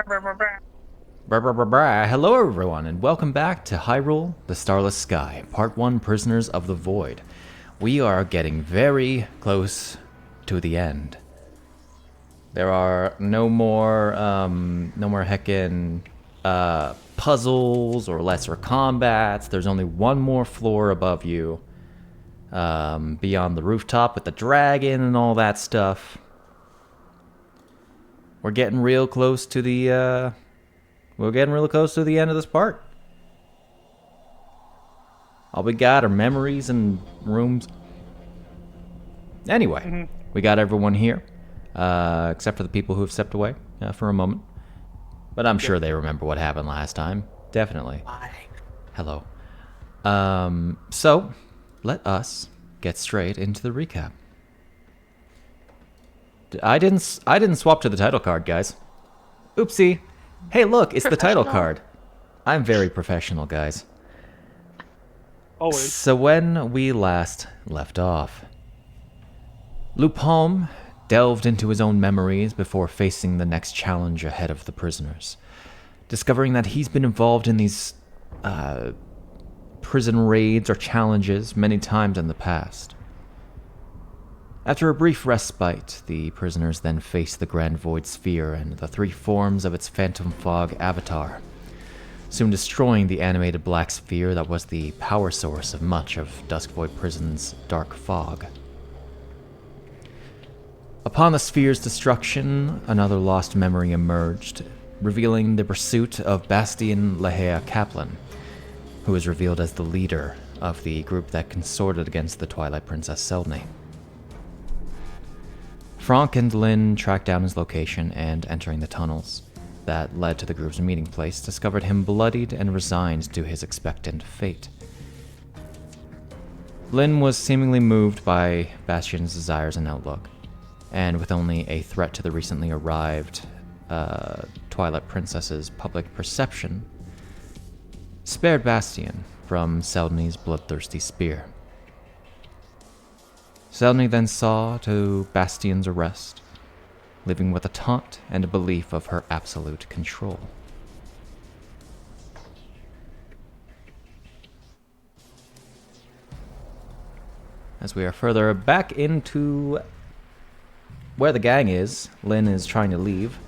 Hello everyone, and welcome back to Hyrule, the Starless Sky, Part 1, Prisoners of the Void. We are getting very close to the end. There are no more heckin' puzzles or lesser combats. There's only one more floor above you, beyond the rooftop with the dragon and all that stuff. We're getting real close to the, We're getting really close to the end of this part. All we got are memories and rooms. Anyway, we got everyone here, except for the people who have stepped away for a moment. But I'm sure they remember what happened last time. Definitely. Hi. Hello. So, let us get straight into the recap. I didn't swap to the title card, guys. Oopsie. Hey, look, it's the title card. I'm very professional, guys. Always. So when we last left off, Luu-pomme delved into his own memories before facing the next challenge ahead of the prisoners, discovering that he's been involved in these prison raids or challenges many times in the past. After a brief respite, the prisoners then faced the Grand Void Sphere and the three forms of its Phantom Fog avatar, soon destroying the animated black sphere that was the power source of much of Dusk Void Prison's dark fog. Upon the sphere's destruction, another lost memory emerged, revealing the pursuit of Bastian Lahea Kaplan, who was revealed as the leader of the group that consorted against the Twilight Princess Selene. Franc and Lynn tracked down his location and, entering the tunnels that led to the group's meeting place, discovered him bloodied and resigned to his expectant fate. Lynn was seemingly moved by Bastian's desires and outlook, and with only a threat to the recently arrived Twilight Princess's public perception, spared Bastian from Selene's bloodthirsty spear. Selene then saw to Bastian's arrest, living with a taunt and a belief of her absolute control. As we are further back into where the gang is, Lynn is trying to leave.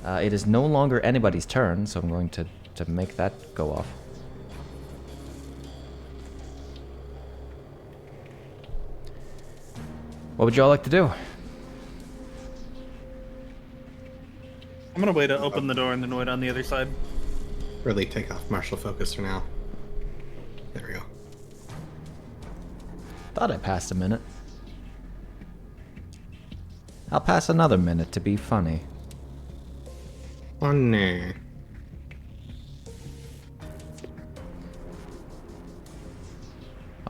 It is no longer anybody's turn, so I'm going to make that go off. What would y'all like to do? I'm gonna wait to open the door and then wait on the other side. Really take off martial focus for now. There we go. Thought I passed a minute. I'll pass another minute to be funny. Oh no.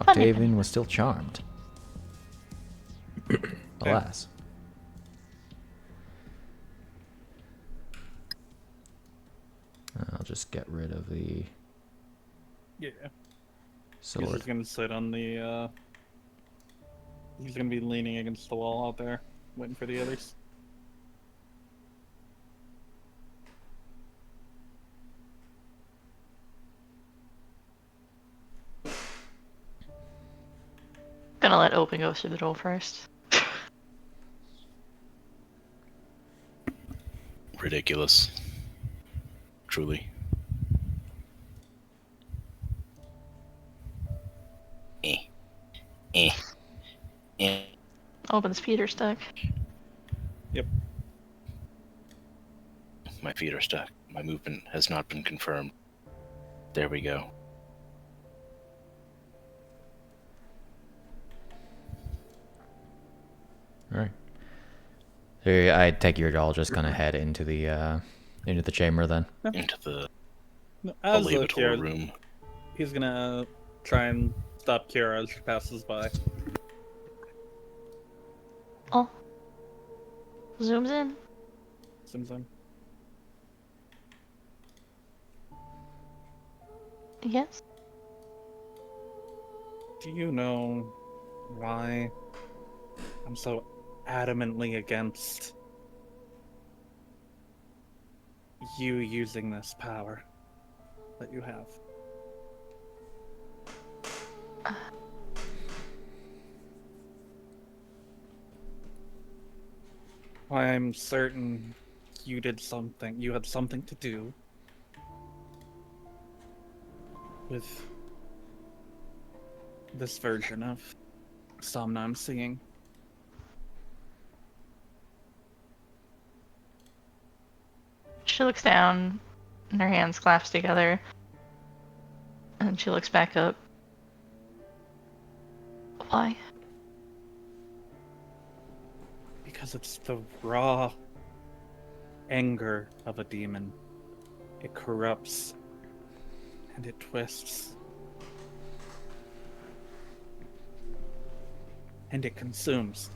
Octavian was still charmed. Alas. I'll just get rid of the sword. He's just gonna sit on the, he's gonna be leaning against the wall out there, waiting for the others. Gonna let Obin go through the door first. Ridiculous. Truly. Obin's feet are stuck. Yep. My feet are stuck. My movement has not been confirmed. There we go. Alright. So I take you're all just gonna head into the chamber then. Into the No, as leave it Chiara, room. he's gonna try and stop Chiara as she passes by. Oh. Zooms in. Simson. Yes. Do you know why I'm so adamantly against you using this power that you have. I'm certain you did something. You had something to do with this version of Somna I'm seeing. She looks down, and her hands clasp together, and then she looks back up. Why? Because it's the raw anger of a demon. It corrupts and it twists. And it consumes.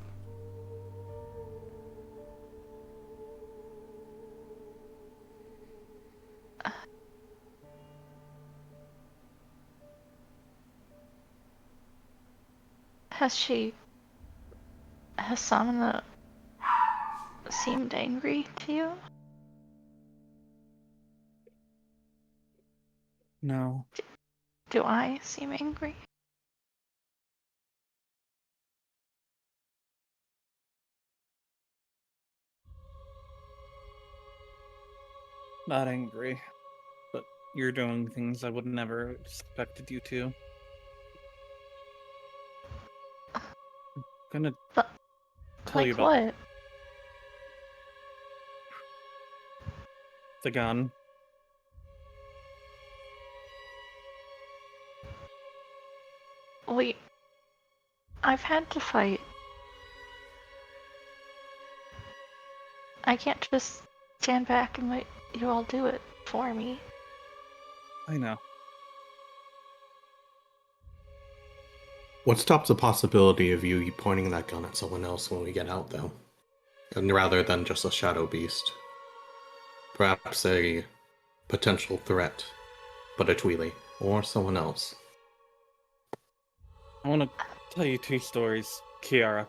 Has Samana seemed angry to you? No. Do I seem angry? Not angry. But you're doing things I would never expected you to. I'm gonna But, tell you like about what? the gun. Wait, I've had to fight. I can't just stand back and let you all do it for me. I know. What stops the possibility of you pointing that gun at someone else when we get out, though? And rather than just a shadow beast. Perhaps a potential threat, but a Tweely, or someone else. I want to tell you two stories, Chiara.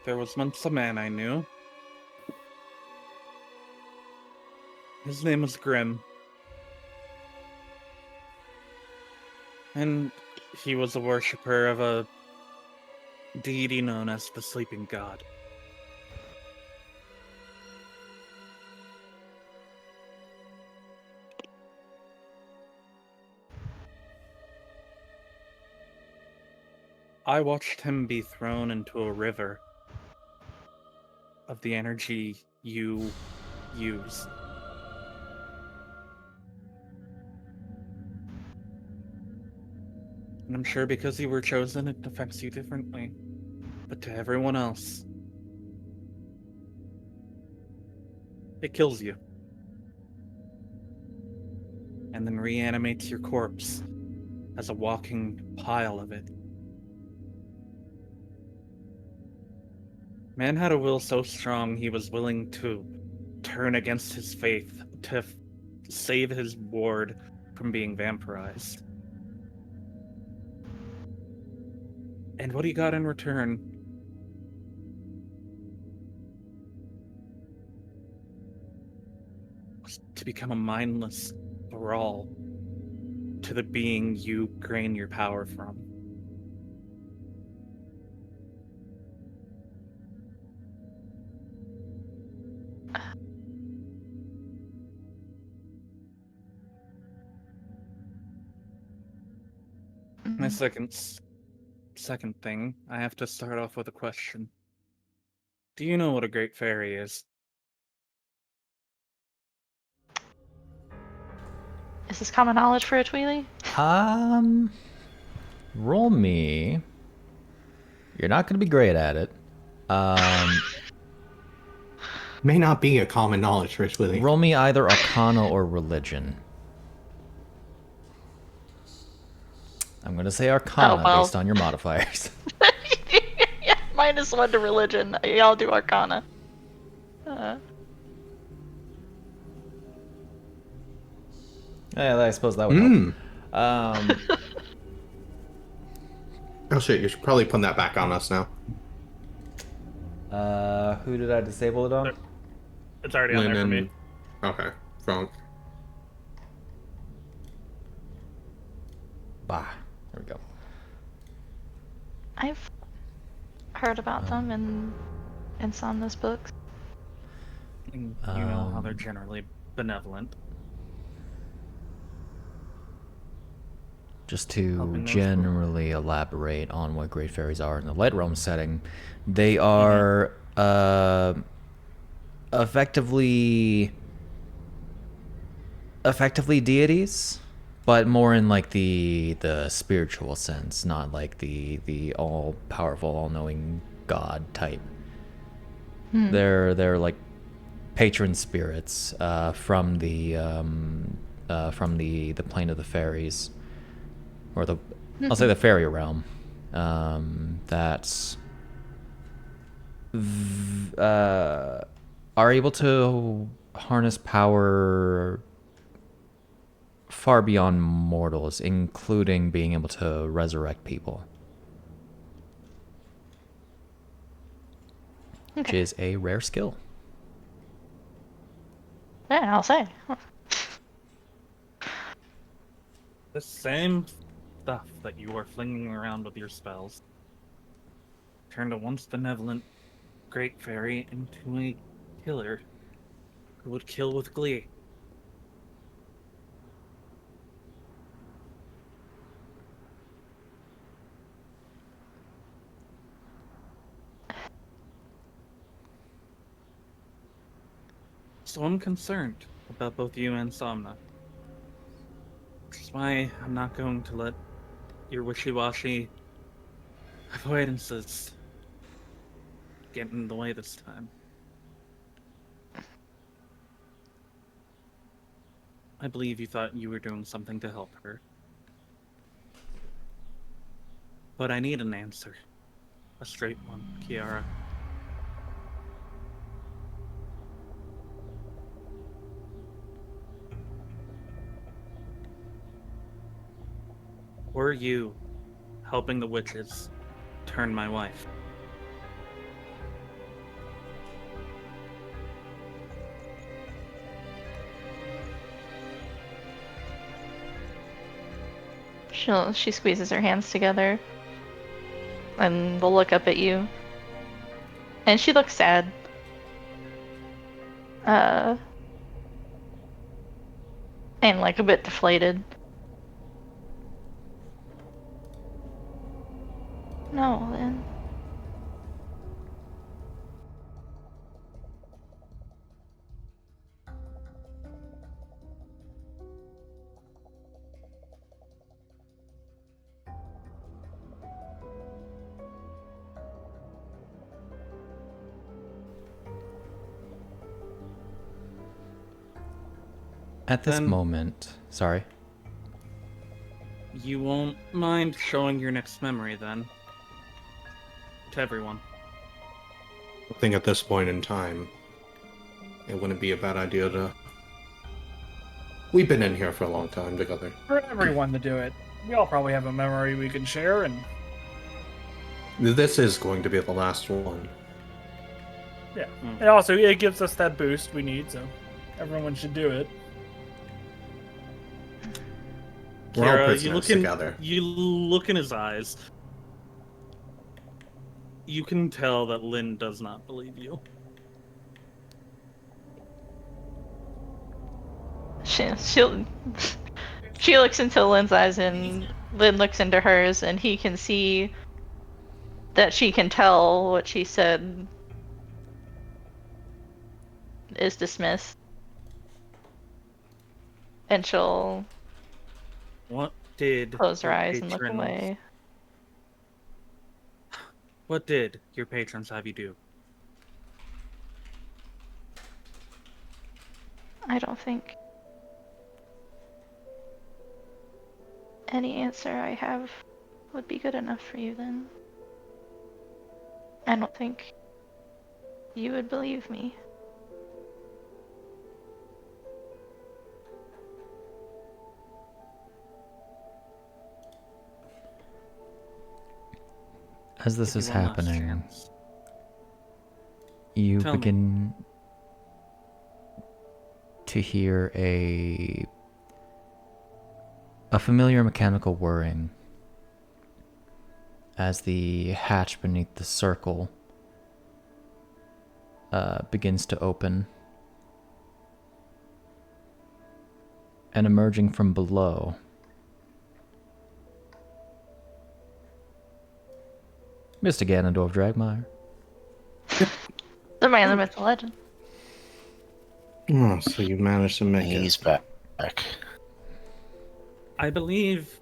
There was once a man I knew. His name was Grim. And he was a worshipper of a deity known as the Sleeping God. I watched him be thrown into a river of the energy you use. And I'm sure because you were chosen, it affects you differently. But to everyone else, it kills you. And then reanimates your corpse as a walking pile of it. Man had a will so strong he was willing to turn against his faith to save his ward from being vampirized. And what he got in return was to become a mindless thrall to the being you drain your power from. My second thing, I have to start off with a question. Do you know what a great fairy is? Is this common knowledge for a Tweely? Roll me. You're not going to be great at it. May not be a common knowledge, Rich Willie. Roll me either Arcana or Religion. I'm going to say Arcana based on your modifiers. Yeah, -1 to religion. Y'all do Arcana. Yeah, I suppose that would help. Oh shit, you should probably put that back on us now. Who did I disable it on? It's already on Lynn there for me. and... Okay, Franc. Bah. There we go. I've heard about them in Somna's books. And you know how they're generally benevolent. Just to Helping those generally elaborate on what Great Fairies are in the Light Realm setting, they are effectively deities, but more in like the spiritual sense, not like the all powerful, all knowing God type. They're like patron spirits from the plane of the fairies, or I'll say the fairy realm. That are able to harness power far beyond mortals, including being able to resurrect people. Which is a rare skill. Yeah, I'll say. The same stuff that you are flinging around with your spells turned a once benevolent great fairy into a killer who would kill with glee. So I'm concerned about both you and Somna. That's why I'm not going to let your wishy-washy avoidances get in the way this time. I believe you thought you were doing something to help her. But I need an answer. A straight one, Chiara. Were you helping the witches turn my wife? She squeezes her hands together and will look up at you. And she looks sad. And like a bit deflated. No, then. At this Then- moment, sorry. You won't mind showing your next memory then? To everyone. I think at this point in time, it wouldn't be a bad idea to... We've been in here for a long time together. For everyone to do it. We all probably have a memory we can share, and This is going to be the last one. yeah. And also, it gives us that boost we need, so everyone should do it. We're all Chiara, prisoners together. You look in his eyes. You can tell that Lynn does not believe you. She looks into Lynn's eyes, and Lynn looks into hers, and he can see that she can tell what she said is dismissed. And she'll What did close her your eyes and look patrons- away. What did your patrons have you do? I don't think any answer I have would be good enough for you then. I don't think you would believe me. As this Give is you one last happening, chance. You Tell me. begin to hear a familiar mechanical whirring as the hatch beneath the circle begins to open. And emerging from below, Mr. Ganondorf Dragmire. The man, the myth, the legend. Oh, so you managed to make He's it. back. I believe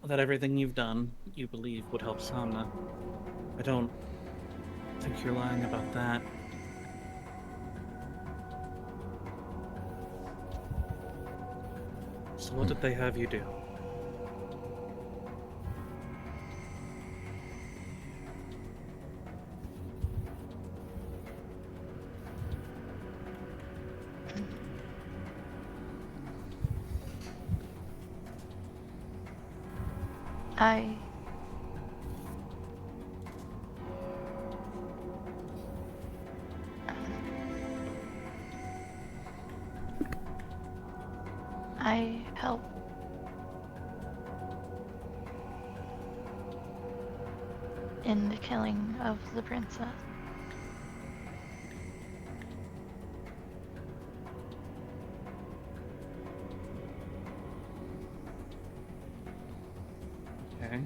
that everything you've done, you believe would help Samna. I don't think you're lying about that. So what did they have you do? I help in the killing of the princess. Okay.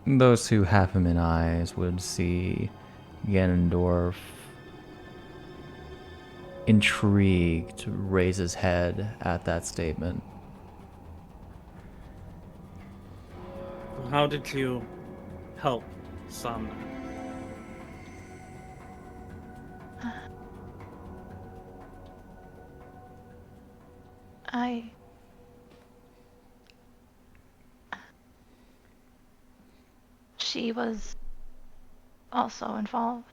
Those who have him in eyes would see Ganondorf, intrigued, raise his head at that statement. How did you help Samna? She was also involved,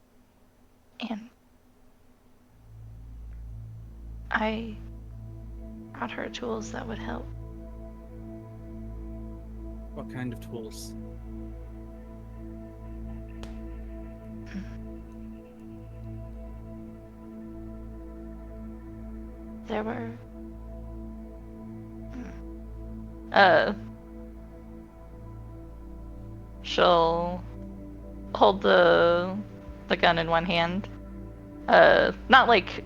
and I brought her tools that would help. What kind of tools? There were she'll hold the gun in one hand. Not like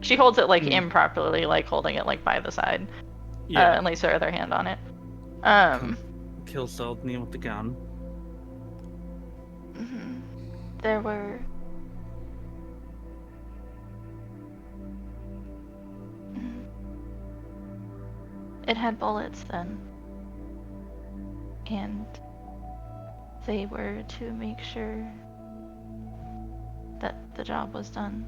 she holds it like improperly, like holding it like by the side. Yeah. And lays her other hand on it. Kill Seldny with the gun. There were it had bullets then, and they were to make sure that the job was done.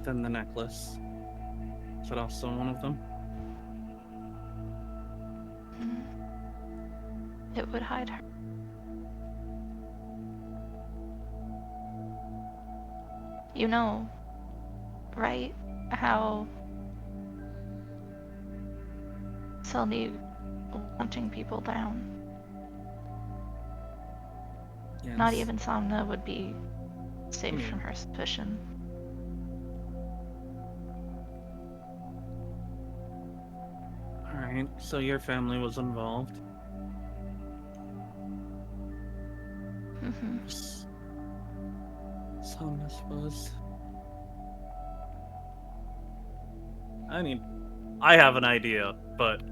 Then the necklace. Is that also one of them? It would hide her. You know, right? How Selny hunting people down. Yes. Not even Samna would be safe from her suspicion. Alright, so your family was involved. Somnus was. I mean, I have an idea, but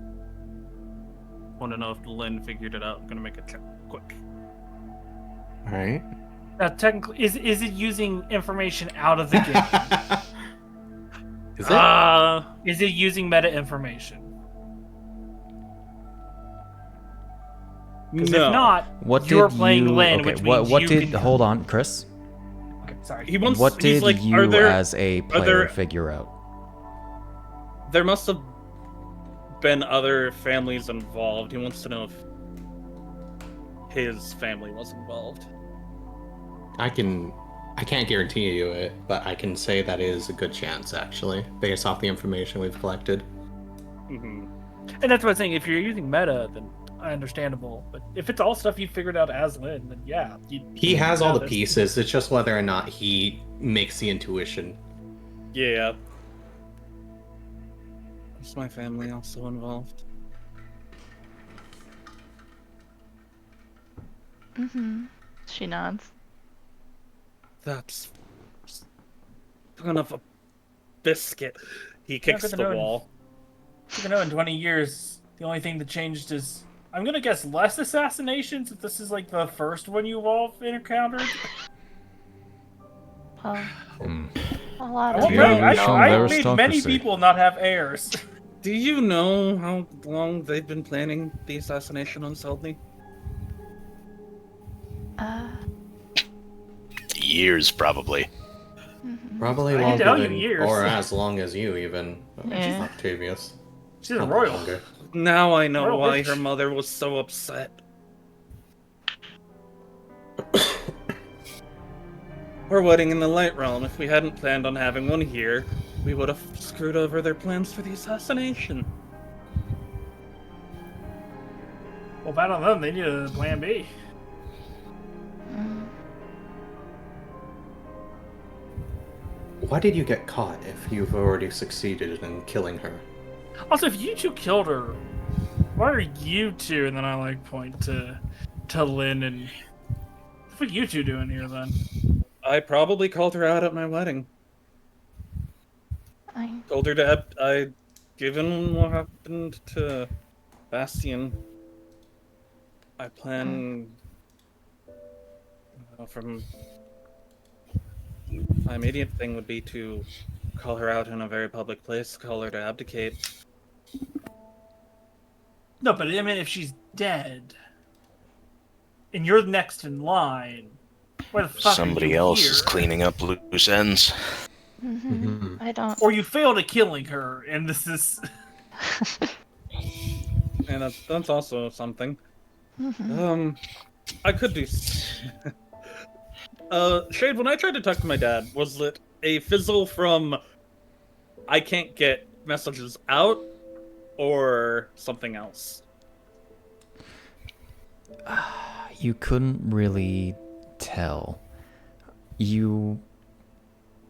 want to know if Lynn figured it out. I'm gonna make a check quick. Alright. Technically, is it using information out of the game? Is it? Is it using meta information? Because No. if not, What you're did playing you? Lynn, Okay, which what means you did? can... Hold on, Chris. Okay, sorry. He wants. What he's did like, you, are there, as a player, there- figure out? There must have been other families involved. He wants to know if his family was involved. I can I can't guarantee you it, but I can say that is a good chance, actually, based off the information we've collected. And that's what I'm saying. If you're using meta, then understandable. But if it's all stuff you figured out as Lynn, then yeah. He has all the pieces. It's just whether or not he makes the intuition. Yeah. Is my family also involved? She nods. That's son of a biscuit. He kicks the wall. You know, in 20 years, the only thing that changed is, I'm gonna guess, less assassinations if this is like the first one you've all encountered. A lot I of made many people not have heirs. Do you know how long they've been planning the assassination on Seldny? Years, probably. Probably I can longer tell you than, years. or as long as you, even. Yeah. Octavius. She's a Not royal. longer. Now I know Royal why bitch. her mother was so upset. We're wedding in the Light Realm. If we hadn't planned on having one here, we would have screwed over their plans for the assassination. Well, bad on them. They needed a plan B. Why did you get caught if you've already succeeded in killing her? Also, if you two killed her, why are you two? And then I like point to Lynn and what are you two doing here then? I probably called her out at my wedding. Told her to given what happened to Bastion, I plan from my immediate thing would be to call her out in a very public place, call her to abdicate. No, but I mean, if she's dead and you're next in line, where the fuck Somebody are you else here? is cleaning up loose ends. I don't. Or you failed at killing her, and this is. And that's also something. I could do. Shade, when I tried to talk to my dad, was it a fizzle from I can't get messages out, or something else? You couldn't really tell. You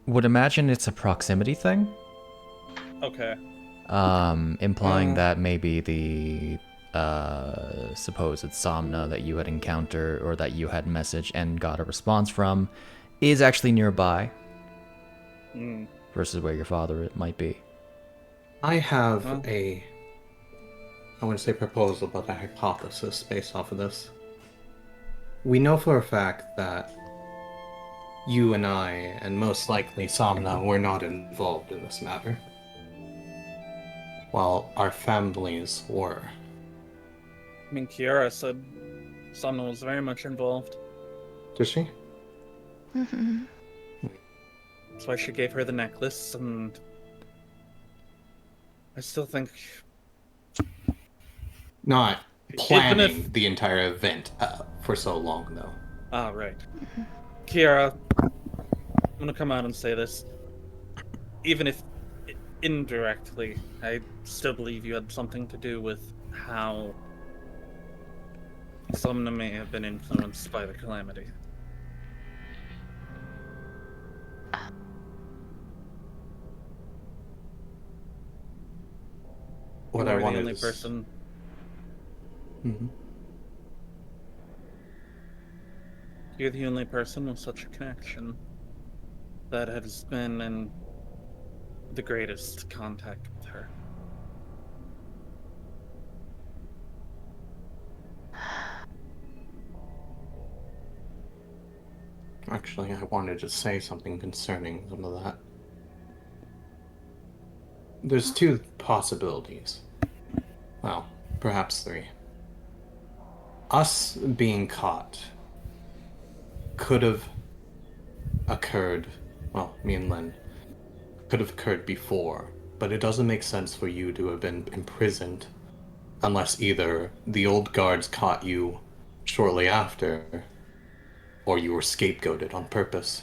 would imagine it's a proximity thing. Okay. Implying that maybe the supposed Somna that you had encountered or that you had messaged and got a response from is actually nearby versus where your father might be. I have I wouldn't say proposal, but a hypothesis based off of this. We know for a fact that you and I, and most likely Somna, were not involved in this matter, while our families were. I mean, Chiara said Somna was very much involved. Did she? That's why she gave her the necklace, and I still think Not planning if- the entire event for so long, though. Ah, right. Chiara, I'm gonna come out and say this. Even if indirectly, I still believe you had something to do with how Somna may have been influenced by the calamity. What You I are the wanted only is... person. You're the only person with such a connection that has been in the greatest contact with her. Actually, I wanted to say something concerning some of that. There's two possibilities. Well, perhaps three. Us being caught could have occurred, well, me and Lynn, could have occurred before, but it doesn't make sense for you to have been imprisoned unless either the old guards caught you shortly after, or you were scapegoated on purpose.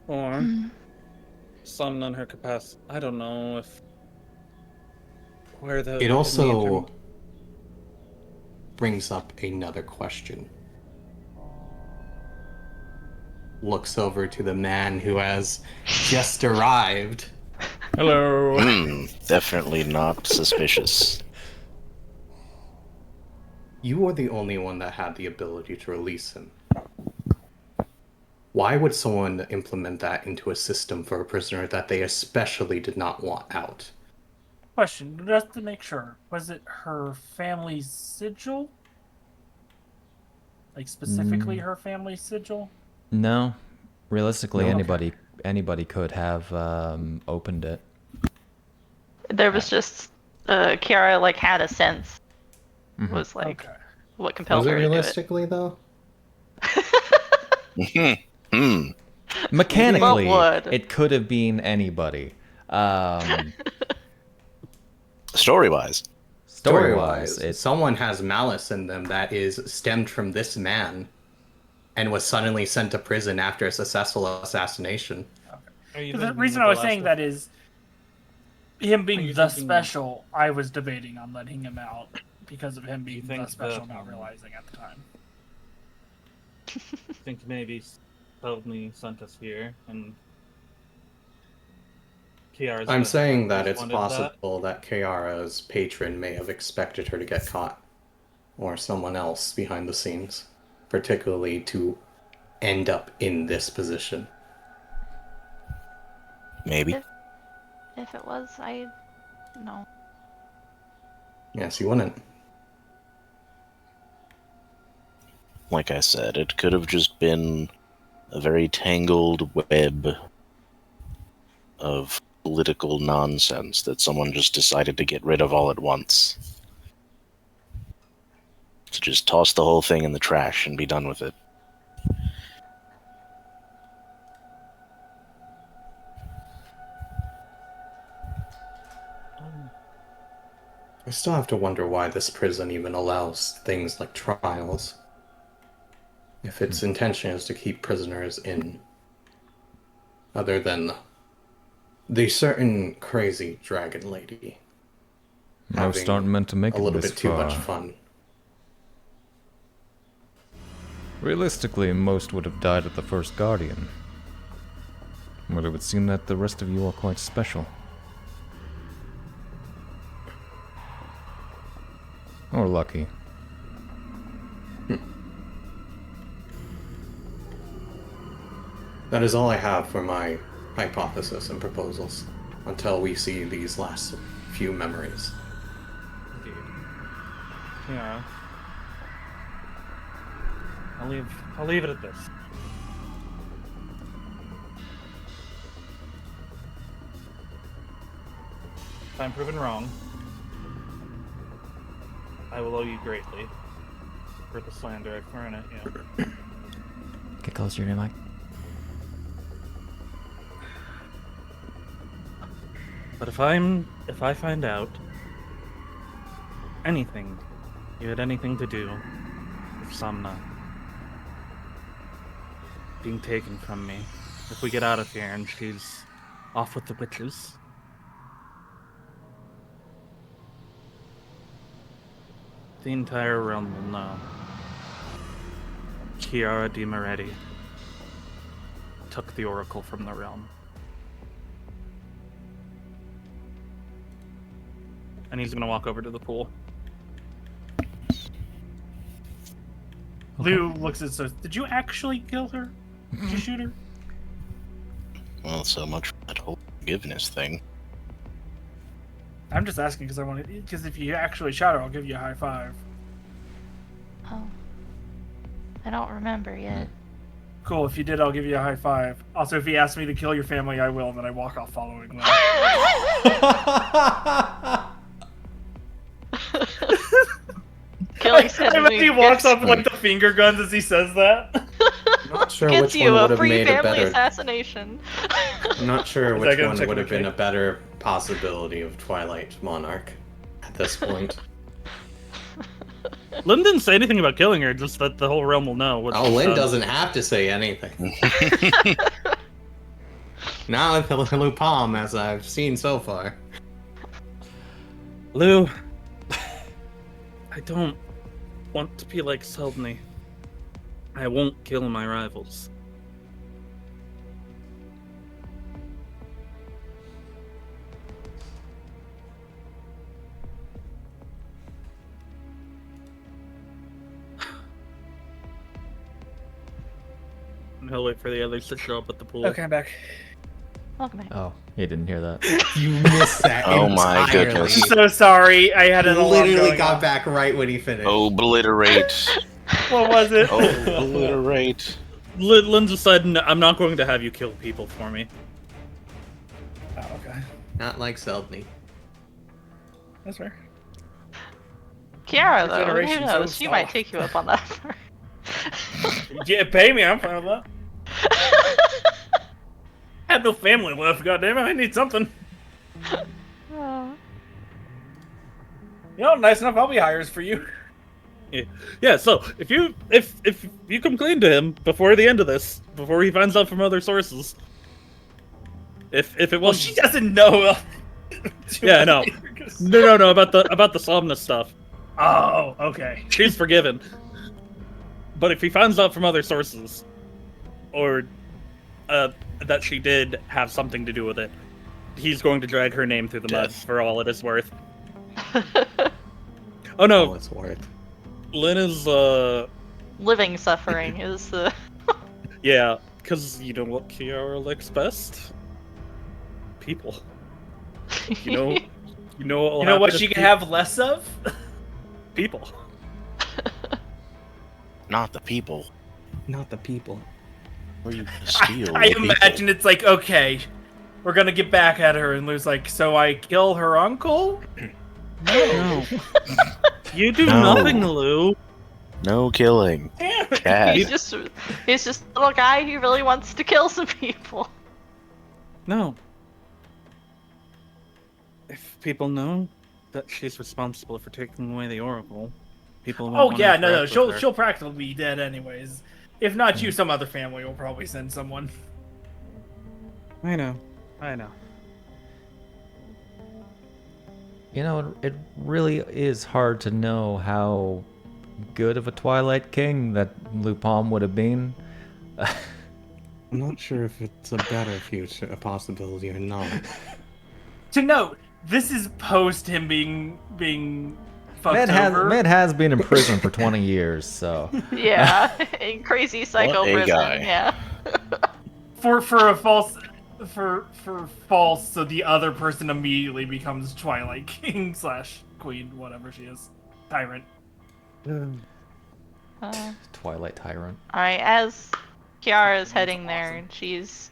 Or some in her capacity. I don't know if where the It also brings up another question. Looks over to the man who has just arrived. Hello. Definitely not suspicious. You were the only one that had the ability to release him. Why would someone implement that into a system for a prisoner that they especially did not want out? Question, just to make sure, was it her family's sigil? Like specifically her family's sigil? No, realistically, No. anybody could have opened it. There was just Chiara like had a sense. Mhm. Was like Okay. what compelled Was it her to do it. realistically, though? Mechanically, What would? it could have been anybody. Story-wise. Story-wise, it's someone has malice in them that is stemmed from this man and was suddenly sent to prison after a successful assassination. The reason I was saying that is him being the thinking- special, I was debating on letting him out because of him being the think special, the- not realizing at the time. I think maybe Suddenly sent us here, and Chiara's I'm been- saying that it's wanted that. possible that Chiara's patron may have expected her to get caught, or someone else behind the scenes, particularly to end up in this position. Maybe. If it was, I no. Yes, you wouldn't. Like I said, it could have just been a very tangled web of political nonsense that someone just decided to get rid of all at once. To just toss the whole thing in the trash and be done with it. I still have to wonder why this prison even allows things like trials. If its intention is to keep prisoners in. Other than the certain crazy dragon lady. most having aren't meant to make a it little this bit too far. much fun. Realistically, most would have died at the first Guardian. But it would seem that the rest of you are quite special. Or lucky. That is all I have for my hypothesis and proposals until we see these last few memories. Indeed. Yeah. I'll leave it at this. If I'm proven wrong, I will owe you greatly for the slander I've thrown at you. Get closer to your mic. But if I find out anything, you had anything to do with Samna being taken from me, if we get out of here and she's off with the witches, the entire realm will know. Chiara di Moretti took the oracle from the realm. And he's gonna walk over to the pool. Lou looks at so. Did you actually kill her? Did you shoot her? Well, so much for that whole forgiveness thing. I'm just asking because I wanted. Because if you actually shot her, I'll give you a high five. Oh. I don't remember yet. Cool. If you did, I'll give you a high five. Also, if he asks me to kill your family, I will. And then I walk off following Lynn. Killing I bet he walks up with like the finger guns as he says that. Not sure gets which you one a would have free made a family better. assassination. I'm not sure Is which that gonna one check would my have been check? a better possibility of Twilight Monarch at this point. Lynn didn't say anything about killing her, just that the whole realm will know. What Oh, she's Lynn done. doesn't have to say anything. Not with the Luu-pomme, as I've seen so far. Lou, I don't want to be like Seldny. I won't kill my rivals. He'll wait for the others to show up at the pool. Okay, I'm back. Welcome back. Oh, you didn't hear that. You missed that. Oh my entirely. goodness. I'm so sorry. I had an alarm Literally going got off. back right when he finished. Obliterate. What was it? Obliterate. Lynn just said, "No, I'm not going to have you kill people for me." Oh, okay. Not like Seldny. That's fair. Chiara, though, who Generation's so knows? She might soft. take you up on that. Yeah, pay me. I'm fine with that. I have no family left. Goddamn it! I need something. Oh. You know, nice enough. I'll be hires for you. Yeah. So if you complain to him before the end of this, before he finds out from other sources, if it Well, was she doesn't know. Yeah, no. No about the Somnus stuff. Oh, okay. She's forgiven. But if he finds out from other sources, or that she did have something to do with it, he's going to drag her name through the mud for all it is worth. Oh no, Oh, it's worth. Lynn is Living suffering is the. yeah, because you know what Chiara likes best? People. You know what You know what she can can have less of? people. Not the people. Not the people. Where you gonna steal? I the people? imagine it's like, okay, we're gonna get back at her, and Lou's like, so I kill her uncle? No. You do No. nothing, Lou. No killing. Damn it. Cat. he's just a little guy who really wants to kill some people. No. If people know that she's responsible for taking away the Oracle, people won't Oh want yeah, to no, interact with her. she'll practically be dead anyways. If not you, some other family will probably send someone. I know. You know, it really is hard to know how good of a Twilight King that Luu-pomme would have been. I'm not sure if it's a better future, a possibility or not. To note, this is post him being fucked over. Man has been in prison for 20 years, so. Yeah, in crazy psycho What a prison. guy. Yeah. for a false false, so the other person immediately becomes Twilight King / Queen, whatever she is, tyrant. Twilight Tyrant. Alright, as Chiara is heading there, she's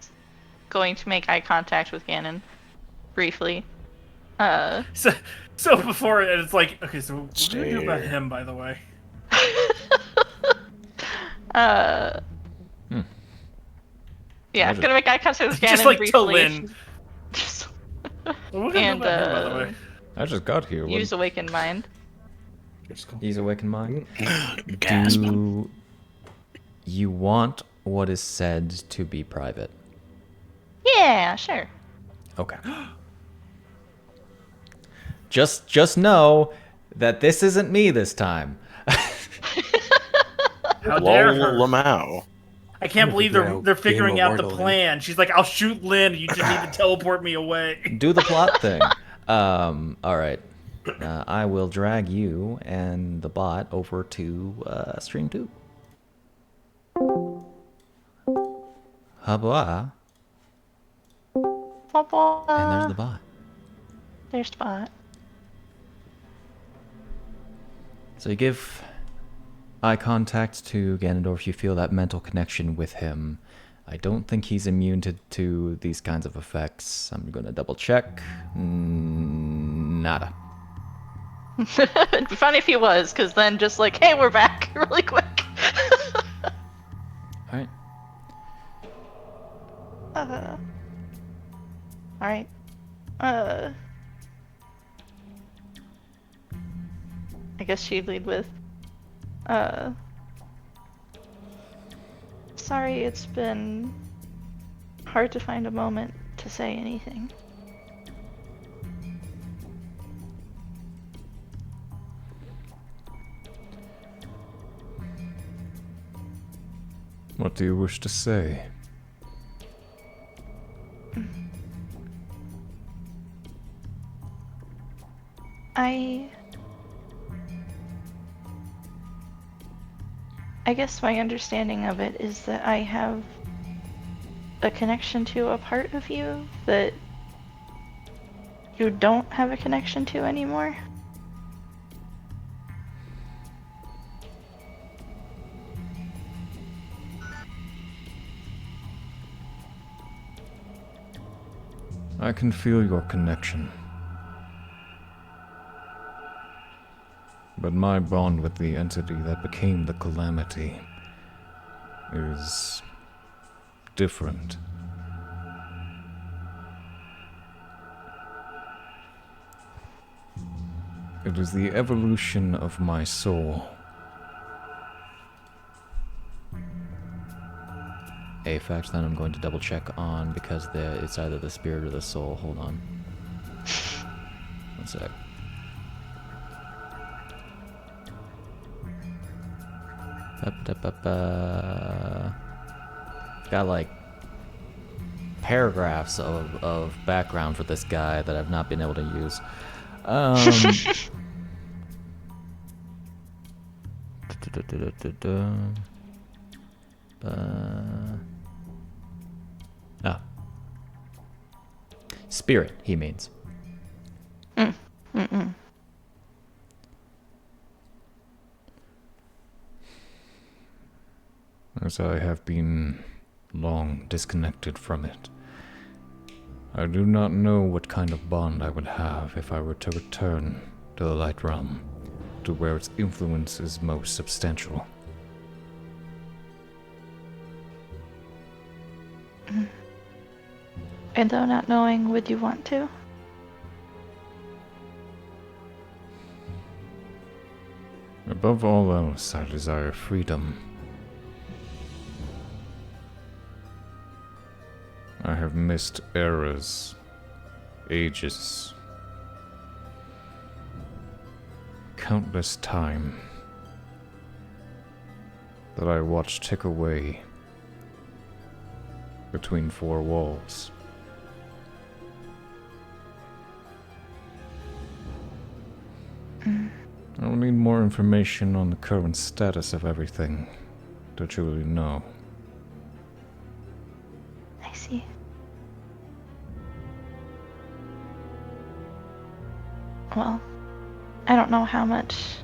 going to make eye contact with Ganon briefly. So before it's like, okay, so what do we do about Stare. him, by the way? Yeah, I'm gonna make eye contact with Ganon Just like briefly. to Lynn. Just What do we do And, about him, by the way? I just got here. use Awakened Mind. He's awakened mind. Gasp. Do you want what is said to be private? Yeah, sure. Okay. Just know that this isn't me this time. How dare Lol her? Lamau. I can't believe Yeah, they're figuring game out the immortal. plan. She's like, I'll shoot Lynn. You just need to teleport me away. Do the plot thing. All right. I will drag you and the bot over to stream 2. Hubba. And there's the bot. There's Spot. So you give eye contact to Ganondorf. You feel that mental connection with him. I don't think he's immune to these kinds of effects. I'm gonna double check. Nada. It'd be funny if he was, because then just like, hey, we're back really quick. Alright. Alright. I guess she'd lead with, sorry, it's been hard to find a moment to say anything. What do you wish to say? I guess my understanding of it is that I have a connection to a part of you that you don't have a connection to anymore. I can feel your connection. But my bond with the entity that became the calamity is different. It is the evolution of my soul. A fact that I'm going to double check on because it's either the spirit or the soul. Hold on. One sec. Got like paragraphs of background for this guy that I've not been able to use. Spirit, he means. As I have been long disconnected from it, I do not know what kind of bond I would have if I were to return to the Light Realm, to where its influence is most substantial. And though not knowing, would you want to? Above all else, I desire freedom. I have missed eras, ages, countless time that I watched tick away between four walls. I will need more information on the current status of everything to truly know. I see. Well, I don't know how much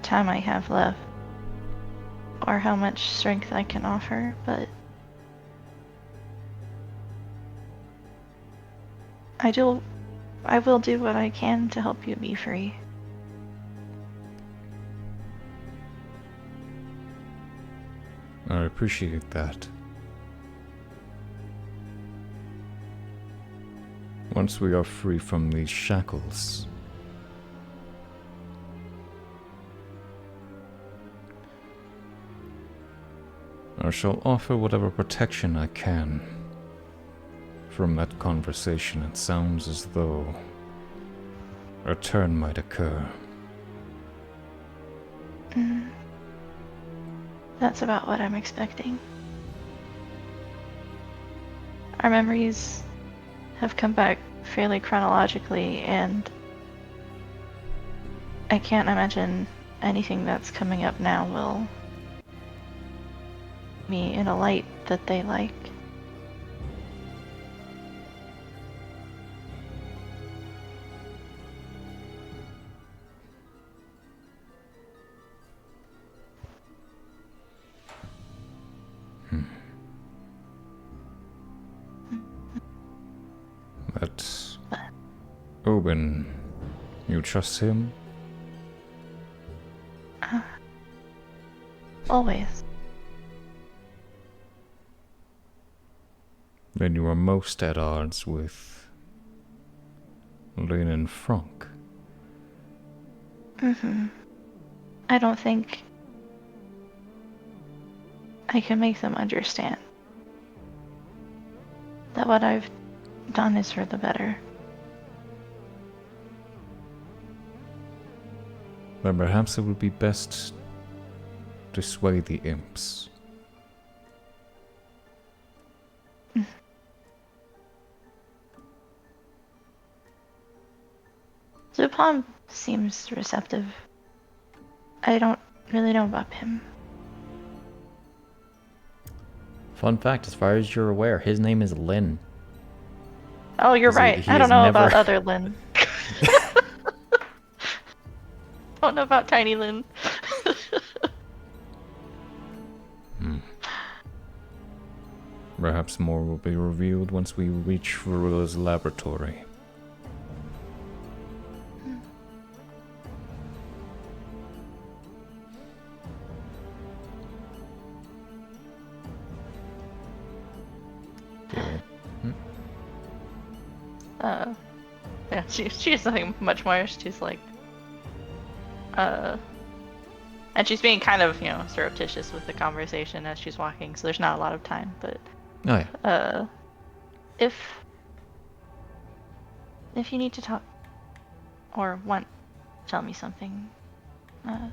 time I have left, or how much strength I can offer, but I will do what I can to help you be free. I appreciate that. Once we are free from these shackles, I shall offer whatever protection I can. From that conversation, it sounds as though a turn might occur. That's about what I'm expecting. Our memories have come back fairly chronologically, and I can't imagine anything that's coming up now will be in a light that they like. But Obin, you trust him? Always. Then you are most at odds with Lynn and Franc. I don't think I can make them understand. that what I've done is for the better. Then perhaps it would be best to sway the imps. Luu-pomme seems receptive. I don't really know about Pimm. Fun fact, as far as you're aware, his name is Lynn. Oh, you're 'Cause he- right. he I has don't know about never- other Lynn. Don't know about Tiny Lynn. Perhaps more will be revealed once we reach Hyrule's laboratory. Yeah, she's nothing much more. She's like, and she's being kind of, surreptitious with the conversation as she's walking, so there's not a lot of time, but, Oh yeah. if you need to talk, or want to tell me something, I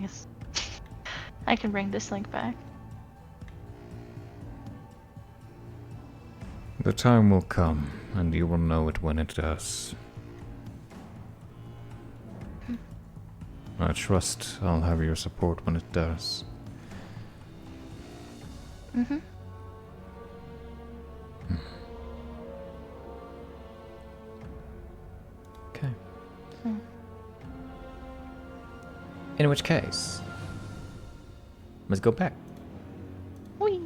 guess I can bring this link back. The time will come, and you will know it when it does. I trust I'll have your support when it does. Mm-hmm. Okay. In which case, let's go back. Whee!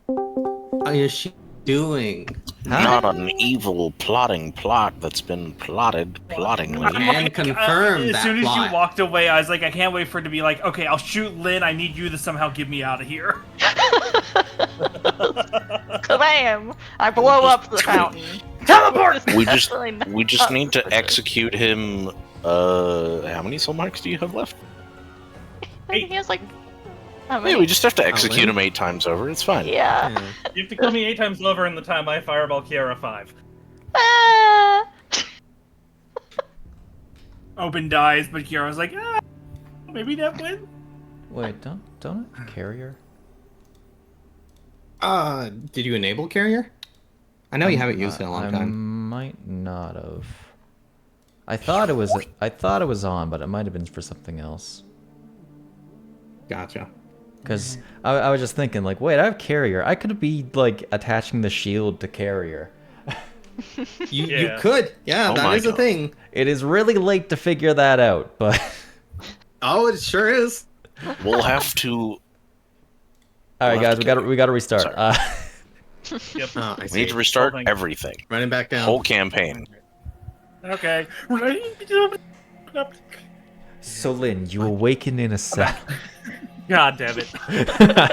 What is she doing? Not an evil plotting plot that's been plotted plottingly. And confirm as that soon as plot. you walked away, I was like, I can't wait for it to be like, okay, I'll shoot Lynn. I need you to somehow get me out of here. Kabam! I blow up the fountain. Teleport! We just Really we just need to execute him. How many soul marks do you have left? I think he has like. How Yeah, many? we just have to execute Lynn? him 8 times over. It's fine. Yeah. Yeah. You have to kill me 8 times over in the time I fireball Chiara 5. Ah! Obin dies, but Kiara's like, maybe that win. Wait, don't it carrier? Did you enable carrier? I know you haven't used it in a long I time. might not have. I thought it was on, but it might have been for something else. Gotcha. Because I was just thinking, like, wait, I have carrier. I could be like attaching the shield to carrier. You Yeah. could. Yeah, Oh that my is a God. thing. It is really late to figure that out, but Oh, it sure is. We'll have to. all right, We'll guys, have we got to restart. Sorry. Yep. Oh, I We see. need to restart Whole thing. everything. Running back down. Whole campaign. Okay. So Lynn, you awaken in a cell. God damn it.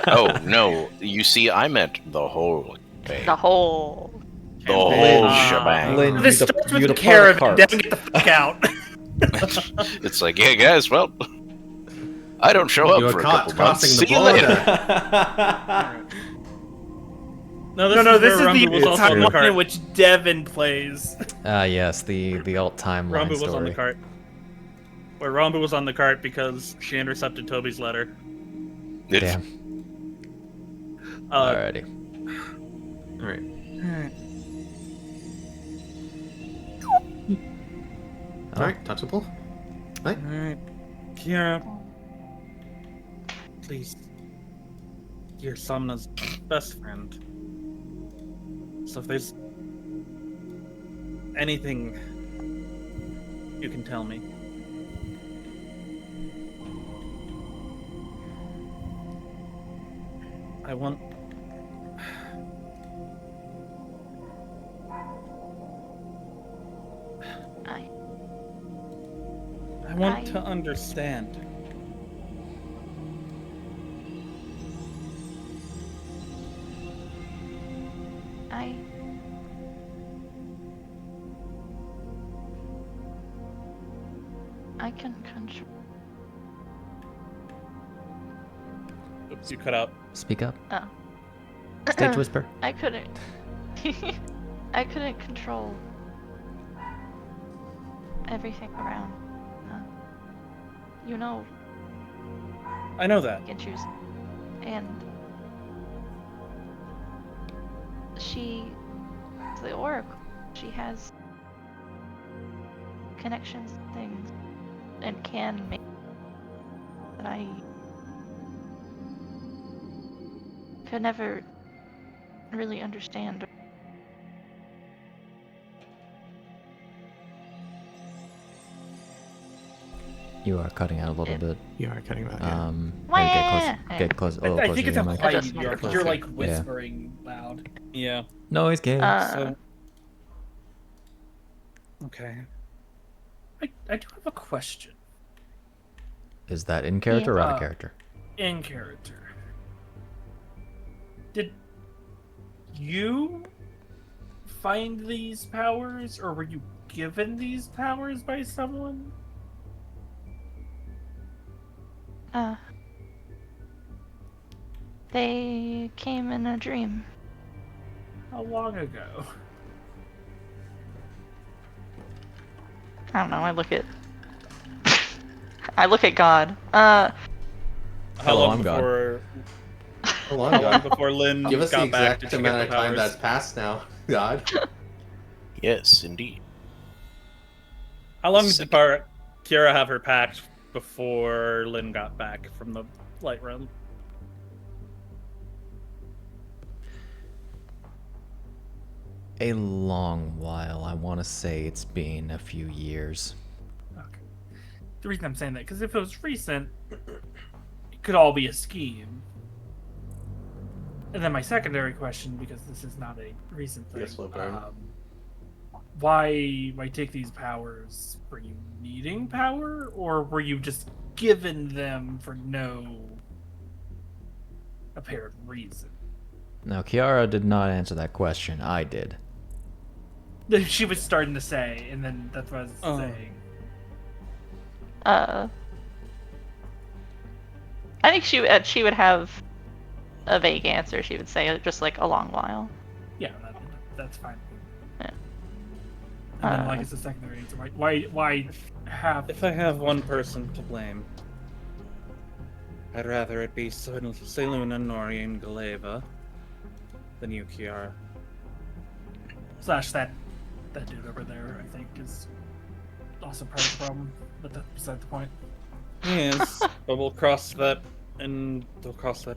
Oh no! You see, I meant the whole thing. The whole. The whole Ah. shebang. Lynn, This you starts you with the depart a caravan, cart. then get the fuck out. It's like, yeah, guys. Well, I don't show You up were for a caught couple months. crossing the See you later. border. No, This is where the Rambu was also on the time cart. in which Devon plays. Yes, the alt timeline Rambu was on the story. cart. Where Rambu was on the cart because she intercepted Toby's letter. Damn. Alrighty. Alright. Alright, touchable. Right. Alright. Chiara. Please. You're Somna's best friend. So if there's anything you can tell me. I want I want to understand. I can control. You cut out. Speak up. Oh. Stage whisper. I couldn't. I couldn't control everything around. You know, I know that. you can choose. And she's the Oracle. She has connections, things, and can make that I could never really understand. You are cutting out a little bit. You are cutting that. Yeah. Maybe get close. A little I closer think to it's your a mic. quiet Just you're, closer. you're like Yeah. whispering loud. Yeah. Noise gate. So. Okay. I do have a question. Is that in character or out of Uh, character? In character. Did you find these powers, or were you given these powers by someone? They came in a dream. How long ago? I don't know. I look at God. How Hello, long I'm God. before? Hold on, How long God. before Lynn Give us the got back? exact Did she get amount the of time powers? that's passed now, God. Yes, indeed. How long did Second. Chiara have her packed before Lynn got back from the light realm? A long while. I want to say it's been a few years. Okay. The reason I'm saying that, because if it was recent, it could all be a scheme. And then my secondary question, because this is not a recent thing, Yes, Lou-pomme. why take these powers? Were you needing power, or were you just given them for no apparent reason? Now, Chiara did not answer that question. I did. She was starting to say, and then that's what I was saying. I think she would have a vague answer. She would say just like a long while. Yeah, that's fine. Yeah. And then, like, it's a secondary answer. Why have? If I have one person to blame, I'd rather it be Seluna, Nori, and Galeva than you, Chiara. Slash that dude over there, I think, is also part of the problem. But that's beside the point. Yes, but we'll cross that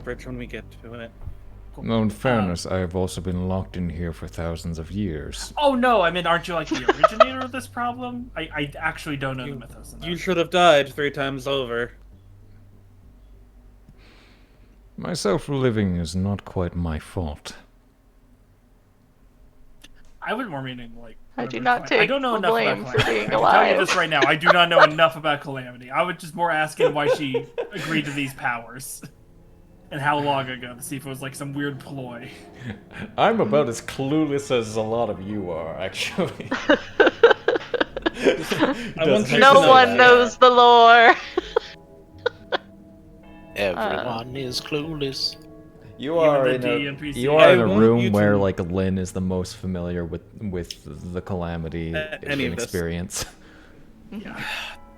bridge when we get to it. No, in fairness, I have also been locked in here for thousands of years. Oh no, I mean, aren't you like the originator of this problem? I actually don't know the mythos in that. You should have died 3 times over. My self-living is not quite my fault. I would more meaning like. I do whatever not it's take I don't know the enough blame about for Calamity. being I can tell you alive. this right now. I do not know enough about Calamity. I was just more asking why she agreed to these powers. And how long ago, to see if it was like some weird ploy. I'm about as clueless as a lot of you are, actually. I want you to No know one that. knows the lore. Everyone is clueless. You are the in a DNPC. you are in I a want room you where to- like Lynn is the most familiar with the Calamity Any of this. experience. Yeah.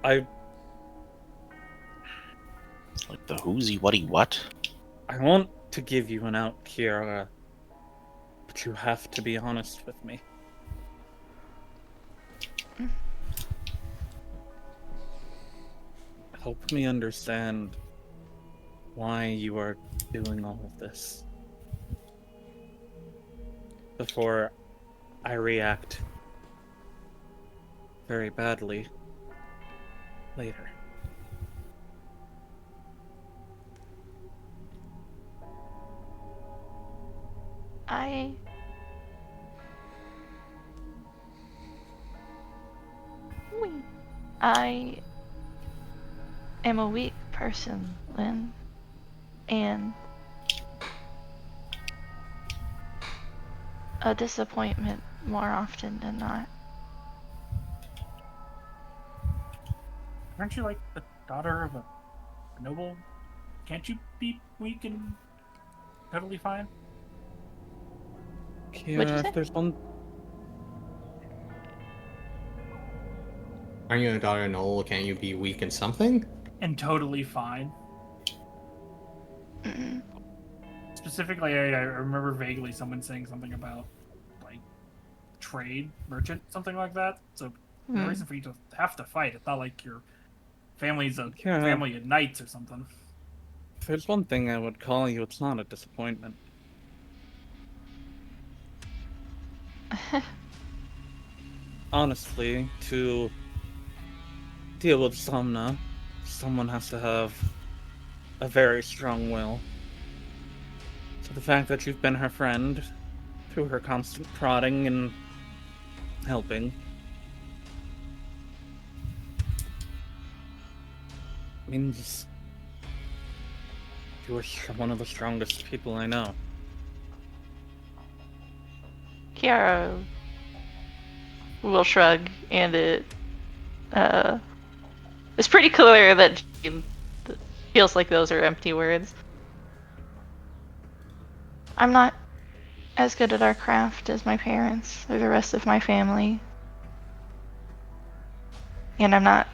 I Like the whoosy whatty what? I want to give you an out, Chiara, but you have to be honest with me. Help me understand why you are doing all of this before I react very badly later. I am a weak person, Lynn, and a disappointment more often than not. Aren't you like the daughter of a noble Can't you be weak and totally fine? What'd you Kiara, say? if there's one. Aren't you a daughter, Noel? Can't you be weak in something? And totally fine. Mm. Specifically, I remember vaguely someone saying something about, like, trade, merchant, something like that. So, no Hmm. reason for you to have to fight. It's not like your family's a Yeah. family of knights or something. If there's one thing I would call you, it's not a disappointment. Honestly, to deal with Somna, someone has to have a very strong will. So the fact that you've been her friend, through her constant prodding and helping, means you are one of the strongest people I know. Kiara will shrug, and it's pretty clear that she feels like those are empty words. I'm not as good at our craft as my parents or the rest of my family. And I'm not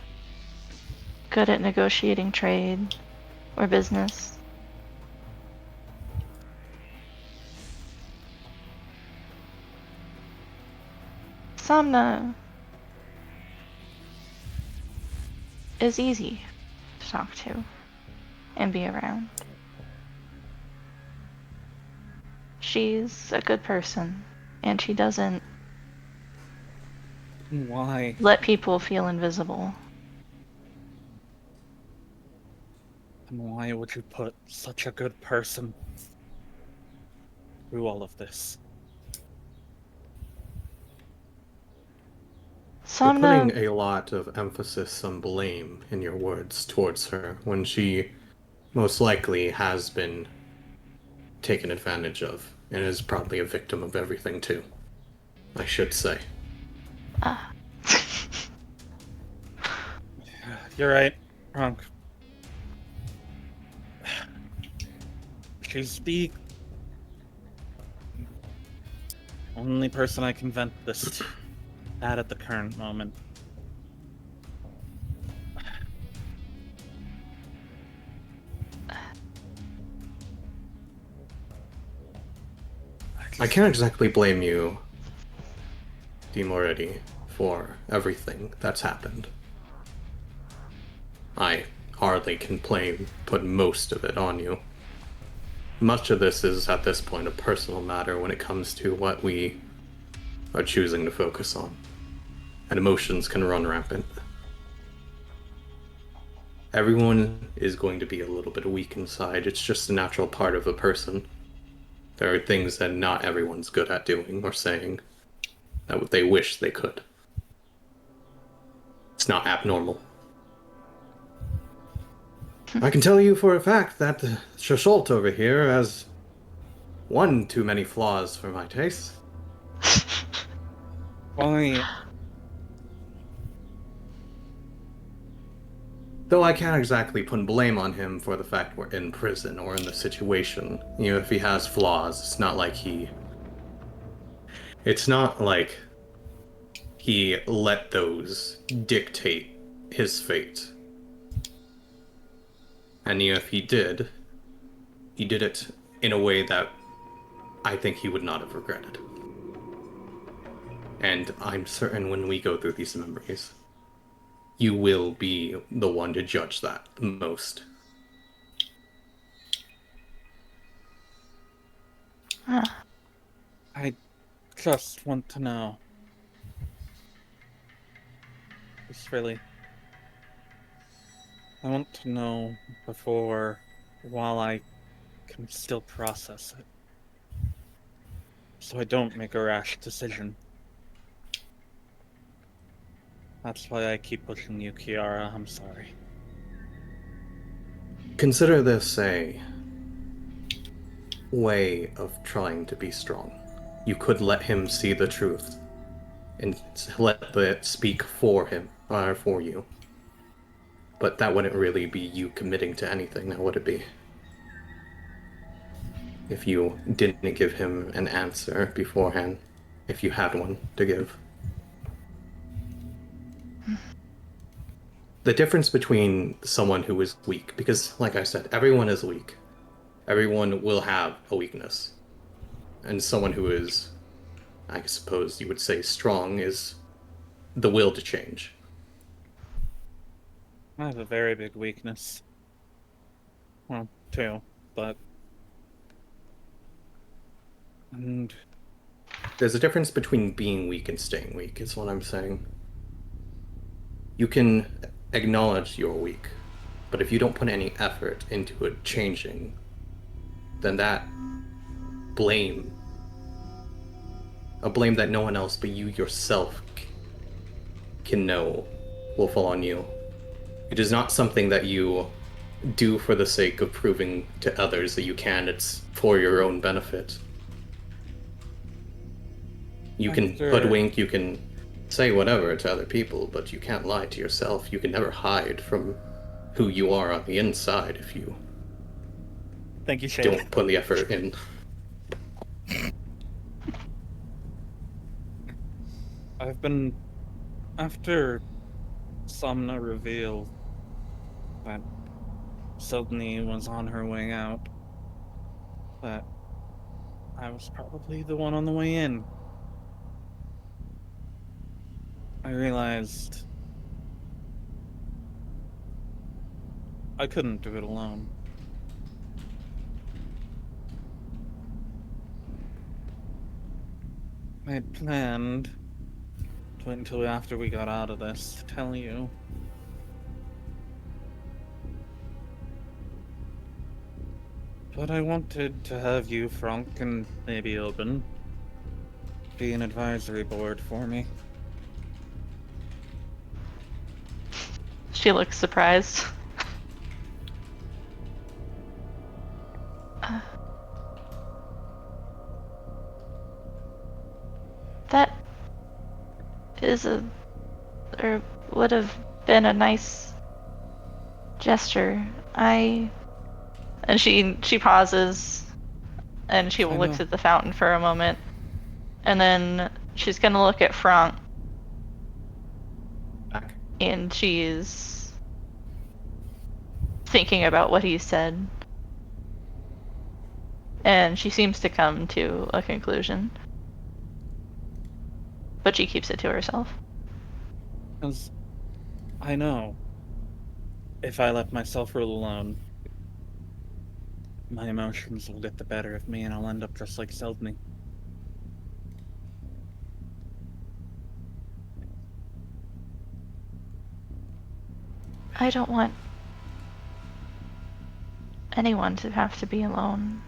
good at negotiating trade or business. Somna is easy to talk to and be around. She's a good person, and she doesn't Why? let people feel invisible. And why would you put such a good person through all of this? You're putting Somna, a lot of emphasis on blame in your words towards her when she most likely has been taken advantage of and is probably a victim of everything too. I should say. You're right, Franc. She's the only person I can vent this at the current moment. I can't exactly blame you, Di Moretti, for everything that's happened. I hardly can put most of it on you. Much of this is, at this point, a personal matter when it comes to what we are choosing to focus on. And emotions can run rampant. Everyone is going to be a little bit weak inside. It's just a natural part of a person. There are things that not everyone's good at doing or saying that they wish they could. It's not abnormal. I can tell you for a fact that Souchalte over here has one too many flaws for my taste. Why? Though I can't exactly put blame on him for the fact we're in prison or in the situation. You know, if he has flaws, it's not like he let those dictate his fate. And you know, if he did it in a way that I think he would not have regretted. And I'm certain when we go through these memories, you will be the one to judge that the most. I just want to know. Just really. I want to know while I can still process it. So I don't make a rash decision. That's why I keep pushing you, Kiara. I'm sorry. Consider this a way of trying to be strong. You could let him see the truth and let it speak for him, or for you. But that wouldn't really be you committing to anything, now would it be? if you didn't give him an answer beforehand, if you had one to give. The difference between someone who is weak, because like I said, everyone is weak. Everyone will have a weakness. And someone who is, I suppose you would say, strong is the will to change. I have a very big weakness. Well, two, but... And... There's a difference between being weak and staying weak, is what I'm saying. You can acknowledge you're weak, but if you don't put any effort into it changing, then that blame, a blame that no one else but you yourself can know, will fall on you. It is not something that you do for the sake of proving to others that you can. It's for your own benefit. You can hoodwink, you can say whatever to other people, but you can't lie to yourself. You can never hide from who you are on the inside if you Thank you, Shade. don't put the effort in. I've been... After Somna revealed that Sydney was on her way out, that I was probably the one on the way in. I realized I couldn't do it alone. I had planned to wait until after we got out of this to tell you. But I wanted to have you, Franc, and maybe Obin be an advisory board for me. She looks surprised. That is or would have been a nice gesture. And she pauses, and she looks at the fountain for a moment, and then she's gonna look at Franc. Back. And she's thinking about what he said. And she seems to come to a conclusion. But she keeps it to herself. Because I know if I let myself rule alone, my emotions will get the better of me and I'll end up just like Seldney. I don't want anyone to have to be alone.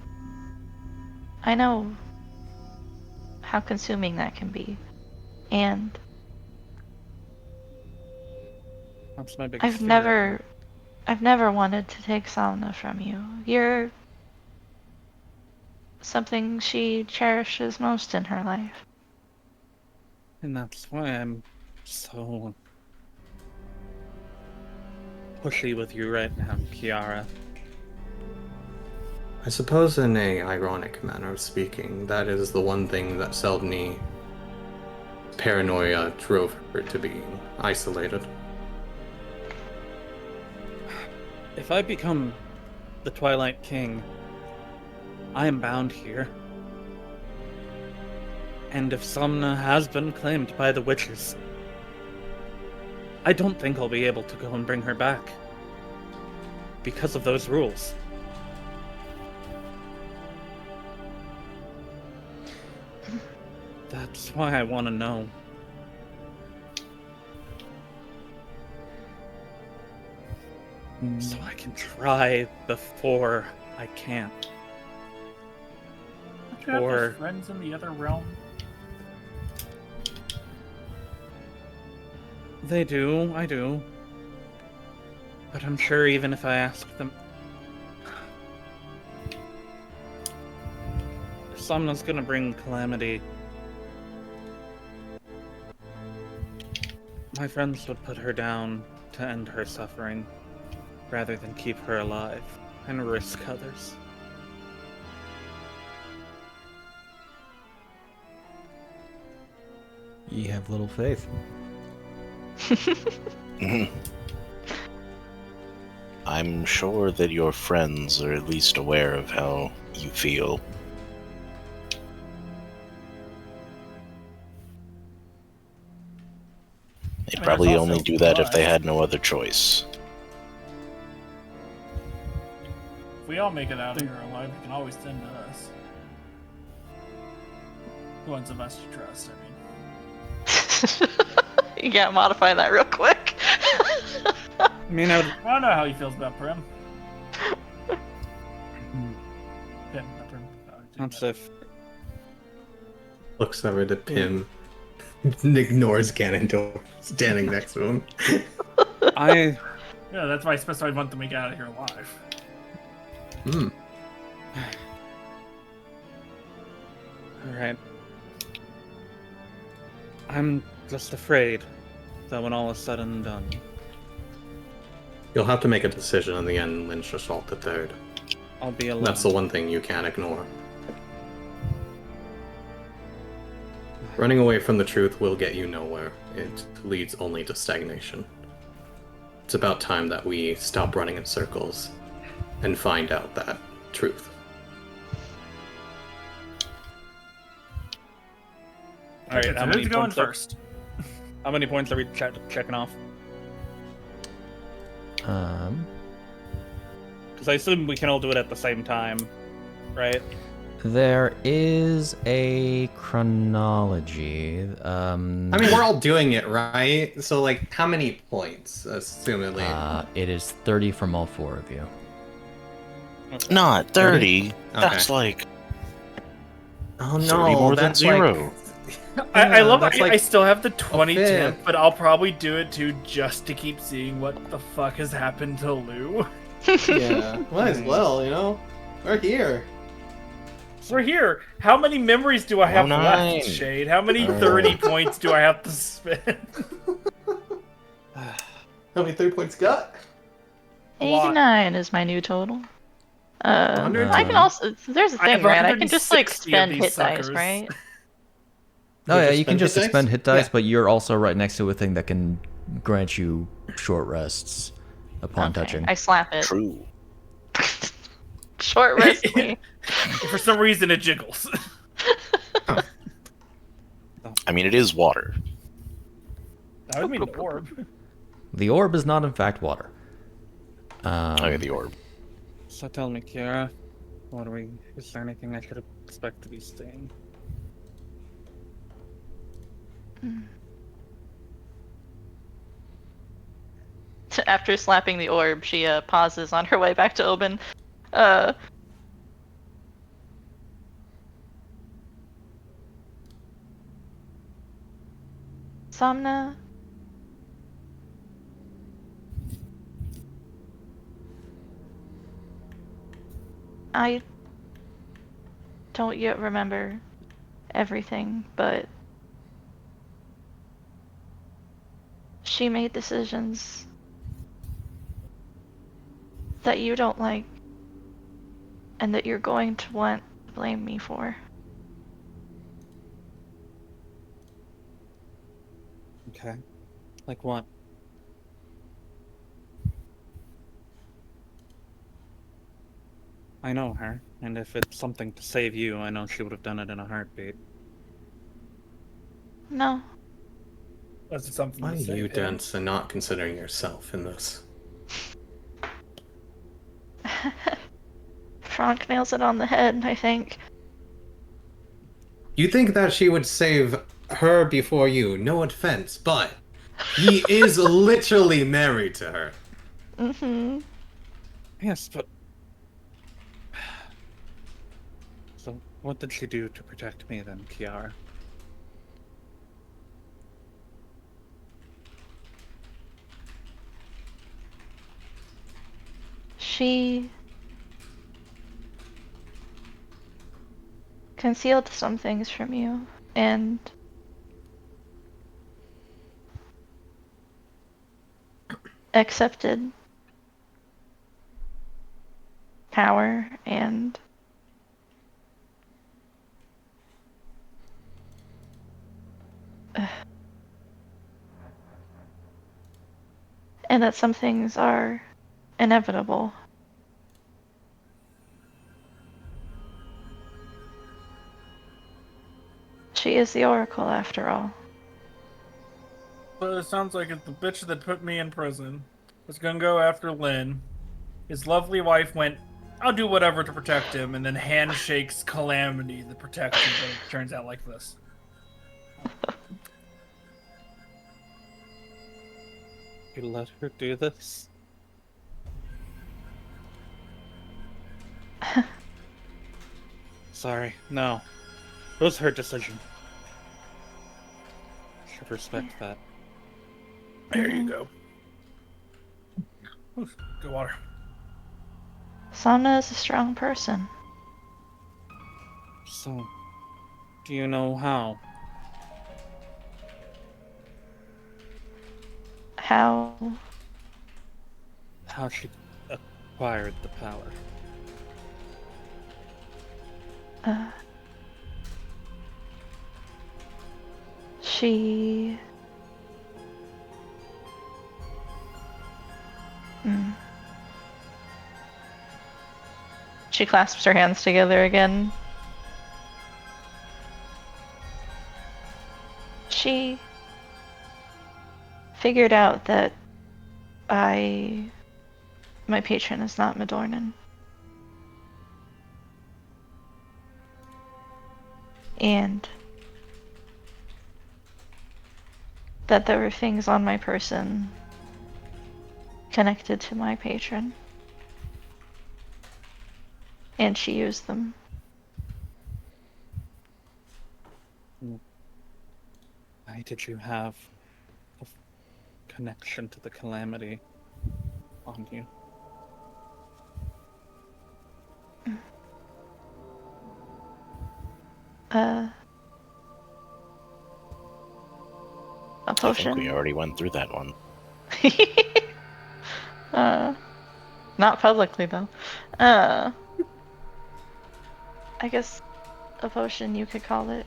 I know how consuming that can be. And That's my biggest I've fear. never wanted to take Salna from you. You're something she cherishes most in her life. And that's why I'm so pushy with you right now, Chiara. I suppose in a ironic manner of speaking, that is the one thing that Seldney paranoia drove her to being isolated. If I become the Twilight King, I am bound here. And if Somna has been claimed by the witches, I don't think I'll be able to go and bring her back. Because of those rules. That's why I want to know. So I can try before I can't. Don't you have Or- those friends in the other realm? They do, I do. But I'm sure even if I ask them... If Somna's gonna bring calamity, my friends would put her down to end her suffering, rather than keep her alive and risk others. Ye have little faith. I'm sure that your friends are at least aware of how you feel. They'd mean, probably it's only also do that if they us. had no other choice. If we all make it out of here alive, you can always send to us. The ones of us you trust, I mean. You can't modify that real quick. I mean, I would. I don't know how he feels about Prim. Pim, not Prim. That's if. Looks over to Pimm. Ignores Ganondorf standing next to him. I. Yeah, that's why I specified want to make it out of here alive. Hmm. Alright. I'm just afraid that when all is said and done, You'll have to make a decision in the end, Lynn Souchalte the Third. I'll be alone. That's the one thing you can't ignore. Running away from the truth will get you nowhere. It leads only to stagnation. It's about time that we stop running in circles and find out that truth. Alright, Okay, how so many who's going points are- first? How many points are we checking off? Because I assume we can all do it at the same time, right? There is a chronology. I mean, we're all doing it, right? So, like, how many points, assumedly? It is 30 from all four of you. Not 30. That's Okay. like Oh 30 no, more than that's zero. I love that's I still have the 20 fifth. temp, but I'll probably do it too just to keep seeing what the fuck has happened to Lou. Yeah, might as well, you know? We're here. We're here. How many memories do I have 9. left, Shade? How many 30 points do I have to spend? How many 30 points got? A lot. 89 is my new total. I 110. can also. There's a I have thing, right? I can just like 160 of spend these hit dice, suckers. right? Oh yeah, just you can spend just hit dice? expend hit dice, Yeah. but you're also right next to a thing that can grant you short rests upon Okay, touching. I slap it. True. Short rest me. For some reason, it jiggles. I mean, it is water. That would mean the orb. The orb is not in fact water. Okay, the orb. So tell me, Chiara, what are we? Is there anything I should expect to be seeing? After slapping the orb, she pauses on her way back to Obin. Somna? I don't yet remember everything, but she made decisions that you don't like and that you're going to want to blame me for. Okay. Like what? I know her, and if it's something to save you, I know she would have done it in a heartbeat. No. Was it something Why to are say? you dense and not considering yourself in this? Franc nails it on the head, I think. You think that she would save her before you? No offense, but he is literally married to her. Mm-hmm. Yes, but... So, what did she do to protect me then, Chiara? She concealed some things from you, and accepted power and and that some things are inevitable. She is the Oracle, after all. But it sounds like it's the bitch that put me in prison was gonna go after Lynn. His lovely wife went, I'll do whatever to protect him, and then handshakes Calamity to protect him, but it turns out like this. You let her do this? Sorry, no. It was her decision. Should respect that. There you go. Ooh, good water. Samna is a strong person. So, do you know how? How she acquired the power? She... She clasps her hands together again. She figured out that my patron is not Midornan. And that there were things on my person connected to my patron. And she used them. Why did you have a connection to the Calamity on you? A potion. I think we already went through that one. Not publicly though. I guess a potion, you could call it.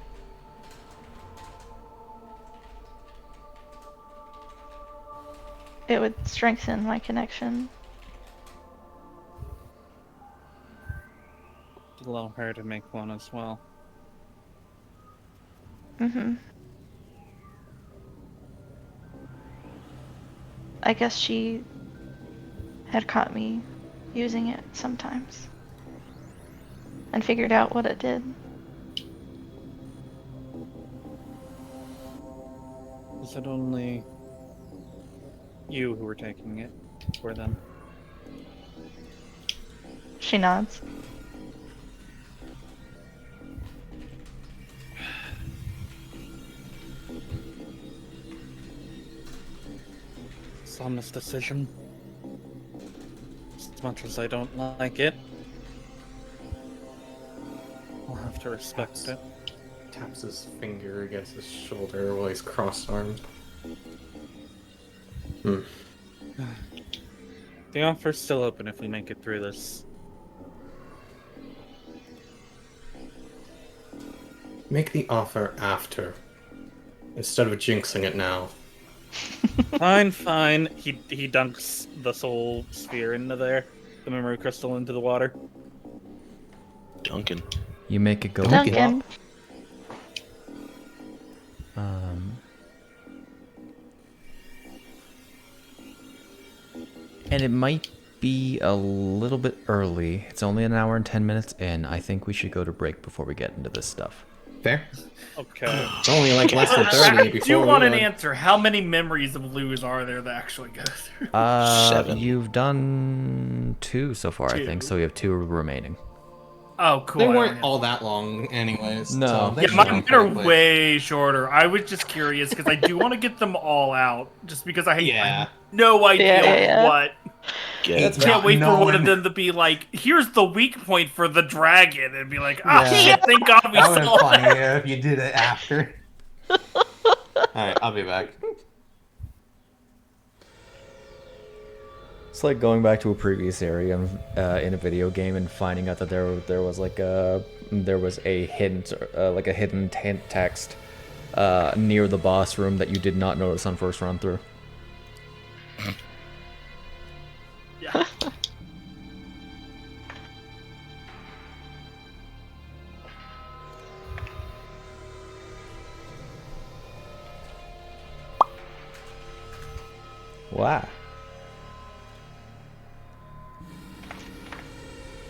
It would strengthen my connection. Allow her to make one as well. I guess she had caught me using it sometimes and figured out what it did. Is it only you who were taking it for them? She nods. Somna's decision. As much as I don't like it, I'll have to respect it. Taps his finger against his shoulder while he's cross-armed. The offer's still open if we make it through this. Make the offer after, instead of jinxing it now. Fine, fine. He dunks the soul sphere into there, the memory crystal into the water. Duncan. You make it go. Duncan. And it might be a little bit early. It's only an hour and 10 minutes in. I think we should go to break before we get into this stuff. Fair? Okay. It's only like less than 30 I before do want we an go. answer. How many memories of Lou's are there that actually go through? 7. You've done 2 so far, I think, 2. so you have 2 remaining. Oh, cool. They I weren't only- all that long anyways. No. So they Yeah, should mine go are pretty quick. way shorter. I was just curious because I do want to get them all out, just because I Yeah. have no idea Yeah. what. Get Can't wait for no one of one- them to be like, "Here's the weak point for the dragon," and be like, "Oh Yeah. shit! Thank God we That would saw have that." funny if you did it after. Alright, I'll be back. It's like going back to a previous area in a video game and finding out that there was a hint, like a hidden text near the boss room that you did not notice on first run through. Wow.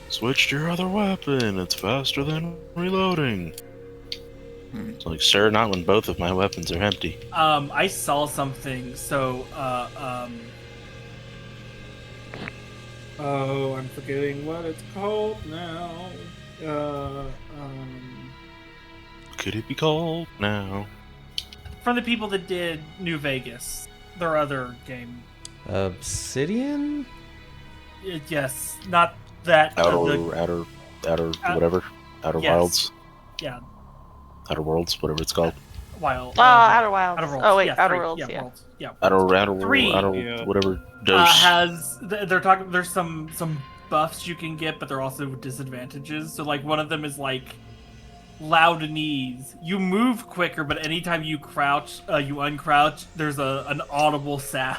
Switch to your other weapon. It's faster than reloading. It's like, sir, not when both of my weapons are empty. I saw something. So, oh, I'm forgetting what it's called now. Could it be called now? From the people that did New Vegas, their other game. Obsidian? Yes, not that. Outer whatever. Outer Yes. Wilds. Yeah, Outer Worlds, whatever it's called. Wild. Outer Wilds. Outer Worlds. Oh wait, yeah, Outer three. Worlds. Yeah, Yeah. Worlds. Yeah. Outer Three. Yeah. whatever dose. They're talking. There's some buffs you can get, but there are also disadvantages. So like one of them is like loud knees. You move quicker, but anytime you crouch, you uncrouch. There's an audible sound.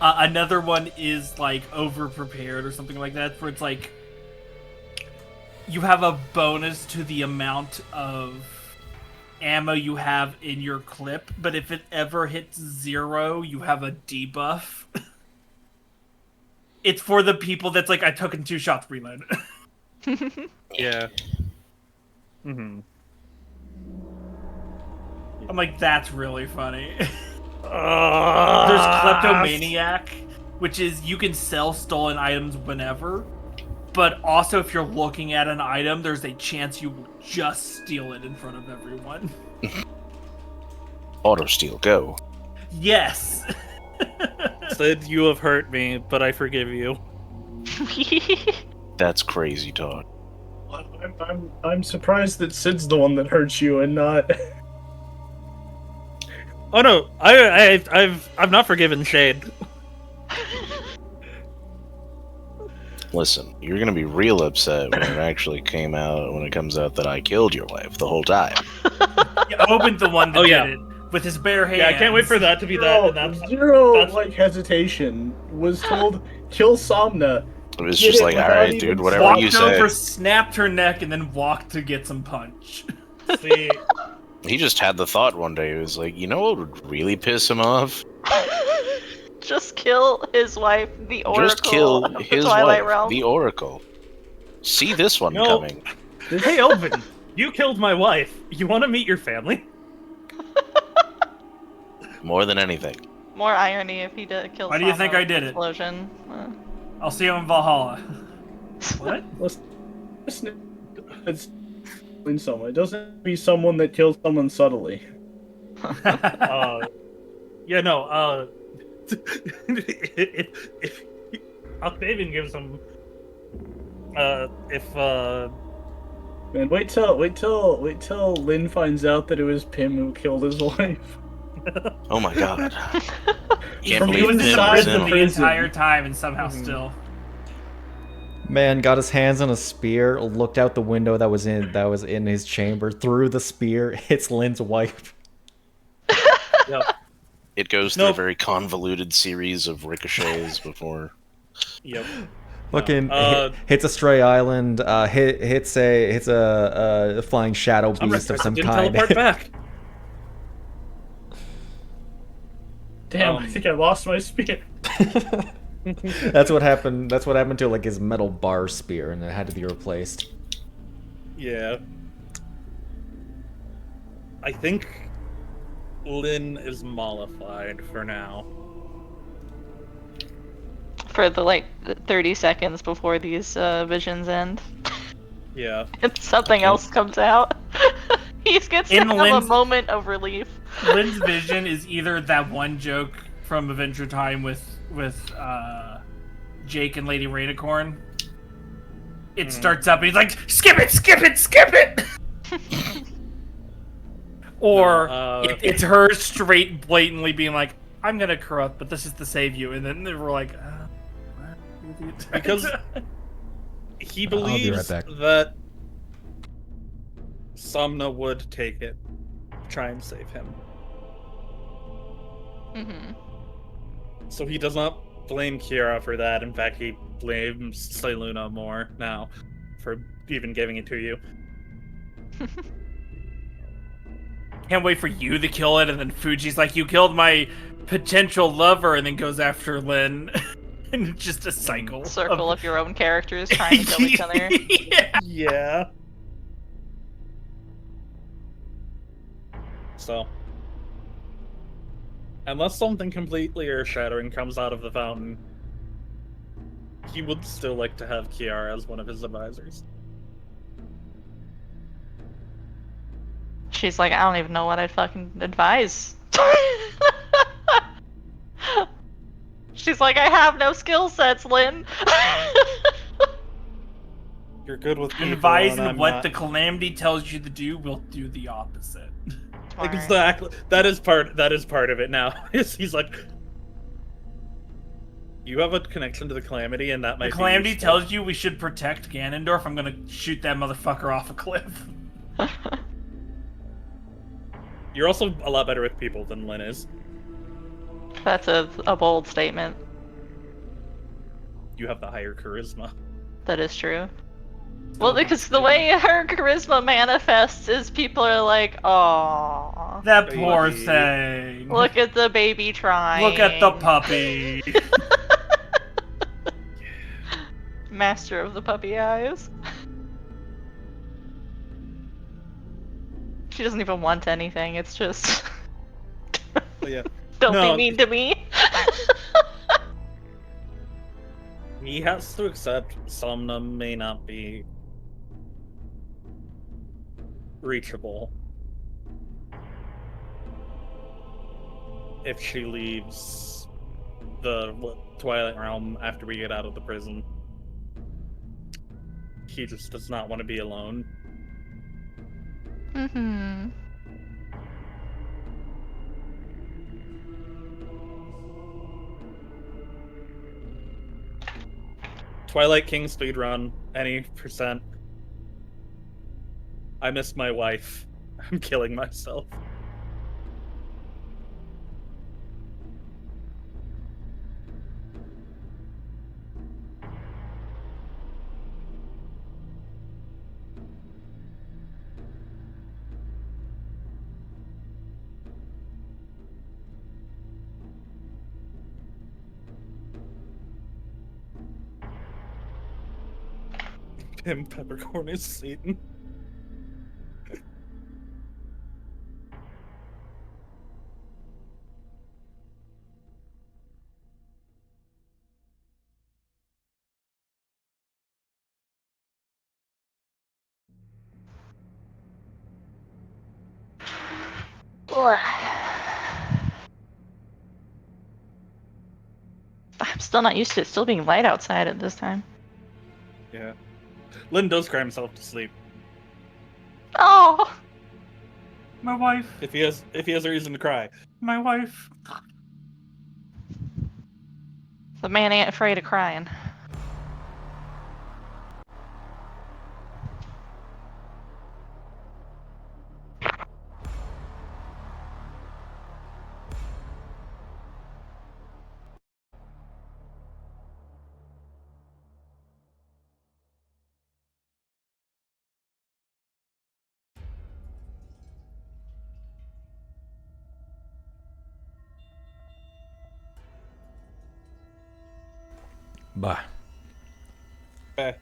Another one is like over prepared or something like that, where it's like you have a bonus to the amount of ammo you have in your clip, but if it ever hits 0, you have a debuff. It's for the people that's like, I took in 2 shots, reload. Yeah. Mm-hmm. I'm like, that's really funny. There's Kleptomaniac, which is you can sell stolen items whenever, but also if you're looking at an item, there's a chance you will just steal it in front of everyone. Auto steal, go. Yes. Sid, you have hurt me, but I forgive you. That's crazy talk. I'm surprised that Sid's the one that hurts you and not. Oh no, I've not forgiven Shade. Listen, you're gonna be real upset when it comes out that I killed your wife the whole time. Yeah, Obin's the one that Oh, did yeah. it with his bare hands. Yeah, I can't wait for that to be that. And that's, Zero that's- like hesitation. Was told kill Somna. It was Get just it like, without alright, even dude, whatever Walked you over, say. snapped her neck, and then walked to get some punch. See, He just had the thought one day. He was like, you know what would really piss him off? Just kill his wife, the Oracle Just kill of the his Twilight wife, Realm. the Oracle. See this one No. coming. hey Obin, you killed my wife. You want to meet your family? More than anything. More irony if he kills. Why do you think Sama I did it? Explosion. I'll see you in Valhalla. What? It's in someone. It doesn't be someone that kills someone subtly. Yeah, no. If Octavian gives him, Man, wait till Lynn finds out that it was Pimm who killed his wife. Oh my god. Can't From believe the Pimm inside was of in the on the it. entire time and somehow still. Man got his hands on a spear, looked out the window that was in his chamber, threw the spear, hits Lynn's wife. It goes through Nope. a very convoluted series of ricochets before. Yep. Fucking Uh, hits a stray island, hits a flying shadow beast of some didn't kind. teleport back. Damn, I think I lost my spear. That's what happened. That's what happened to like his metal bar spear, and it had to be replaced. Yeah. I think Lynn is mollified for now. For the 30 seconds before these visions end, Yeah. and something else comes out. He gets to In have Lynn's- a moment of relief. Lynn's vision is either that one joke from Adventure Time with Jake and Lady Rainicorn. It starts up and he's like, skip it, skip it, skip it! Or it's her straight blatantly being like, I'm gonna corrupt, but this is to save you. And then they were like, what? Because he I'll be right believes back. that Somna would take it, try and save him. Hmm. So he does not blame Chiara for that. In fact, he blames Seluna more now for even giving it to you. Can't wait for you to kill it, and then Fuji's like, you killed my potential lover and then goes after Lynn. And it's just a cycle. Circle of your own characters trying to kill each other. Yeah. So, unless something completely earth-shattering comes out of the fountain, he would still like to have Chiara as one of his advisors. She's like, I don't even know what I'd fucking advise. She's like, I have no skill sets, Lynn. You're good with people, Advise and and I'm what not. the calamity tells you to do, we'll do the opposite. Smart. Exactly. That is part of it now. He's like, you have a connection to the calamity, and that might The be calamity useful." tells you we should protect Ganondorf. I'm gonna shoot that motherfucker off a cliff. You're also a lot better with people than Lynn is. That's a bold statement. You have the higher charisma. That is true. Well, because the way her charisma manifests is people are like, oh, That poor Baby. thing. look at the baby trying. Look at the puppy. Master of the puppy eyes. She doesn't even want anything, it's just... But yeah, Don't No. be mean to me. he has to accept Somna may not be reachable if she leaves the Twilight Realm after we get out of the prison. He just does not want to be alone. Mm-hmm. Twilight King speedrun, any percent. I miss my wife. I'm killing myself. Pimm Peppercorn is Satan. I'm still not used to it still being light outside at this time. Yeah. Lynn does cry himself to sleep. Oh! My wife. If he has a reason to cry. My wife. The man ain't afraid of crying. Bah. Eh.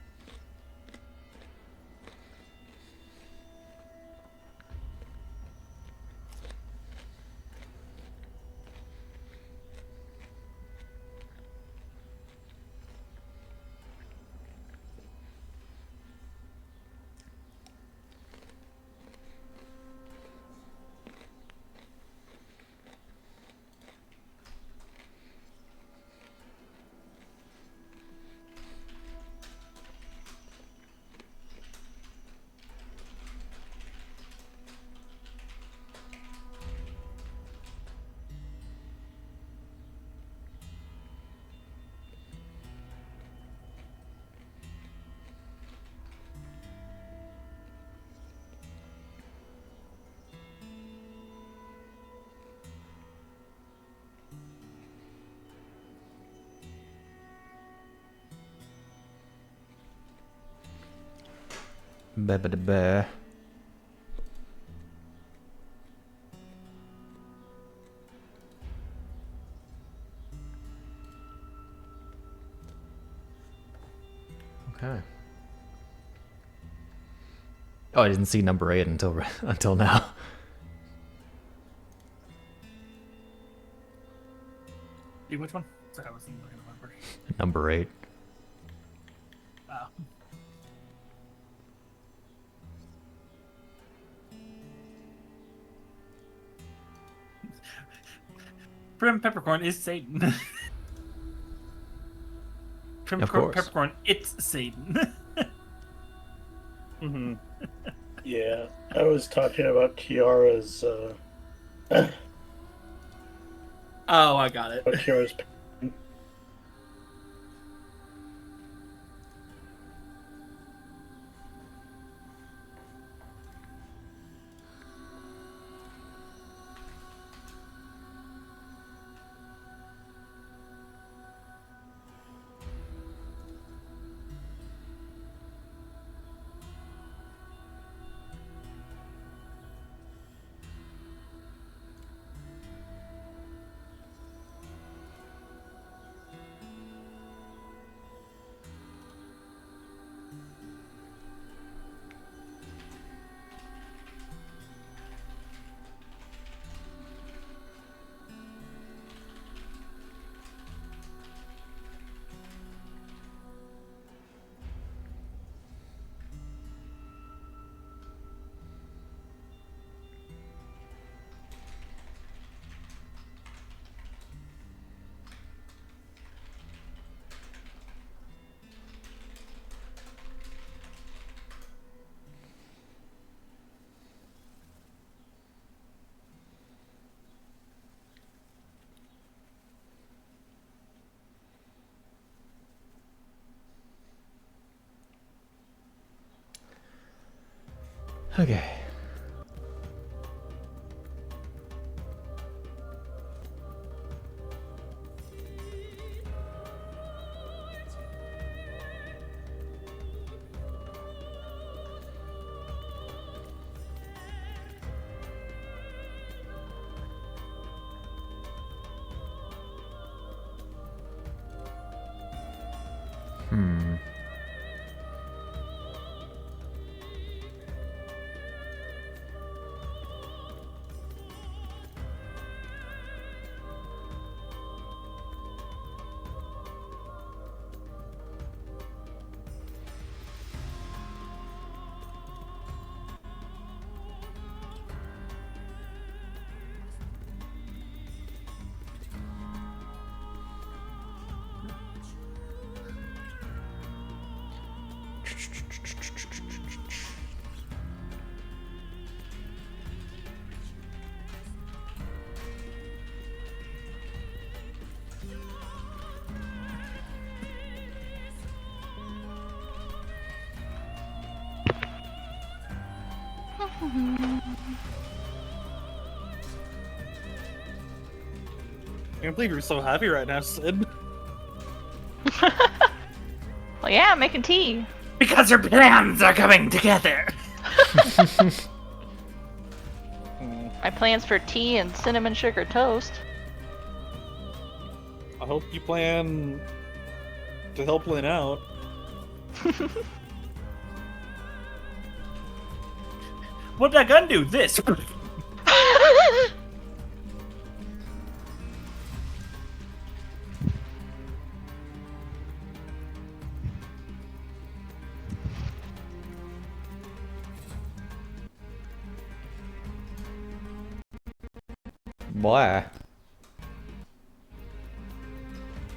Ba-ba-da-ba. Okay. Oh, I didn't see number 8 until now. Which one? Sorry, I wasn't looking at my number. Number 8. Oh. Prim Peppercorn is Satan. Prim Of course. Peppercorn, it's Satan. Mm-hmm. Yeah, I was talking about Kiara's. Oh, I got it. Kiara's. Okay. Hmm. I can't believe you're so happy right now, Sid. Well, yeah, I'm making tea. Because your plans are coming together. My plans for tea and cinnamon sugar toast. I hope you plan to help Lynn out. What'd that gun do? This. Blah.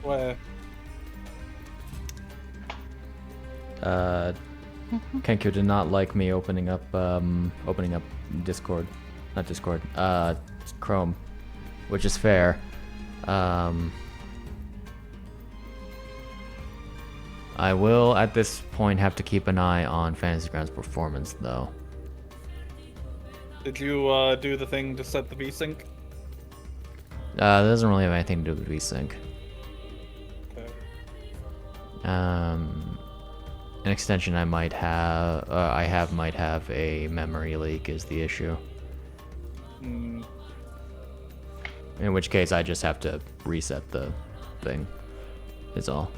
Where? Kenkyu did not like me opening up Discord. Not Discord. Chrome. Which is fair. I will, at this point, have to keep an eye on Fantasy Grounds performance, though. Did you do the thing to set the VSync? That doesn't really have anything to do with VSync. Okay. An extension I might have a memory leak is the issue. Hmm. In which case I just have to reset the thing. Is all.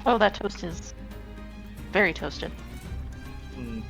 Oh, that toast is very toasted. Mm.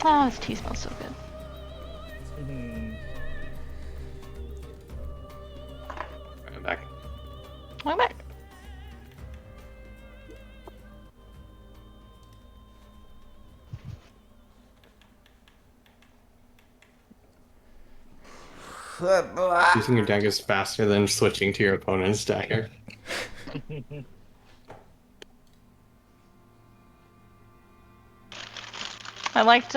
Oh, this tea smells so good. Mhm. I'm back. Welcome back. Using your dagger is faster than switching to your opponent's dagger. I liked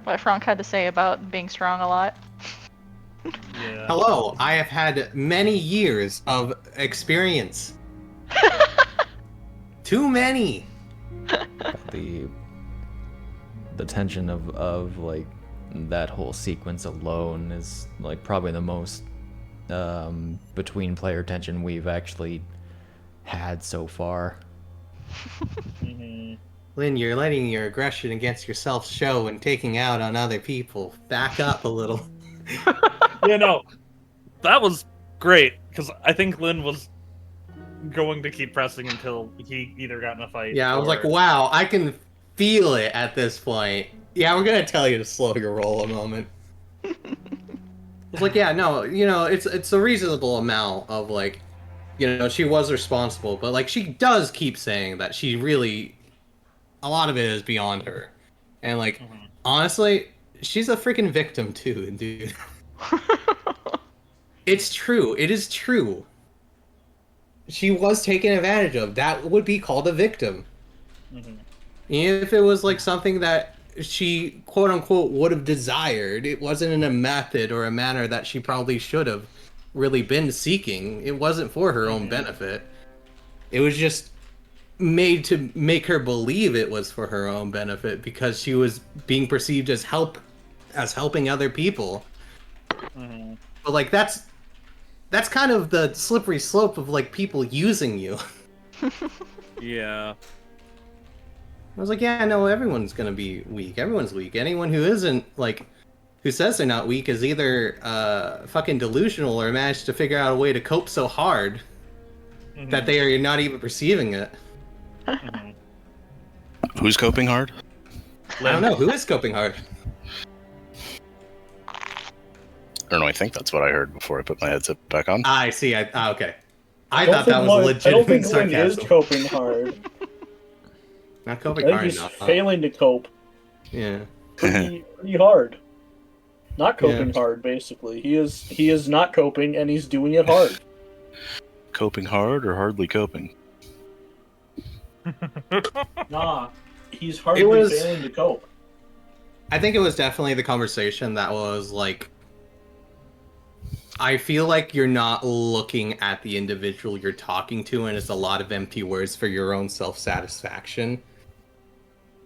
what Franc had to say about being strong a lot. Yeah. Hello, I have had many years of experience. Too many. the tension of like that whole sequence alone is like probably the most between player tension we've actually had so far. Mhm. Lynn, you're letting your aggression against yourself show and taking out on other people. Back up a little. Yeah, no, that was great because I think Lynn was going to keep pressing until he either got in a fight. Yeah, I was or... like, wow, I can feel it at this point. Yeah, we're gonna tell you to slow your roll a moment. I was like, yeah, no, it's a reasonable amount of like, she was responsible, but like she does keep saying that she really, a lot of it is beyond her, and like, honestly, she's a freaking victim too, dude. It's true. It is true. She was taken advantage of. That would be called a victim. Even if it was like something that she quote unquote would have desired, it wasn't in a method or a manner that she probably should have really been seeking. It wasn't for her own benefit. It was just made to make her believe it was for her own benefit because she was being perceived as helping other people. But like that's kind of the slippery slope of like people using you. Yeah. I was like, yeah, no, everyone's gonna be weak. Everyone's weak. Anyone who isn't, like, who says they're not weak is either fucking delusional or managed to figure out a way to cope so hard that they are not even perceiving it. Who's coping hard? I don't know. Who is coping hard? I don't know. I think that's what I heard before I put my headset back on. I see. Okay. I thought that was a legitimate I don't think Lynn is sarcasm. coping hard. Not I coping think hard he's enough. failing to cope Yeah. pretty hard. Not coping Yeah. hard, basically. He is not coping, and he's doing it hard. Coping hard or hardly coping? Nah, he's hardly It was- failing to cope. I think it was definitely the conversation that was like, I feel like you're not looking at the individual you're talking to, and it's a lot of empty words for your own self-satisfaction.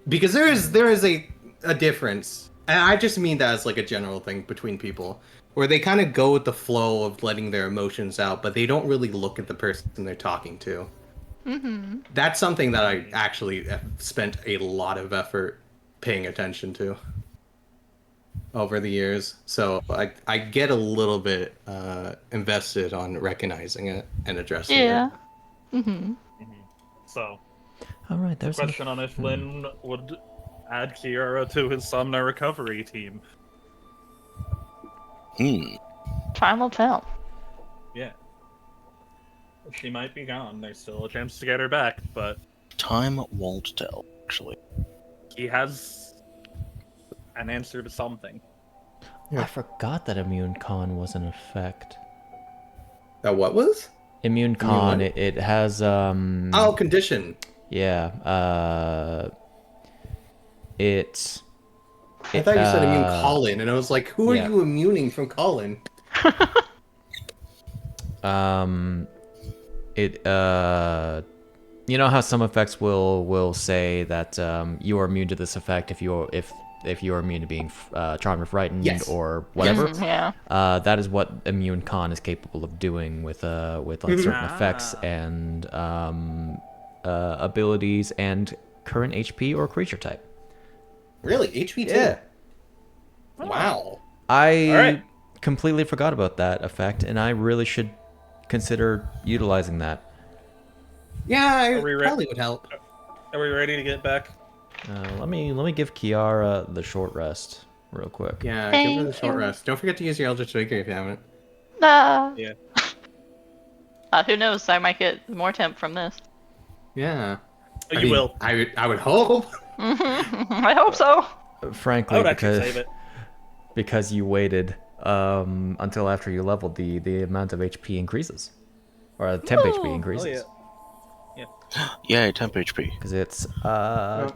Because there is a difference, and I just mean that as like a general thing between people, where they kind of go with the flow of letting their emotions out, but they don't really look at the person they're talking to. That's something that I actually have spent a lot of effort paying attention to over the years. So I get a little bit invested on recognizing it and addressing it. So, All right, there's question on if Lynn would add Chiara to his Somna recovery team. Time will tell. Yeah. She might be gone. There's still a chance to get her back, but Time won't tell, actually. he has an answer to something. I forgot that immune con was in effect. What was? Immune con. what? It has Oh, condition. yeah. It. I thought you said immune uh, Colin, and I was like, who are yeah. you immuning from Colin? It you know how some effects will say that you are immune to this effect if you're immune to being charmed or frightened Yes. or whatever. Yeah. That is what immune con is capable of doing with like certain effects and abilities and current HP or creature type. Really? HP 2? Yeah. Wow. I Alright. completely forgot about that effect, and I really should consider utilizing that. Yeah, Are we it re- probably would help. Are we ready to get back? Let me give Chiara the short rest real quick. Yeah, give her the Thank short you. rest. Don't forget to use your Eldritch Victory if you haven't. Yeah. Who knows? I might get more temp from this. Yeah. Oh, I you mean, will. I would hope. I hope so. I Frankly, would actually save it. because you waited until after you leveled, the amount of HP increases, or temp HP increases. Yeah, temp HP. Because it's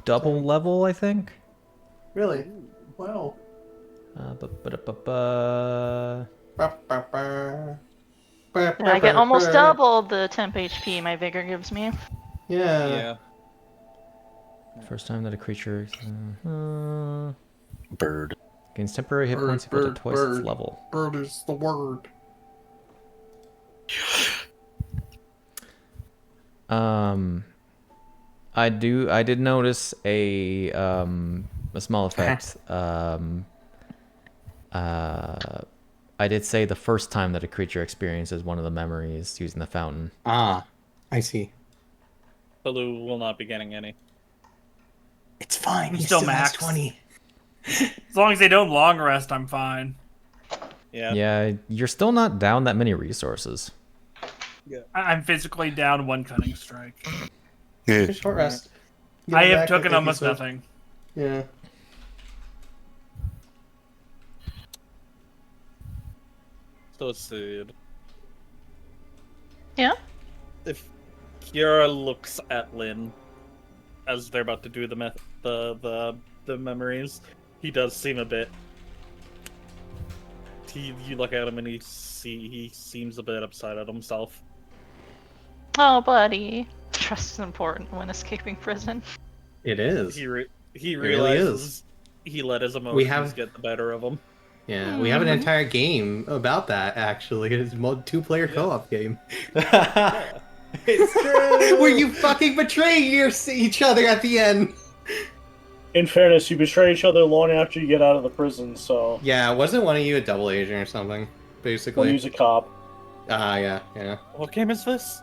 double level, I think. Really? Wow. I get almost double the temp HP my vigor gives me. Yeah. First time that a creature Bird. gains temporary hit points equal to twice its level. Bird is the word. I did notice a small effect. I did say the first time that a creature experiences one of the memories using the fountain. Ah, I see. Lou will not be getting any. It's fine. He still still has maxed. 20. As long as they don't long rest, I'm fine. Yeah. Yeah, you're still not down that many resources. I'm physically down 1 cunning strike. Short rest. Get I it have back, taken think almost you said. nothing. Yeah. So let's see. Yeah. If Chiara looks at Lynn as they're about to do the memories, he does seem a bit. You look at him and he seems a bit upset at himself. Oh, buddy. Trust is important when escaping prison. It is. He really realizes he let his emotions get the better of him. Yeah, we have an entire game about that, actually. It's a 2-player co-op game. It's true! Where you fucking betray each other at the end! In fairness, you betray each other long after you get out of the prison, so Yeah, wasn't one of you a double agent or something? we'll Basically. use a cop. Yeah. What game is this?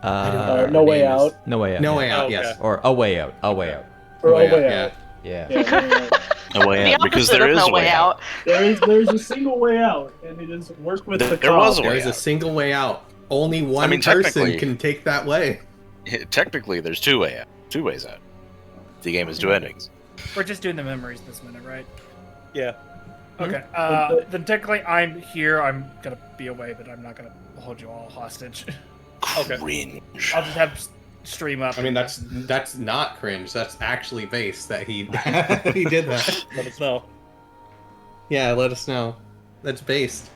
No Way Out. No way out. No yeah. Way Out, Oh, okay. yes. Or a way out. A way out. Or No Way A Way Out, Out. Yeah. Yeah. No way The out, because opposite there of is no a way out. There's a single way out, and it is work with the There cop. was a way There's a out. single way out. Only one mean, person technically- can take that way. Technically, there's two ways out. The game has 2 endings. We're just doing the memories this minute, right? Yeah. Okay. Then technically I'm here. I'm gonna be away, but I'm not gonna hold you all hostage. Okay. Cringe. I'll just have stream up. I mean, that's not cringe. That's actually based that he he did that. Let us know. Yeah, let us know. That's based.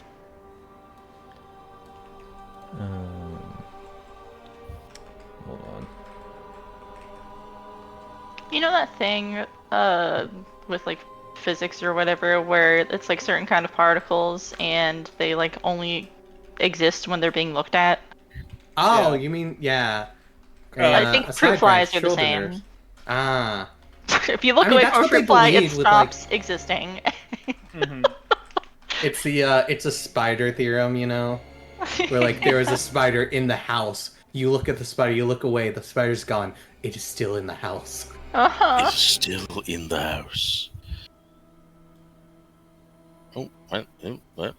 Hold on. You know that thing with like physics or whatever where it's like certain kind of particles and they like only exist when they're being looked at? Oh, Yeah. you mean I I think fruit flies are the same. Ah. If you look I mean, away that's from a what they fruit fly, it believed with, like- stops existing. It's a spider theorem, you know? Where like there is a spider in the house. You look at the spider, you look away, the spider's gone. It is still in the house. Uh-huh. It's still in the house. Oh, what? Oh, what?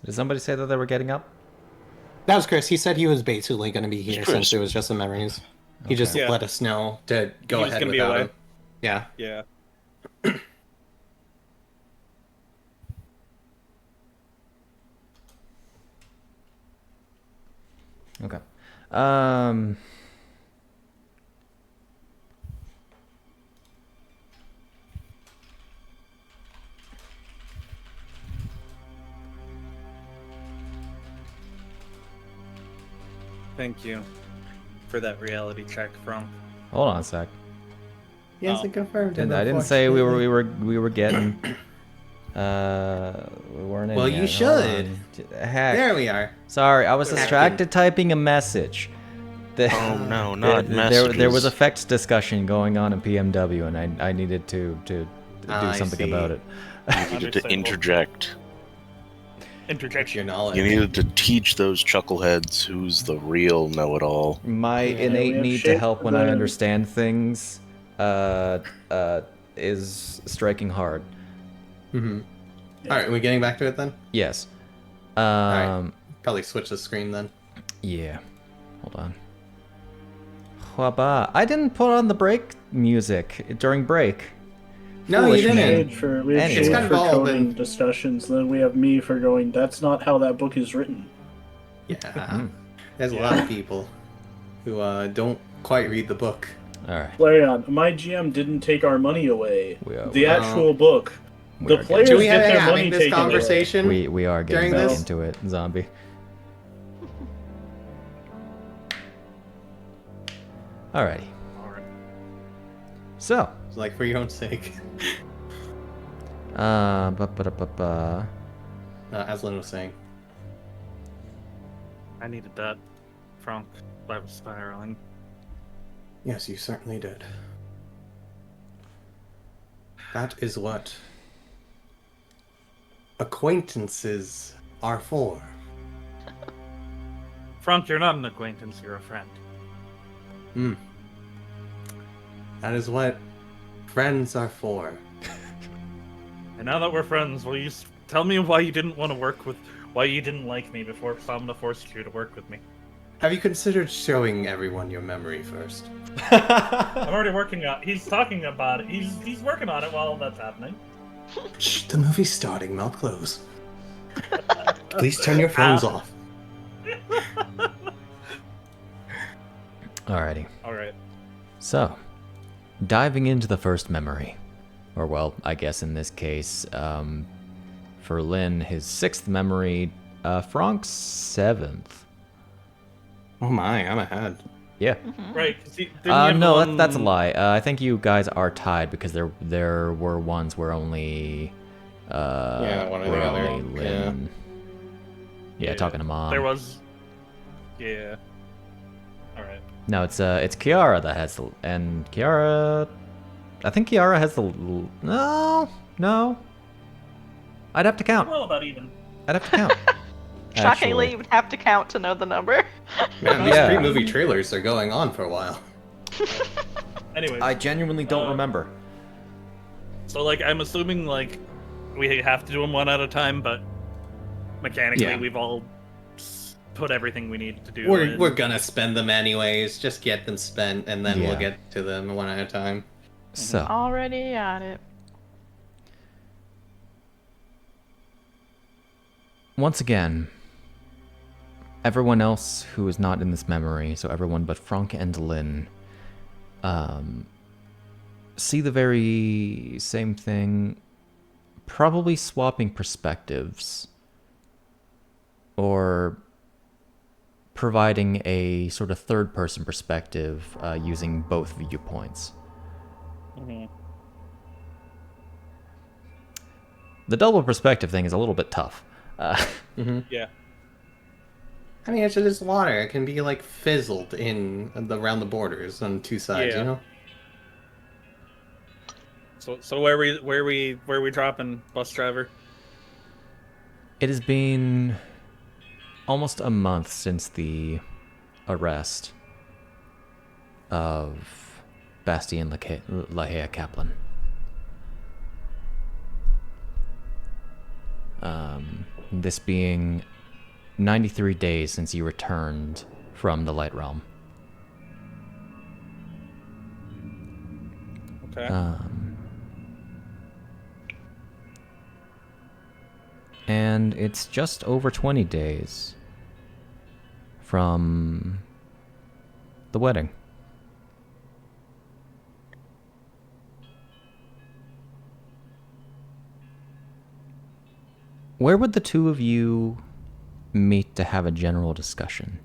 Did somebody say that they were getting up? That was Chris. He said he was basically going to be here Chris. since it was just the memories. He just Yeah. let us know to go He was ahead gonna be without away. him. Yeah. Yeah. Okay. Thank you for that reality check, Franc. Hold on a sec. He hasn't confirmed it. I didn't say we unfortunately. were getting. We weren't in Well, yet. you Hold should. on. Heck. There we are. Sorry, I was Hacking. distracted typing a message. Oh no, not messages. There was effects discussion going on in PMW, and I needed to do I something see. about it. You needed to interject. Interjection. Your knowledge. You needed to teach those chuckleheads who's the real know-it-all. My we innate have need to shit help for when I them. understand things is striking hard. Mm-hmm. All right, are we getting back to it then? Yes. right. Probably switch the screen then. Yeah. Hold on. Huaba. I didn't put on the break music during break. No, Foolish you me. didn't. We have Anyway. shade It's for kind of all coding been- discussions, then we have me for going, that's not how that book is written. Yeah. There's a lot of people who don't quite read the book. All right. Larian, my GM didn't take our money away. We are- The we are- actual book. We The are players Should we get their having money this taken away. conversation? We are getting during back this? into it, Zombie. Alrighty. Alright. So, It's like for your own sake. ba-ba-da-ba-ba. As Lynn was saying. I needed that. Franc. I was spiraling. Yes, you certainly did. That is what acquaintances are for. Franc, you're not an acquaintance, you're a friend. Hmm. That is what friends are for. And now that we're friends, will you tell me why you didn't want to work with... Why you didn't like me before Samna forced you to work with me? Have you considered showing everyone your memory first? I'm already working on... He's talking about it. He's working on it while that's happening. Shh, the movie's starting. Mouth closed. Please turn your phones off. Alrighty. Alright. So, diving into the first memory. Or, well, I guess in this case, for Lynn, his 6th memory, Franc's 7th. Oh my, I'm ahead. Yeah. Right. 'cause didn't you have No, one- that's a lie. I think you guys are tied because there were ones where only one or the where other, only Lynn. Yeah, talking to Mom. There was... Yeah. Alright. No, it's Chiara that has the, and Chiara, I think Chiara has the, no. I'd have to count. Well, about even. I'd have to count. Shockingly, Actually. you would have to count to know the number. Man, these Yeah. 3 movie trailers are going on for a while. Anyways. I genuinely don't remember. So, like, I'm assuming, like, we have to do them one at a time, but mechanically, Yeah. we've all put everything we need to do. We're in. gonna spend them anyways. Just get them spent, and then Yeah. we'll get to them one at a time. So, Already on it. once again, everyone else who is not in this memory, so everyone but Franc and Lynn, see the very same thing, probably swapping perspectives, or providing a sort of third-person perspective using both viewpoints. Mhm. The double perspective thing is a little bit tough. Yeah. I mean, it's just water. It can be like fizzled in around the borders on 2 sides, Yeah. you know. So where we dropping, bus driver? It has been almost a month since the arrest of Bastian Lahea Kaplan. This being 93 days since you returned from the Light Realm. Okay. And it's just over 20 days from the wedding. Where would the two of you meet to have a general discussion?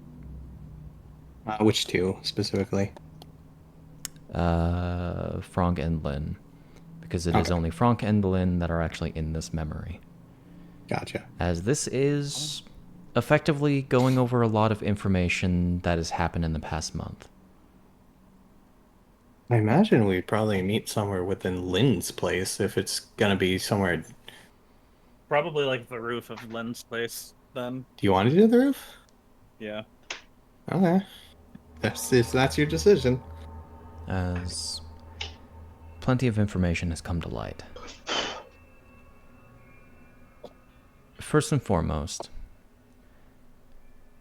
Which two specifically? Franc and Lynn. Because it is only Franc and Lynn that are actually in this memory. Gotcha. As this is effectively going over a lot of information that has happened in the past month. I imagine we'd probably meet somewhere within Lynn's place if it's gonna be somewhere. Probably like the roof of Lynn's place, then. Do you want to do the roof? Yeah. Okay. That's your decision. As plenty of information has come to light. First and foremost,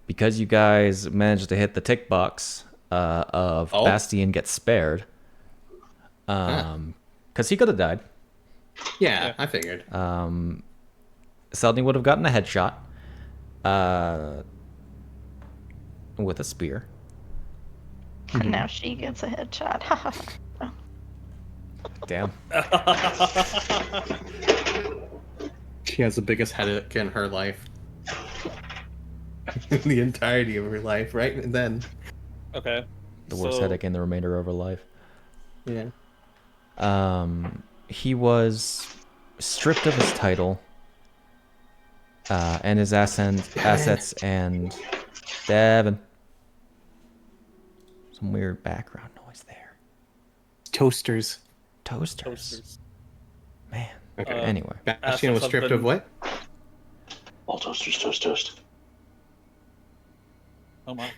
because you guys managed to hit the tick box of Bastion gets spared, because he could have died. Yeah, I figured. Seldony would have gotten a headshot with a spear. And now she gets a headshot. Damn. She has the biggest headache in her life. The entirety of her life, right? And then. Okay. The worst headache in the remainder of her life. Yeah. He was stripped of his title and his assets and Devon. Some weird background noise there. Toasters. Toasters. Man. Okay. Anyway. Bastion was stripped of what? All toasters, toast. Oh my.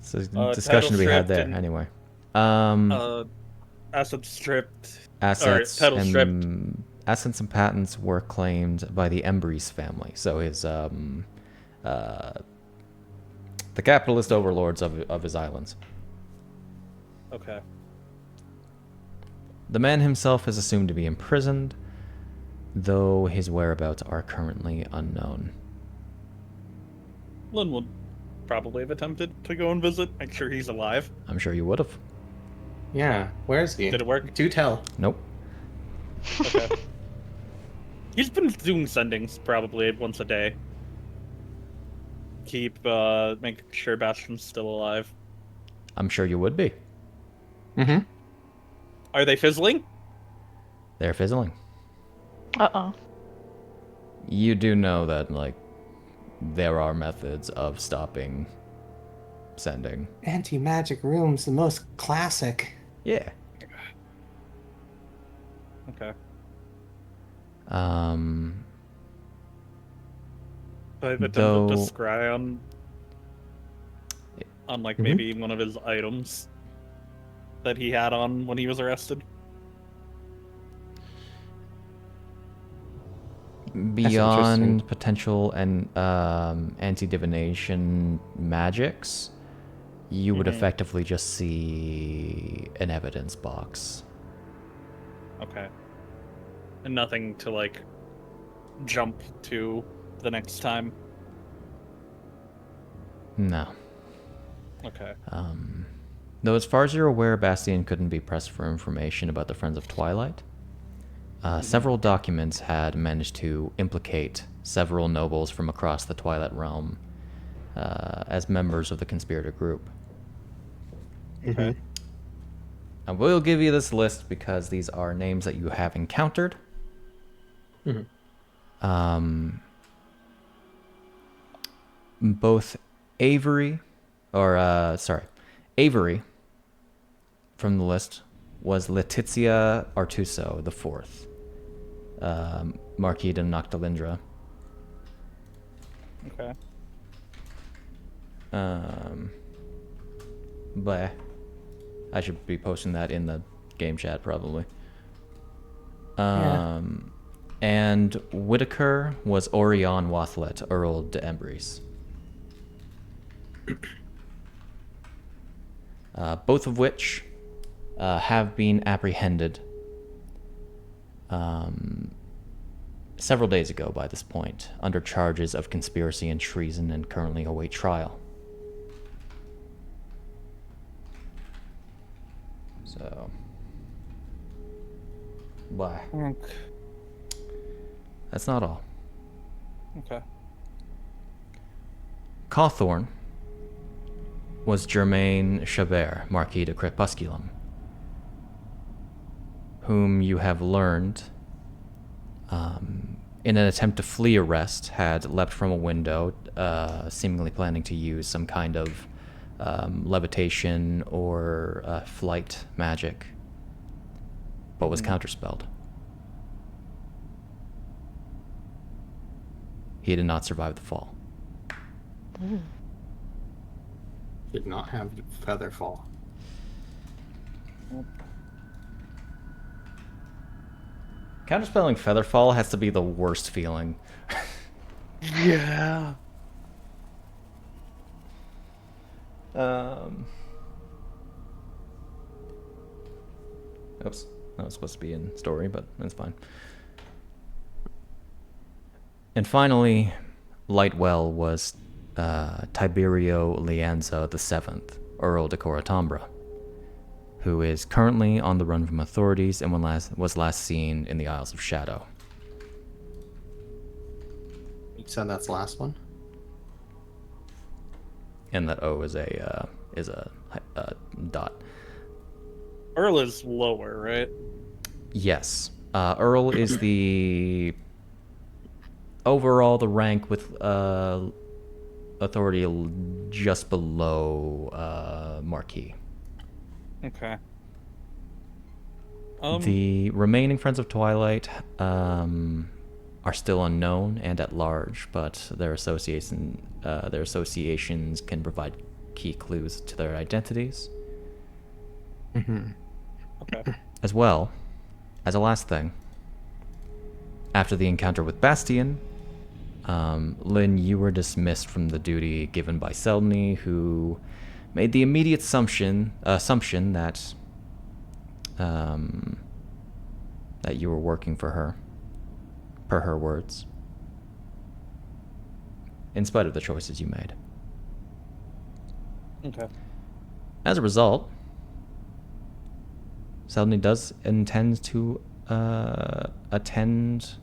So discussion to be had there. Anyway. Assets stripped. Assets pedal and stripped. Assets and patents were claimed by the Embreeze family. So his the capitalist overlords of his islands. Okay. The man himself is assumed to be imprisoned, though his whereabouts are currently unknown. Lynn would probably have attempted to go and visit, make sure he's alive. I'm sure you would have. Yeah. Where is he? Did it work? Do tell. Nope. Okay. He's been doing sendings probably once a day. Keep making sure Bastion's still alive. I'm sure you would be. Mm-hmm. Are they fizzling? They're fizzling. Uh-oh. You do know that, like, there are methods of stopping sending. Anti-magic room's the most classic. Yeah. Okay. So I've attempted to scry on like maybe one of his items that he had on when he was arrested. Beyond potential and anti-divination magics, you would effectively just see an evidence box. Okay. And nothing to like jump to the next time. No. Okay. Though as far as you're aware, Bastion couldn't be pressed for information about the Friends of Twilight. Several documents had managed to implicate several nobles from across the Twilight Realm as members of the conspirator group. Okay. I will give you this list because these are names that you have encountered. Both Avery from the list was Letizia Artuso the Fourth, Marquis de Noctilindra. Okay. But I should be posting that in the game chat probably. And Whitaker was Orion Wathlet, Earl de Embreeze. Both of which have been apprehended several days ago by this point, under charges of conspiracy and treason, and currently await trial. So, bye. Okay. That's not all. Okay. Cawthorn was Germain Chabert, Marquis de Crepusculum, whom you have learned, in an attempt to flee arrest, had leapt from a window, seemingly planning to use some kind of levitation or flight magic, but was counterspelled. He did not survive the fall. Did not have feather fall. Counterspelling Featherfall has to be the worst feeling. Yeah. Oops. That was supposed to be in story, but that's fine. And finally, Lightwell was Tiberio Lianza VII, Earl de Coratambra, who is currently on the run from authorities and was last seen in the Isles of Shadow. You said that's the last one? And that O is a dot. Earl is lower, right? Yes. Earl is the overall the rank with authority just below Marquis. Okay. The remaining Friends of Twilight are still unknown and at large, but their associations can provide key clues to their identities. Okay. As well, as a last thing, after the encounter with Bastion, Lynn, you were dismissed from the duty given by Selny, who made the immediate assumption that that you were working for her, per her words, in spite of the choices you made. Okay. As a result, Selny does intend to attend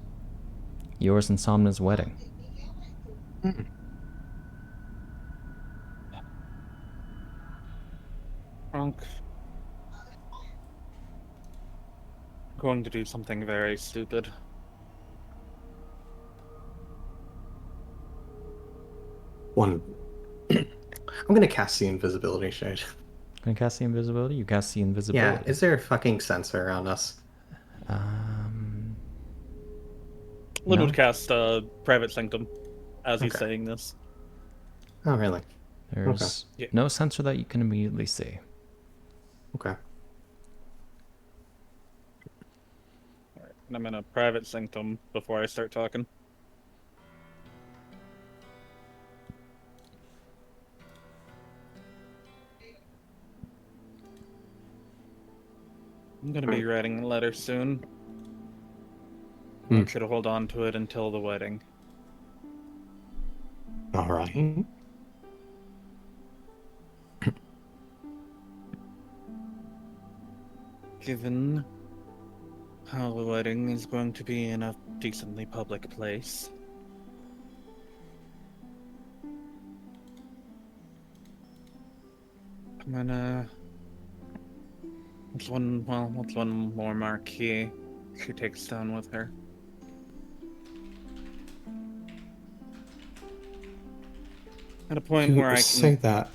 yours and Somna's wedding. Franc. Going to do something very stupid. One. I'm gonna cast the invisibility shade. Can you cast the invisibility? You cast the invisibility. Yeah, is there a fucking sensor around us? Lynn No. would cast Private Sanctum as he's Okay. saying this. Oh, really? There's Yeah. no sensor that you can immediately see. Okay. Alright, and I'm gonna Private Sanctum before I start talking. I'm gonna be writing a letter soon. I want you to hold on to it until the wedding. All right. Given how the wedding is going to be in a decently public place, I'm gonna... What's one more marquee she takes down with her? At a point You where I can... say that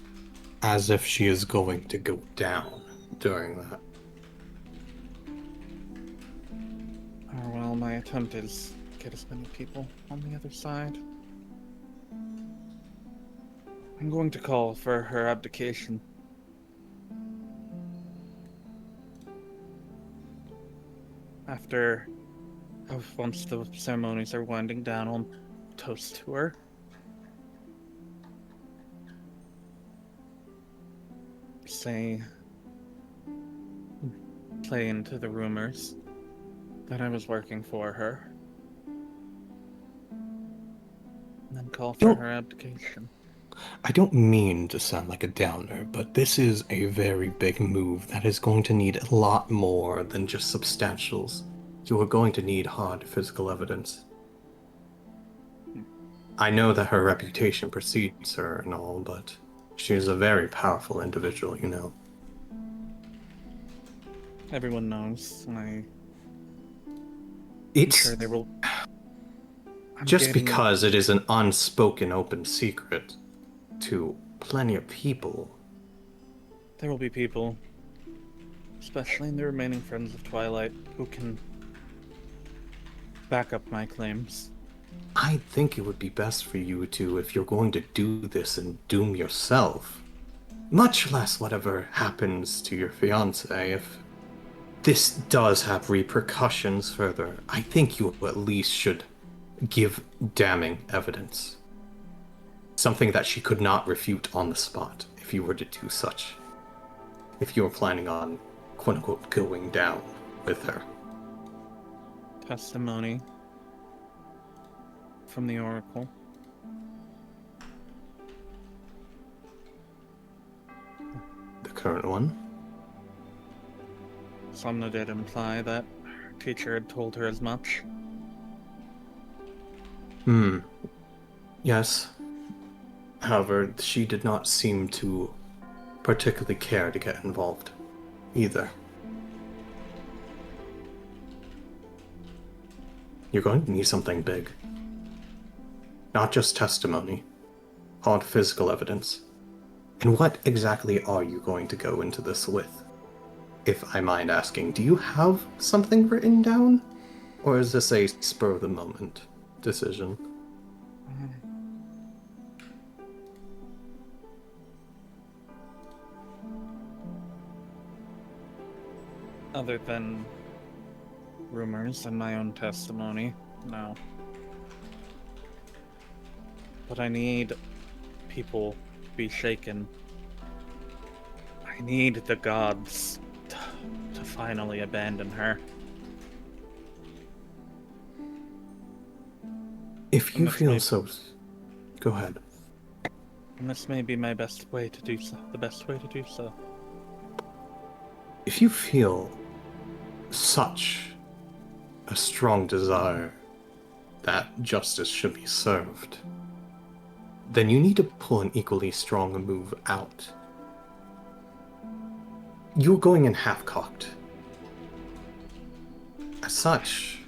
as if she is going to go down during that. Oh, well, my attempt is to get as many people on the other side. I'm going to call for her abdication. Once the ceremonies are winding down, I'll toast to her. Play into the rumors that I was working for her. call for Don't- her abdication. I don't mean to sound like a downer, but this is a very big move that is going to need a lot more than just substantials. You are going to need hard physical evidence. I know that her reputation precedes her and all, but she is a very powerful individual, you know. Everyone knows. I'm It's sure they will. I'm just getting- because it is an unspoken open secret to plenty of people. There will be people, especially in the remaining Friends of Twilight, who can back up my claims. I think it would be best for you to, if you're going to do this and doom yourself, much less whatever happens to your fiancé, if this does have repercussions further, I think you at least should give damning evidence. Something that she could not refute on the spot if you were to do such. If you were planning on, quote-unquote, going down with her. Testimony from the Oracle. The current one? Somna did imply that her teacher had told her as much. Yes. However, she did not seem to particularly care to get involved either. You're going to need something big. Not just testimony, hard physical evidence. And what exactly are you going to go into this with? If I mind asking, do you have something written down? Or is this a spur of the moment decision? Other than rumors and my own testimony, no. But I need people to be shaken. I need the gods to finally abandon her. If you That's feel my- so... Go ahead. And this may be my best way to do so. The best way to do so. If you feel such a strong desire that justice should be served, then you need to pull an equally strong move out. You're going in half-cocked. As such,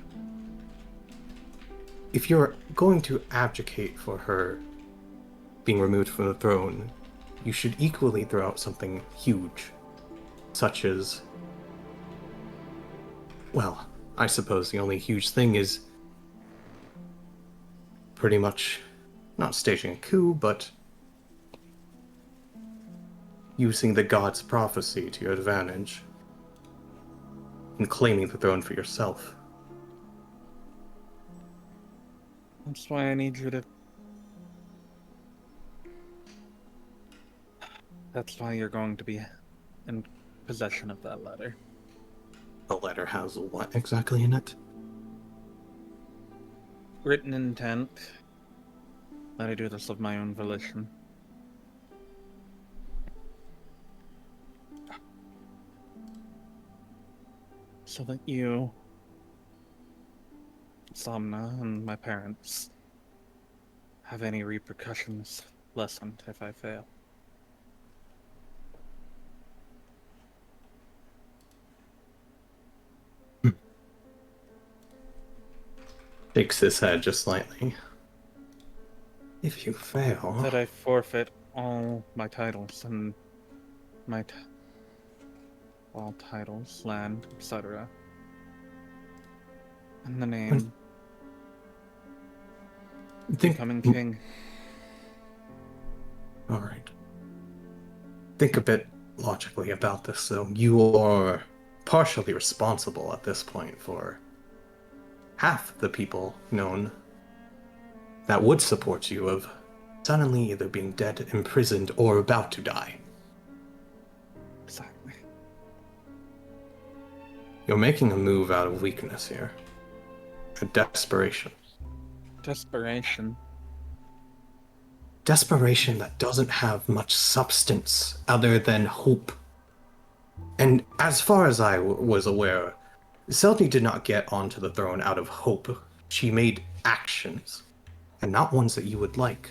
if you're going to abdicate for her being removed from the throne, you should equally throw out something huge, such as... Well, I suppose the only huge thing is pretty much not staging a coup, but using the god's prophecy to your advantage and claiming the throne for yourself. That's why I need you to... That's why you're going to be in possession of that letter. The letter has what exactly in it? Written intent that I do this of my own volition. So that you, Somna, and my parents have any repercussions lessened if I fail. Shakes his head just slightly. If you fail... That I forfeit all my titles and all titles, land, etc. And the name becoming king. Alright. Think a bit logically about this, though. You are partially responsible at this point for half the people known that would support you of suddenly either being dead, imprisoned, or about to die. Exactly. You're making a move out of weakness here. A desperation. Desperation. desperation that doesn't have much substance other than hope. And as far as I was aware, Seldy did not get onto the throne out of hope. She made actions, and not ones that you would like.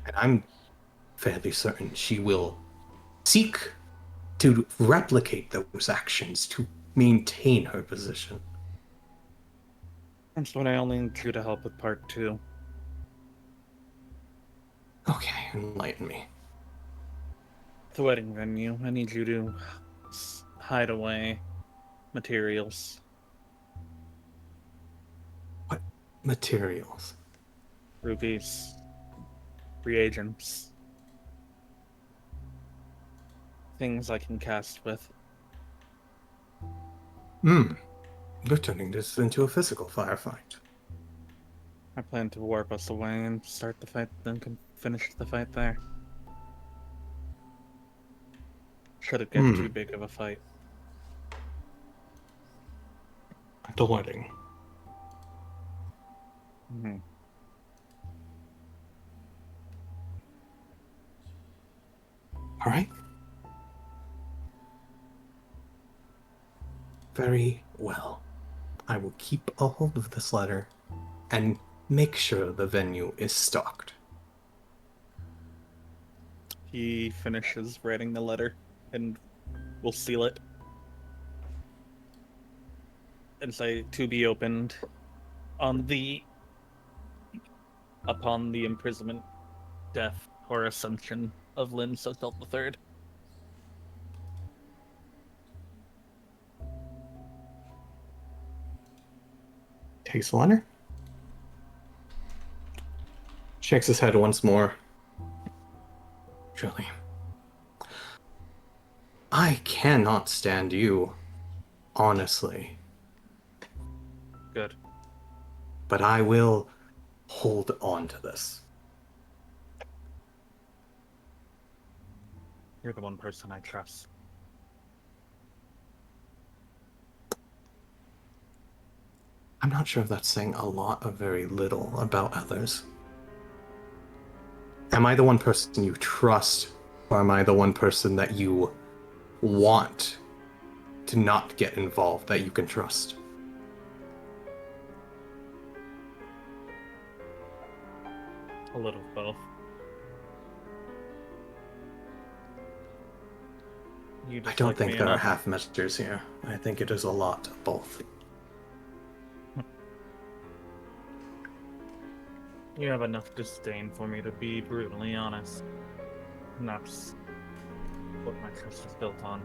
And I'm fairly certain she will seek to replicate those actions to maintain her position. That's what I only need you to help with part 2. Okay, enlighten me. The wedding venue. I need you to hide away materials. What materials? Rubies. Reagents. Things I can cast with. You're turning this into a physical firefight. I plan to warp us away and start the fight, then can finish the fight there. Should it get too big of a fight. The wedding. All right. Very well. I will keep a hold of this letter and make sure the venue is stocked. He finishes writing the letter and will seal it and say to be opened upon the imprisonment, death, or ascension of Lynn Souchalte III. Takes the letter. Shakes his head once more. Truly. I cannot stand you, honestly. Good. But I will hold on to this. You're the one person I trust. I'm not sure if that's saying a lot or very little about others. Am I the one person you trust, or am I the one person that you want to not get involved, that you can trust? A little of both. I don't think there are half measures here. I think it is a lot of both. You have enough disdain for me to be brutally honest. And that's what my trust is built on.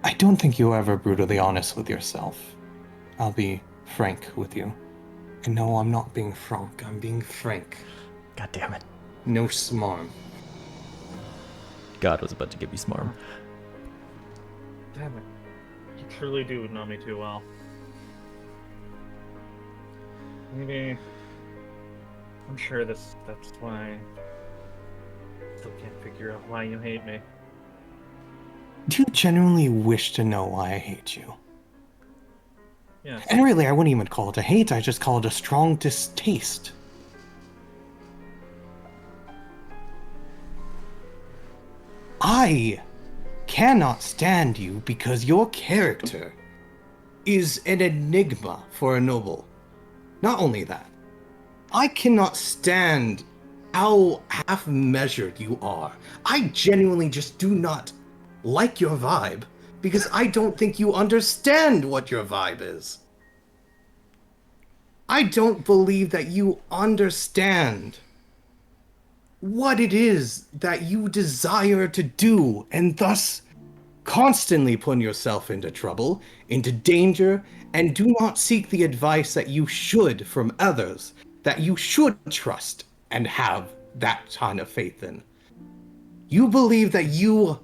I don't think you're ever brutally honest with yourself. I'll be frank with you. And no, I'm not being frank. I'm being frank. God damn it. No smarm. God was about to give you smarm. Damn it. You truly do know me too well. Maybe... I'm sure that's why... I still can't figure out why you hate me. Do you genuinely wish to know why I hate you? Yes. And really, I wouldn't even call it a hate, I just call it a strong distaste. I cannot stand you because your character is an enigma for a noble. Not only that, I cannot stand how half-measured you are. I genuinely just do not like your vibe because I don't think you understand what your vibe is. I don't believe that you understand what it is that you desire to do, and thus constantly putting yourself into trouble, into danger, and do not seek the advice that you should from others, that you should trust and have that kind of faith in. You believe that you...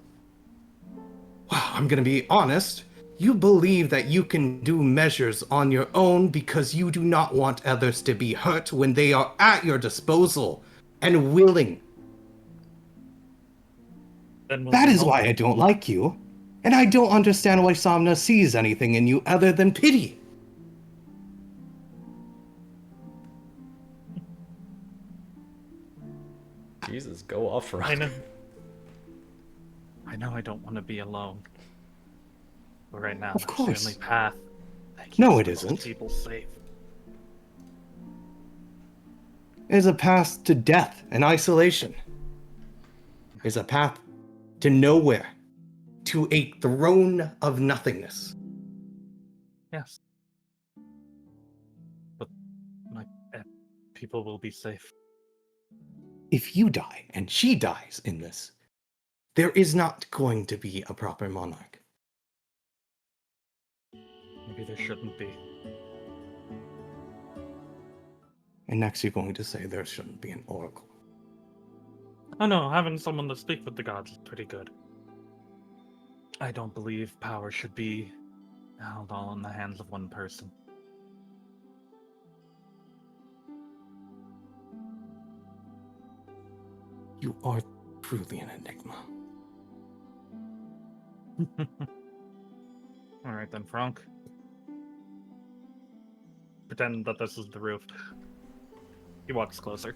Well, I'm gonna be honest. You believe that you can do measures on your own because you do not want others to be hurt when they are at your disposal and willing. That is why I don't like you. And I don't understand why Somna sees anything in you other than pity. Jesus, go off, Rock. I know. I know I don't want to be alone. But right now, Of that's course. the only path that No, keeps it those isn't. people safe. Is a path to death and isolation. Is a path to nowhere. To a throne of nothingness. Yes. But people will be safe. If you die and she dies in this, there is not going to be a proper monarch. Maybe there shouldn't be. And next you're going to say there shouldn't be an oracle. Oh no, having someone to speak with the gods is pretty good. I don't believe power should be held all in the hands of one person. You are truly an enigma. Alright then, Franc. Pretend that this is the roof. He walks closer.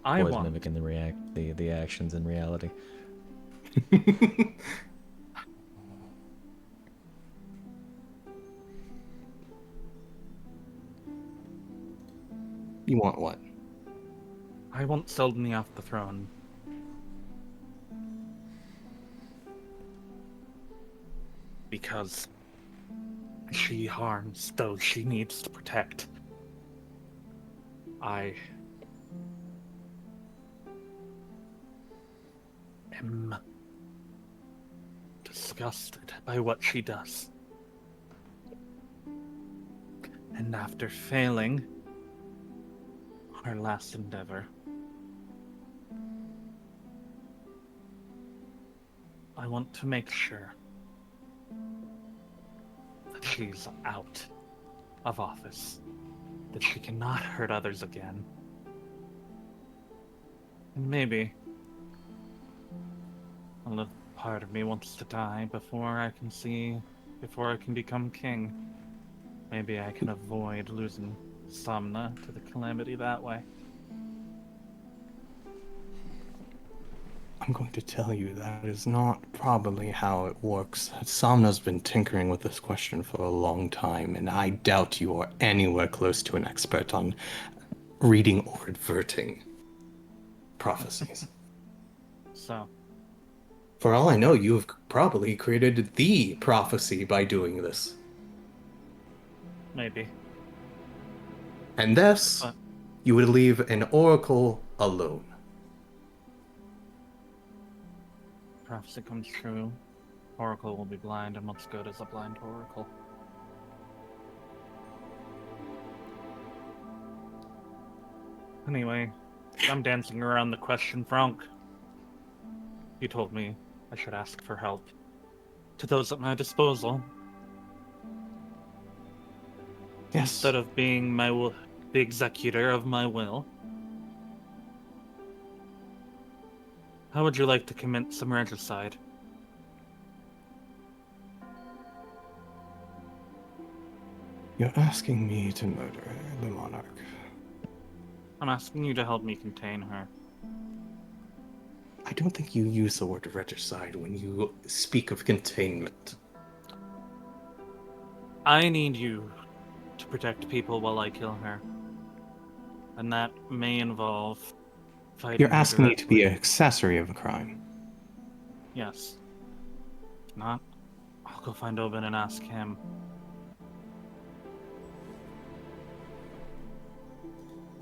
I Boys want mimicking the actions in reality. You want what? I want Seldony off the throne. Because she harms those she needs to protect. I am disgusted by what she does. And after failing our last endeavor, I want to make sure that she's out of office, that she cannot hurt others again. And maybe a little part of me wants to die before I can become king. Maybe I can avoid losing Somna to the calamity that way. I'm going to tell you that is not probably how it works. Somna's been tinkering with this question for a long time, and I doubt you are anywhere close to an expert on reading or adverting prophecies. So, For all I know, you have probably created the prophecy by doing this. maybe. And thus, But you would leave an oracle alone. prophecy comes true. Oracle will be blind, and what's good is a blind oracle. Anyway, I'm dancing around the question, Franc. You told me I should ask for help to those at my disposal. Yes. Instead of being the executor of my will. How would you like to commit some regicide? You're asking me to murder the monarch. I'm asking you to help me contain her. I don't think you use the word regicide when you speak of containment. I need you to protect people while I kill her. And that may involve fighting You're her asking me to be directly. an accessory of a crime. Yes. If not, I'll go find Obin and ask him.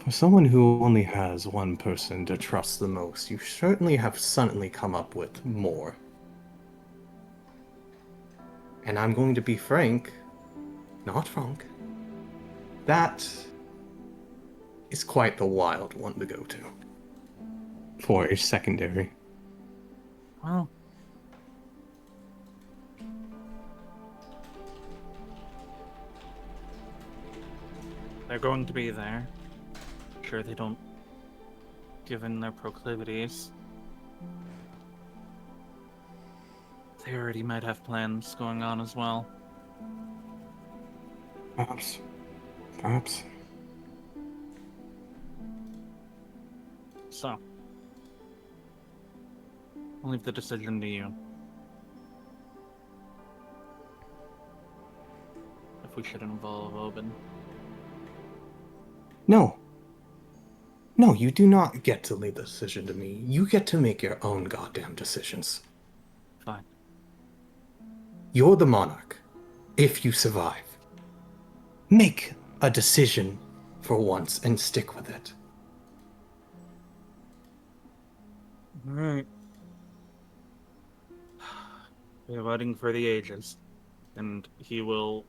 For someone who only has one person to trust the most, you certainly have suddenly come up with more. And I'm going to be frank, not Franc. That is quite the wild one to go to. For a secondary. Well, they're going to be there. Sure, they don't given their proclivities. They already might have plans going on as well. Perhaps. Perhaps. So, I'll leave the decision to you. If we should involve Obin. No. No, you do not get to leave the decision to me. You get to make your own goddamn decisions. Fine. You're the monarch. If you survive, make a decision for once and stick with it. Alright. We're fighting for the ages. And he will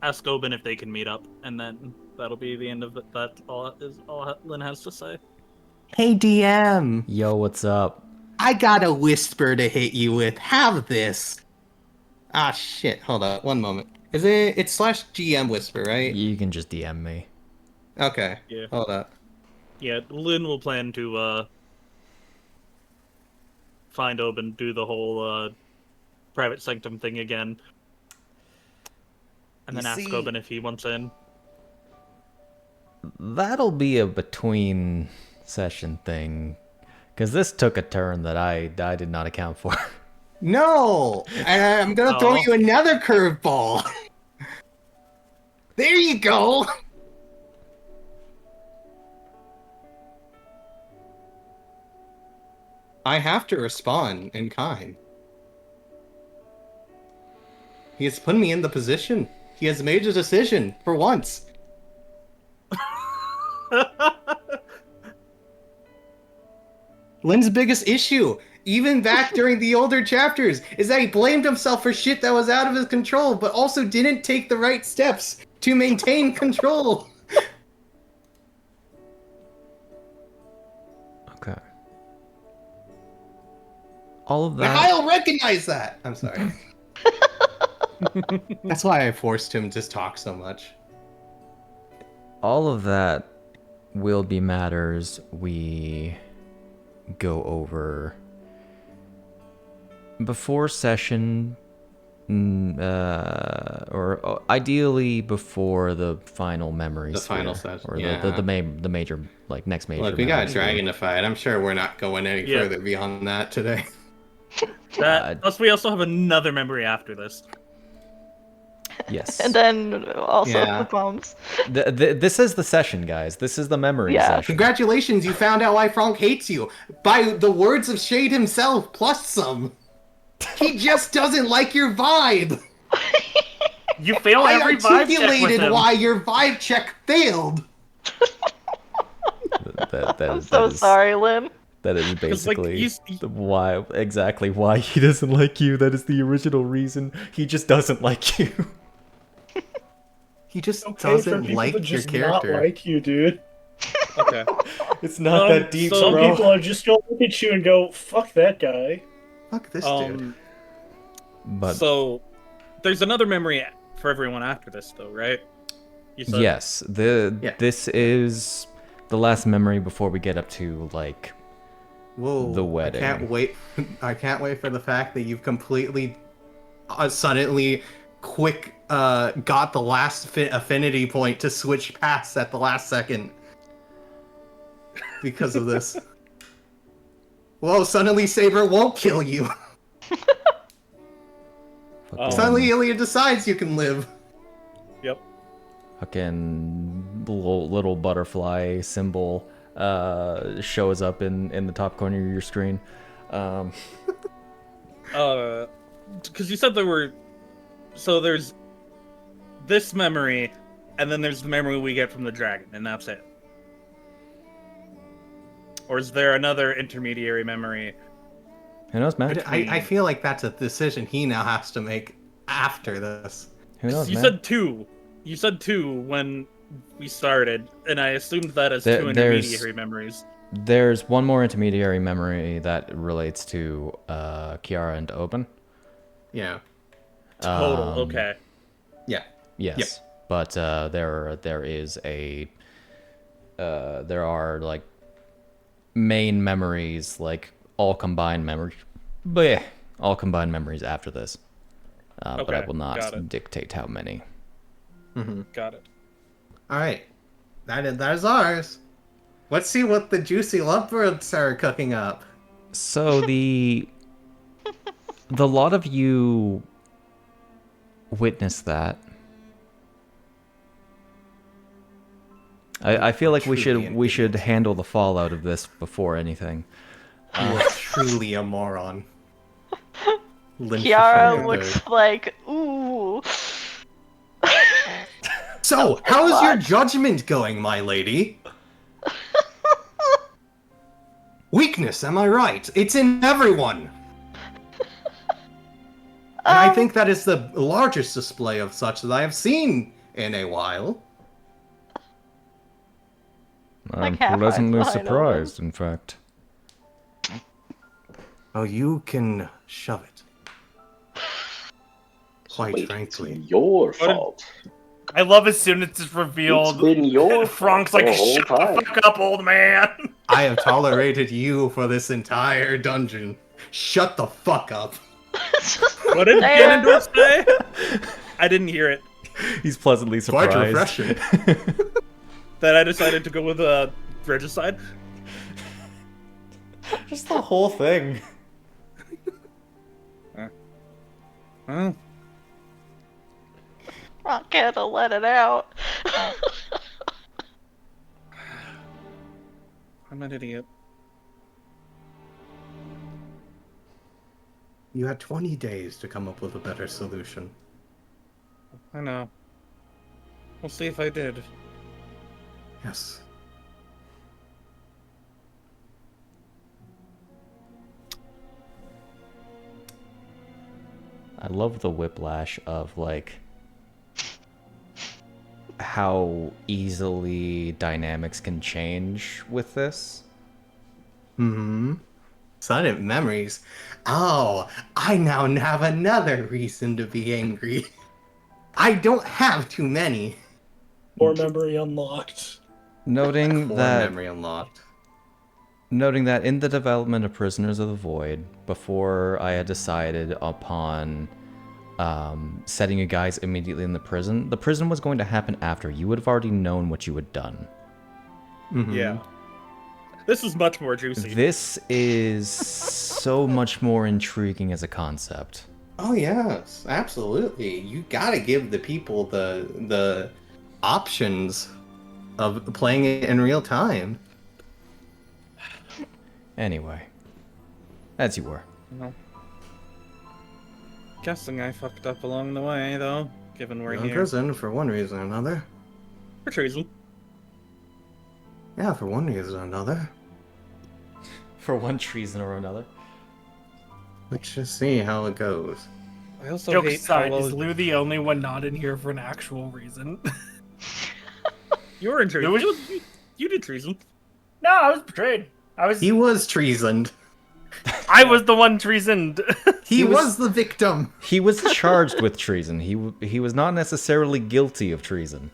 ask Obin if they can meet up, and then that'll be the end of it. That's all Lynn has to say. Hey DM, Yo, what's up? I got a whisper to hit you with. Have this. Ah shit, hold up, one moment. It's /GM whisper, right? You can just DM me. Okay, Yeah. hold up. Yeah, Lynn will plan to find Obin, do the whole private sanctum thing again, and then ask Obin if he wants in. That'll be a between session thing, because this took a turn that I did not account for. No! I'm gonna throw you another curveball. There you go! I have to respond in kind. He has put me in the position. He has made a decision, for once. Lynn's biggest issue, even back during the older chapters, is that he blamed himself for shit that was out of his control, but also didn't take the right steps to maintain control. Okay. All of that. I'll recognize that! I'm sorry. That's why I forced him to talk so much. All of that will be matters we go over before session, or ideally before the final memory. The final session, or yeah. the major, like next major. Look, we got a memory dragon to fight. I'm sure we're not going any further beyond that today. Plus, we also have another memory after this. Yes. And then also Yeah. the bombs. This is the session, guys. This is the memory session. Congratulations, you found out why Franc hates you. By the words of Shade himself, plus some. He just doesn't like your vibe. You fail every vibe check with articulated him. why your vibe check failed. I'm so sorry, Lynn. That is basically like, exactly why he doesn't like you. That is the original reason. He just doesn't like you. He just Okay, for doesn't people like to your just character. not like you, dude. Okay. It's not that deep, Some bro. people are just gonna look at you and go, "Fuck that guy." Fuck this dude. But So, there's another memory for everyone after this, though, right? You said? yes, this is the last memory before we get up to like Whoa, the wedding. I can't wait for the fact that you've completely, suddenly, quick, got the last affinity point to switch past at the last second. Because of this. Whoa, suddenly Saber won't kill you. Suddenly Ilya decides you can live. Yep. Fucking little butterfly symbol shows up in the top corner of your screen. Because you said there were... So there's this memory, and then there's the memory we get from the dragon, and that's it. Or is there another intermediary memory? Who knows, man? I feel like that's a decision he now has to make after this. Who knows, You man? said two. You said two when we started, and I assumed that as two intermediary memories. There's one more intermediary memory that relates to Chiara and Obin. Yeah. Total, okay. Yeah. Yes. Yep. But there is a there are like main memories, like all combined memories. But yeah, all combined memories after this. But I Okay, will got not it. dictate how many. Got it. All right, that is ours. Let's see what the juicy lovebirds are cooking up. So the lot of you witnessed that. I feel like we should handle the fallout of this before anything. You are truly a moron. Lynn Chiara Schiffer looks III. like, ooh. So, how is your judgment going, my lady? Weakness, am I right? It's in everyone! And I think that is the largest display of such that I have seen in a while. I'm Like half pleasantly eyes wide surprised, in fact. Oh, you can shove it. Quite Wait, frankly. it's your fault. I love as soon as it's revealed. It's been your Frank's fault like, the whole shut time. the fuck up, old man. I have tolerated you for this entire dungeon. Shut the fuck up. What did Damn. Ganondorf say? I didn't hear it. He's pleasantly surprised. Quite refreshing. That I decided to go with Regicide. Just the whole thing. Oh, Franc had to let it out. I'm an idiot. You had 20 days to come up with a better solution. I know. We'll see if I did. Yes. I love the whiplash of like how easily dynamics can change with this. Sudden memories. Oh, I now have another reason to be angry. I don't have too many. More memory unlocked. Noting Core that memory unlocked. Noting that in the development of Prisoners of the Void, before I had decided upon setting you guys immediately in the prison was going to happen after. You would have already known what you had done. Yeah. This is much more juicy. This is so much more intriguing as a concept. Oh yes, absolutely. You gotta give the people the options of playing it in real time. Anyway, as you were. Well, guessing I fucked up along the way, though, given we're You're in here. prison for one reason or another. For treason. Yeah, for one reason or another. For one treason or another. Let's just see how it goes. I also Joke hate aside, how is Lou the only one not in here for an actual reason? you were in treason. Lou was- You did treason. No, I was betrayed. He was treasoned. I was the one treasoned. He was the victim. He was charged with treason. He was not necessarily guilty of treason.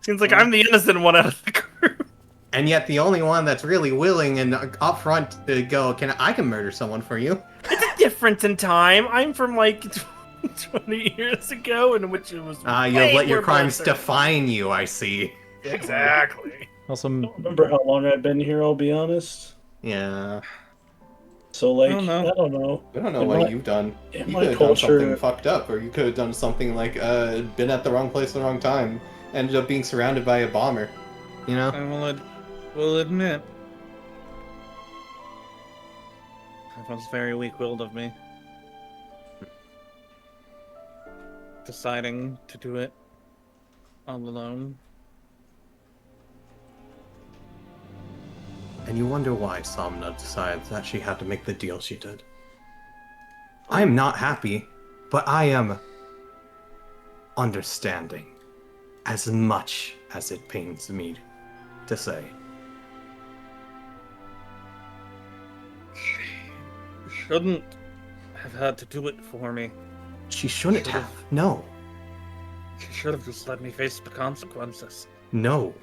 Seems like I'm the innocent one out of the group. And yet the only one that's really willing and upfront to go, I can murder someone for you. It's a difference in time. I'm from like 20 years ago, in which it was. You'll way let your more crimes bloodthirsty. define you, I see. Exactly. Also, I don't remember how long I've been here, I'll be honest. Yeah. So, like, I don't know. I don't know. I don't know In what my- you've done. in You my could have done something culture- fucked up, or you could have done something like been at the wrong place at the wrong time, ended up being surrounded by a bomber. You know? I will admit. That was very weak-willed of me. Deciding to do it all alone. And you wonder why Somna decides that she had to make the deal she did. I am not happy, but I am understanding. As much as it pains me to say. Shouldn't have had to do it for me. She shouldn't Should've. have. No. She should have just let me face the consequences. No.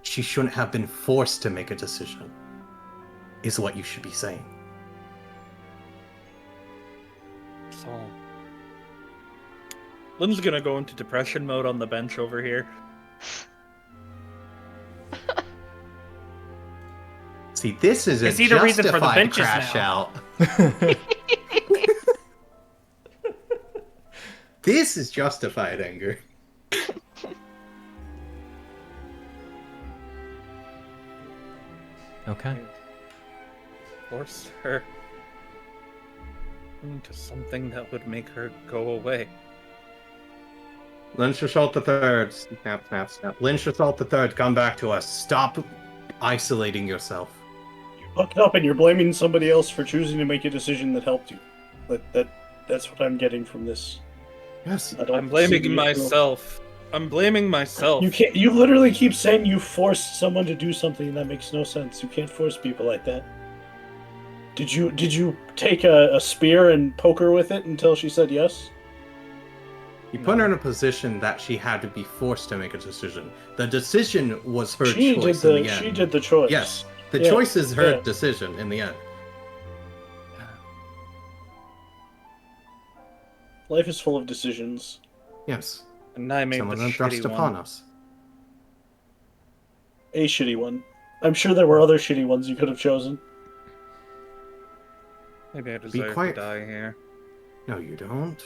She shouldn't have been forced to make a decision, is what you should be saying. So, Lynn's gonna go into depression mode on the bench over here. See, this is a I see the reason for the justified benches crash now. out. This is justified anger. Okay. Force her into something that would make her go away. Lynn Souchalte the Third. Snap, snap, snap. Lynn Souchalte the Third, come back to us. Stop isolating yourself. You fucked up and you're blaming somebody else for choosing to make a decision that helped you. That's what I'm getting from this. Yes. I'm blaming myself. I'm blaming myself. You can't. You literally keep saying you forced someone to do something that makes no sense. You can't force people like that. Did you take a spear and poke her with it until she said yes? You put her in a position that she had to be forced to make a decision. The decision was her She choice did in the end. She did the choice. Yes, the Yeah, choice is her yeah. decision in the end. Life is full of decisions. Yes. And I made Some the of them thrust shitty upon one. us. A shitty one. I'm sure there were other shitty ones you could have chosen. Maybe I deserve quiet. to die here. No, you don't.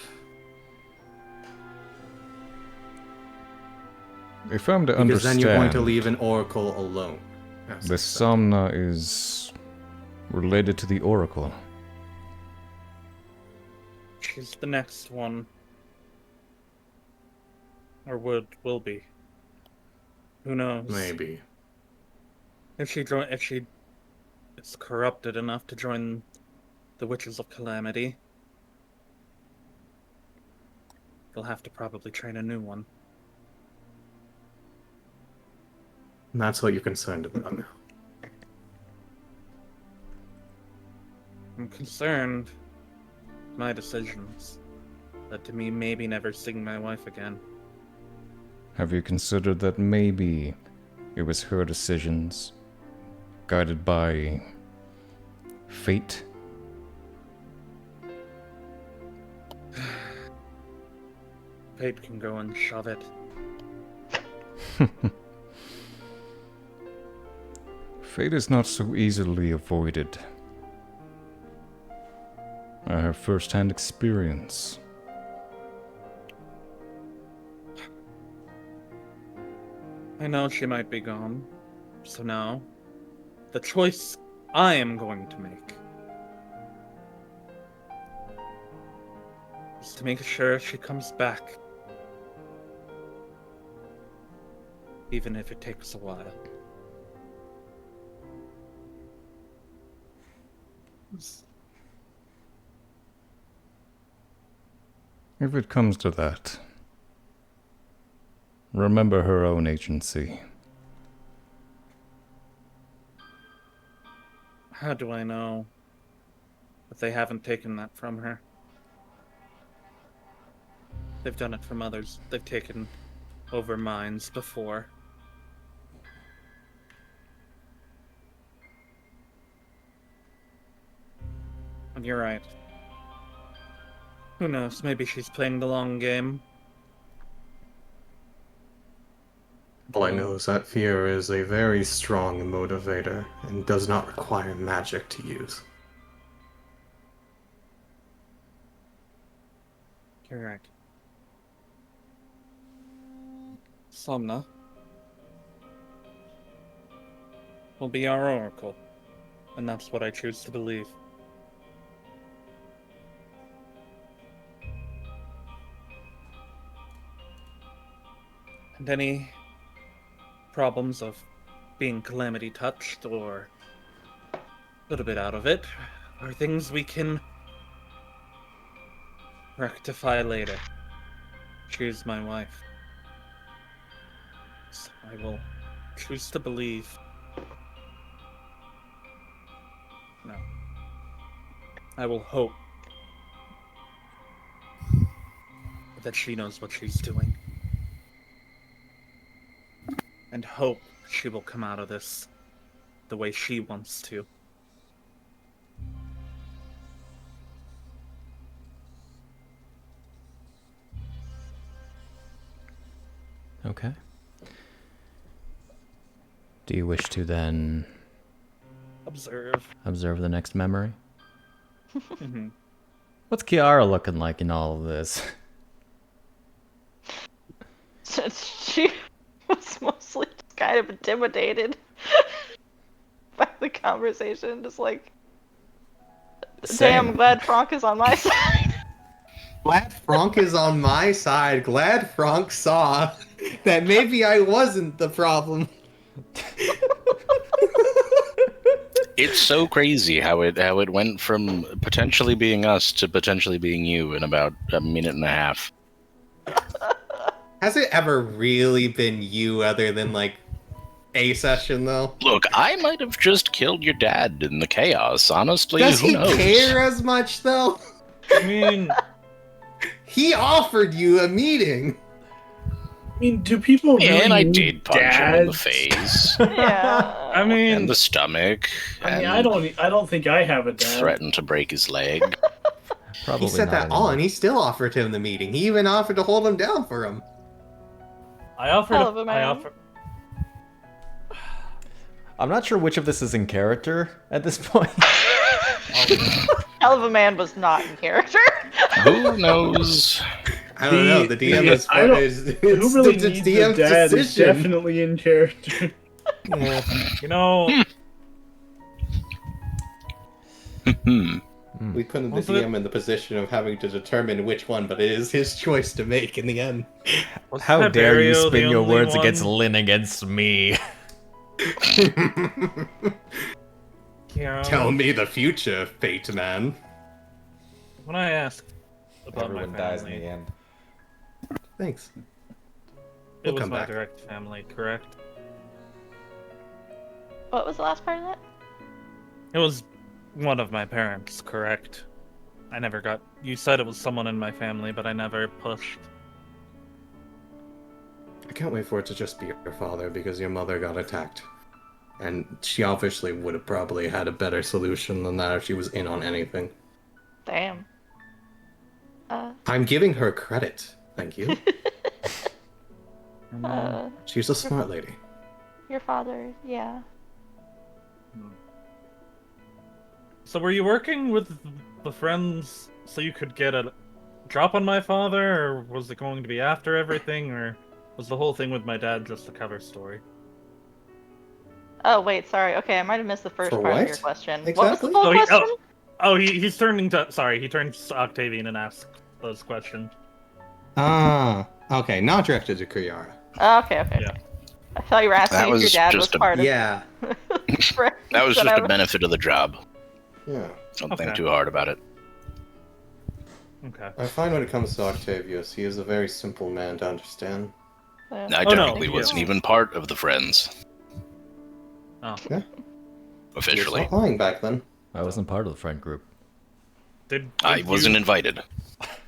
If I'm to Because understand, then you're going to leave an oracle alone. Yes, the Somna is related to the Oracle. She's the next one. Or will be. Who knows? Maybe. If she is corrupted enough to join the Witches of Calamity, they'll have to probably train a new one. And that's what you're concerned about now. I'm concerned my decisions led to me maybe never seeing my wife again. Have you considered that maybe it was her decisions, guided by fate? Fate can go and shove it. Fate is not so easily avoided. I have first-hand experience. I know she might be gone, so now the choice I am going to make is to make sure she comes back, even if it takes a while. If it comes to that, remember her own agency. How do I know that they haven't taken that from her? They've done it from others. They've taken over minds before. And you're right. Who knows? Maybe she's playing the long game. All I know is that fear is a very strong motivator and does not require magic to use. You're right. Somna will be our oracle, and that's what I choose to believe. And any problems of being calamity touched or a little bit out of it are things we can rectify later. Choose my wife. So I will choose to believe. No. I will hope that she knows what she's doing. and hope she will come out of this the way she wants to. Okay. Do you wish to then Observe the next memory? Mhm. What's Chiara looking like in all of this? She was mostly just kind of intimidated by the conversation, just like, damn, Same. glad Franc is on my side. Glad Franc is on my side. Glad Franc saw that maybe I wasn't the problem. It's so crazy how it went from potentially being us to potentially being you in about a minute and a half. Has it ever really been you other than, like, a session, though? Look, I might have just killed your dad in the chaos, honestly. Does who he knows? care as much, though? I mean, He offered you a meeting. I mean, do people really And I need did punch him in the dads? face. Yeah. I mean, and the stomach. I mean, and I don't think I have a dad. threatened to break his leg. Probably He said not that anymore. all, and he still offered him the meeting. He even offered to hold him down for him. I offered. Hell of a man. I'm not sure which of this is in character at this point. Hell of a man was not in character. Who knows? I don't know. The DM is I don't- it's Who really it's needs a DM's dad is decision. definitely in character. You know, We put the Was DM it- in the position of having to determine which one, but it is his choice to make in the end. was How dare you Tiberio the spin your only words one? against Lynn against me? Yeah. Tell me the future, fate man. When I asked about Everyone my dies in family, the end. Thanks. it We'll was come my back. direct family, correct? What was the last part of that? It was one of my parents, correct? I never got. You said it was someone in my family, but I never pushed. I can't wait for it to just be your father because your mother got attacked. And she obviously would have probably had a better solution than that if she was in on anything. Damn. I'm giving her credit. Thank you. Uh, She's a smart lady. your father, yeah. So were you working with the friends so you could get a drop on my father, or was it going to be after everything, or was the whole thing with my dad just a cover story? Oh, wait, sorry. Okay, I might have missed the first For part of what? your question. What was Exactly? the full Oh, question? he's turning to. Sorry, he turns to Octavian and asks those questions. Ah, okay, not directed to Chiara. Oh, okay. Yeah. I thought you were asking That if your was dad was just a- part of Yeah. Friends That was just a whatever. benefit of the job. Yeah. Don't Okay. think too hard about it. Okay. I find when it comes to Octavius, he is a very simple man to understand. Yeah. I Oh, no, technically yeah. wasn't even part of the Friends, Oh, You're officially. not lying back then. I wasn't part of the friend group. did I you- wasn't invited.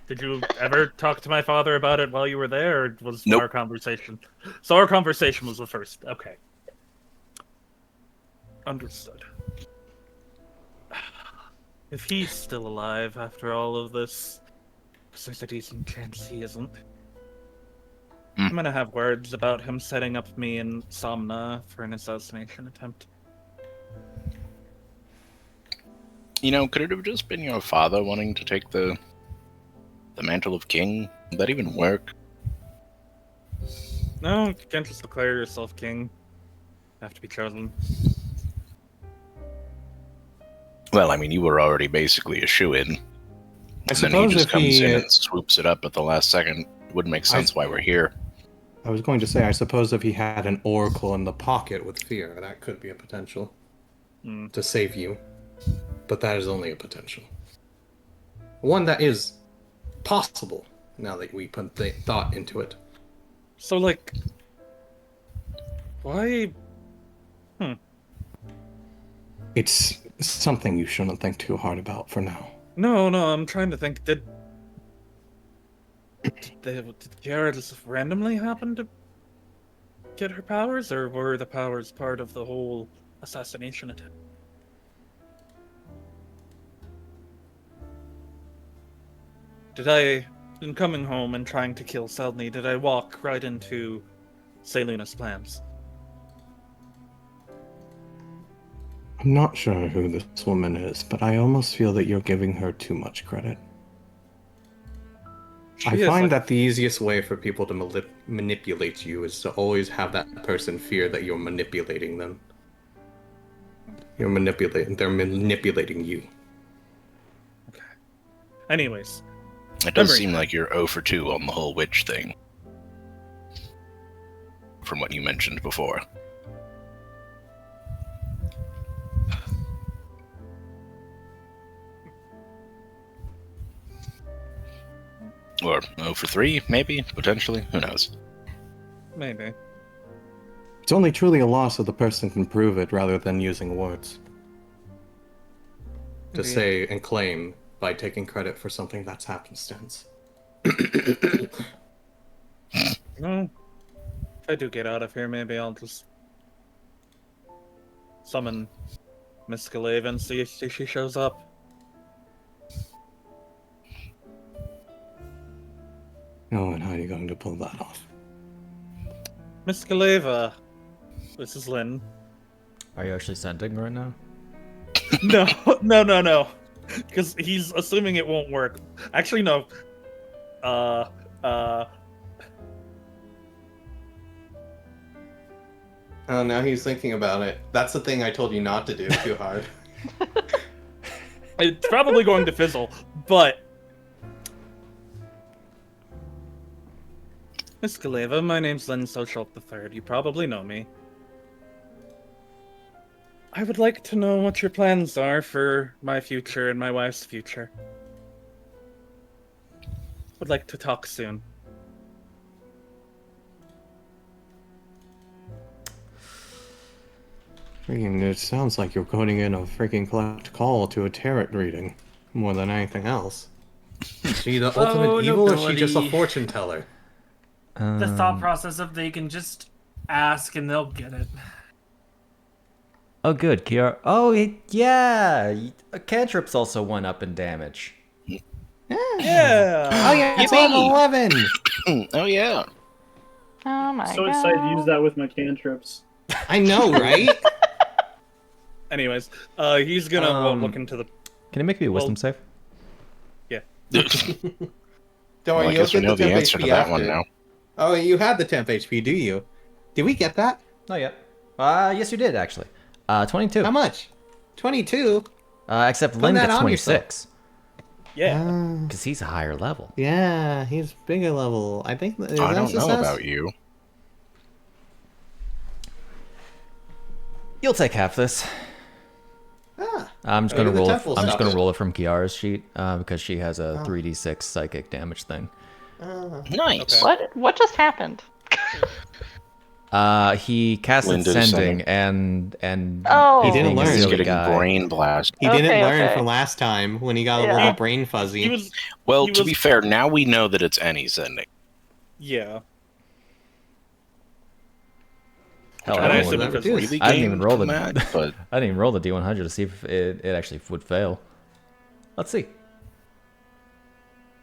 Did you ever talk to my father about it while you were there, or was Nope. our conversation? So our conversation was the first. Okay. Understood. If he's still alive after all of this, 'cause there's a decent chance he isn't. I'm gonna have words about him setting up me and Somna for an assassination attempt. You know, could it have just been your father wanting to take the mantle of king? Would that even work? No, you can't just declare yourself king. You have to be chosen. Well, I mean, you were already basically a shoo-in. I And then he suppose just if comes he... in and swoops it up at the last second. It wouldn't make sense why we're here. I was going to say, I suppose if he had an oracle in the pocket with fear, that could be a potential to save you. But that is only a potential. One that is possible, now that we put the thought into it. So, like, why? It's something you shouldn't think too hard about for now. No, I'm trying to think. Did Chiara just randomly happen to get her powers, or were the powers part of the whole assassination attempt? Did I, in coming home and trying to kill Selny, did I walk right into Selena's plans? I'm not sure who this woman is, but I almost feel that you're giving her too much credit. I find that the easiest way for people to manipulate you is to always have that person fear that you're manipulating them. They're manipulating you. Okay. Anyways. It does seem like you're 0 for 2 on the whole witch thing. From what you mentioned before. Or 0 for 3, maybe, potentially. Who knows? Maybe. It's only truly a loss if the person can prove it rather than using words. To say and claim by taking credit for something that's happenstance. Well, if I do get out of here, maybe I'll just summon Miss Galeva and see if she shows up. Oh, and how are you going to pull that off? Miss Galeva, this is Lynn. Are you actually sending right now? No. Because he's assuming it won't work. Actually, no. Oh, now he's thinking about it. That's the thing I told you not to do too hard. It's probably going to fizzle, but... Miss Galeva, my name's Lynn Souchalte III. You probably know me. I would like to know what your plans are for my future and my wife's future. Would like to talk soon. Freaking, it sounds like you're putting in a freaking collect call to a tarot reading, more than anything else. Is she the ultimate evil, or is she just a fortune teller? The thought process of they can just ask and they'll get it. Oh, good, Kiara. Oh, yeah. Cantrips also went up in damage. Yeah. Oh yeah, it's level 11. Oh yeah. Oh my So god. excited to use that with my cantrips. I know, right? Anyways, he's gonna look into the... Can you make me a wisdom save? Yeah. Don't Well, worry, I you'll guess we get know the the temp answer to HP that one after. now. Oh, you had the temp HP, do you? Did we get that? Not yet. Yes, you did, actually. 22. How much? 22? Except Lynn that gets on 26. Yeah. Because he's a higher level. Yeah, he's bigger level. I think. I don't know about you. You'll take half this. Ah, I'm just gonna maybe the roll. temp will I'm just stop gonna it. roll it from Kiara's sheet because she has a 3d6 psychic damage thing. Nice. Okay. What just happened? He casted Lynn did sending sending. and Oh. He didn't being a learn. He's silly getting guy. brain blast. He didn't Okay, learn okay. from last time when he got a Yeah. little brain fuzzy. He was... Well, He to was- be fair, now we know that it's any sending. Yeah. Hell, And I I didn't assume even- it was Dude, really... I didn't even roll the. Command, but I didn't even roll the D100 to see if it actually would fail. Let's see.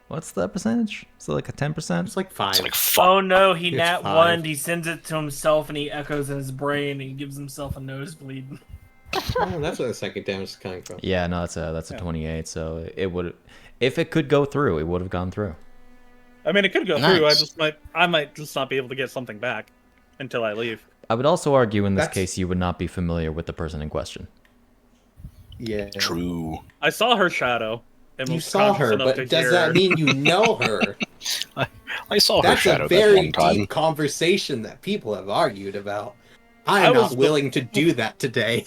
What's the percentage? Is it like a 10%? It's like 5. it's like fuck. Oh no, he It's nat 5. 1'd, he sends it to himself and he echoes in his brain and he gives himself a nosebleed. Oh, that's where the second damage is coming from. Yeah, no, that's a Yeah. 28. So it would, if it could go through, it would have gone through. I mean, it could go through. Nice. I might just not be able to get something back until I leave. I would also argue in this That's- case you would not be familiar with the person in question. Yeah. True. I saw her shadow. And You was saw conscious her, enough but to does hear that her. mean you know her? I saw her That's shadow a that very one time. deep conversation that people have argued about. I I am was not the- willing to do that today.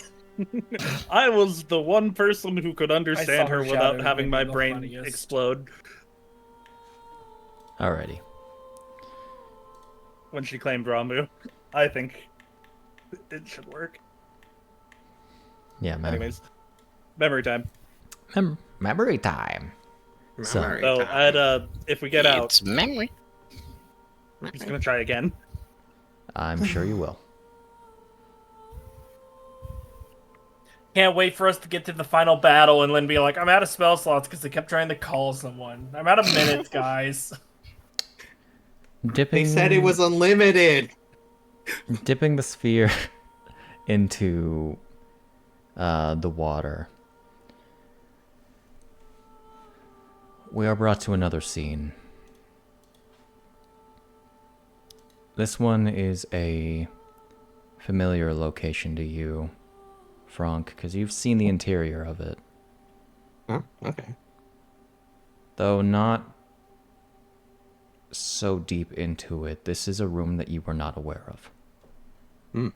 I was the one person who could understand saw her her without shadow, having my maybe the brain funniest. explode Alrighty. when she claimed Ramu. I think it should work. Yeah, man. Anyways, memory time. Memory time. So- Memory So, time. if we get out, It's memory. he's gonna try again. I'm sure you will. Can't wait for us to get to the final battle and Lynn be like, I'm out of spell slots because they kept trying to call someone. I'm out of minutes, guys. Dipping, They said it was unlimited. dipping the sphere into the water. We are brought to another scene. This one is a familiar location to you, Franc, because you've seen the interior of it. Huh? Okay. Though not so deep into it, this is a room that you were not aware of. Hmm.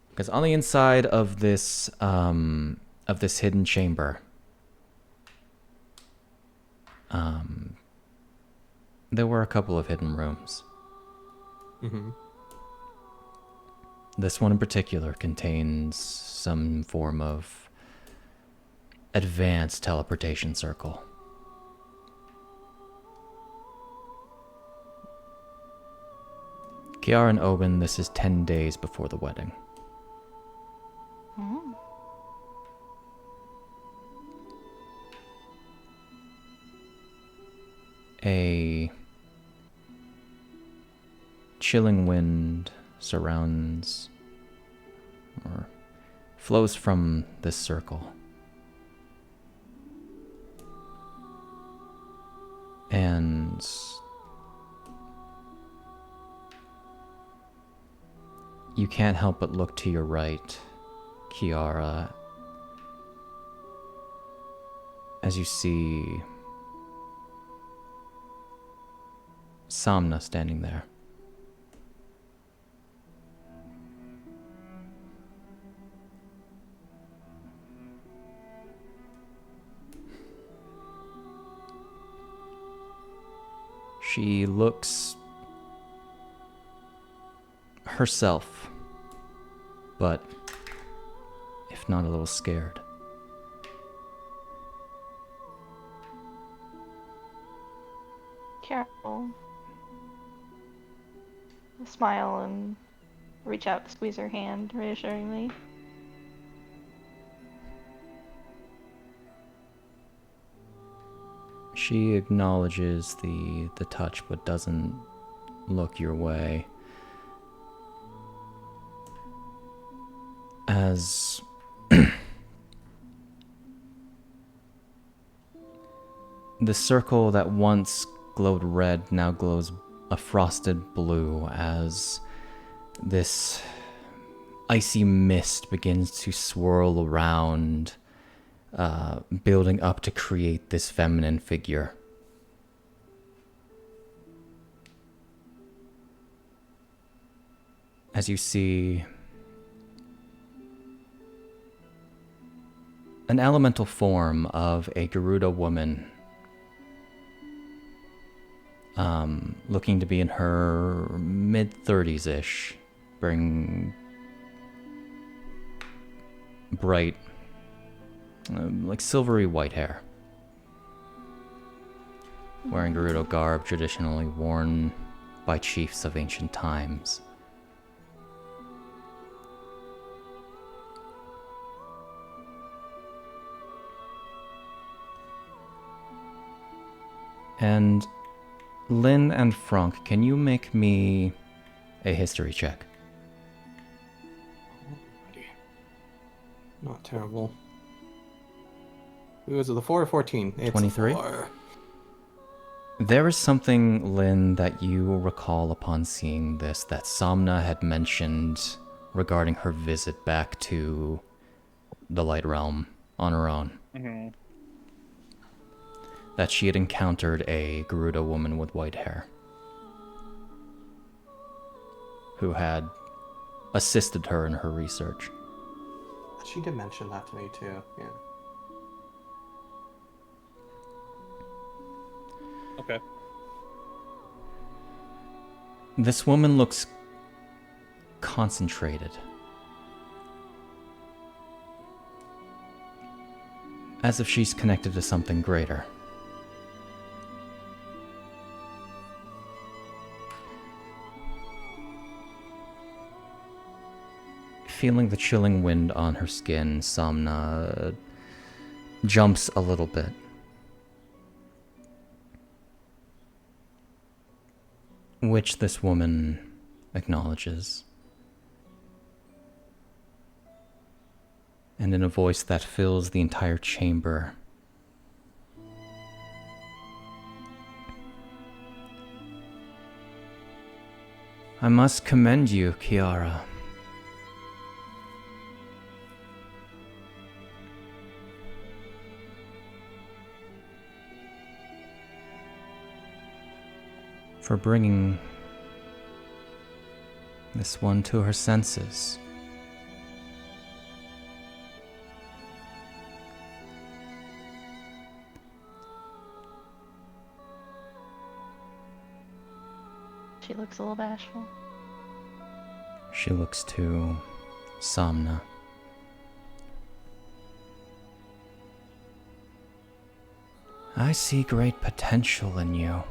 Because on the inside of this hidden chamber, there were a couple of hidden rooms. Mm-hmm. This one in particular contains some form of advanced teleportation circle. Chiara and Obin, this is 10 days before the wedding. Mm. A chilling wind surrounds or flows from this circle. And you can't help but look to your right, Chiara, as you see Samna standing there. She looks herself, but if not a little scared. Careful. I smile and reach out to squeeze her hand reassuringly. She acknowledges the touch, but doesn't look your way. As the circle that once glowed red now glows a frosted blue as this icy mist begins to swirl around, building up to create this feminine figure. As you see an elemental form of a Gerudo woman, looking to be in her mid-30s-ish, wearing bright, like silvery white hair, wearing Gerudo garb traditionally worn by chiefs of ancient times. And Lynn and Franc, can you make me a history check? Not terrible. Was it the 4 or 14? It's 23? 4. There is something, Lynn, that you recall upon seeing this that Samna had mentioned regarding her visit back to the Light Realm on her own. Mm-hmm. That she had encountered a Gerudo woman with white hair who had assisted her in her research. She did mention that to me too, yeah. Okay. This woman looks concentrated. As if she's connected to something greater. feeling the chilling wind on her skin, Samna jumps a little bit. Which this woman acknowledges. And in a voice that fills the entire chamber, I must commend you, Chiara. For bringing this one to her senses. She looks a little bashful. She looks to Samna. I see great potential in you.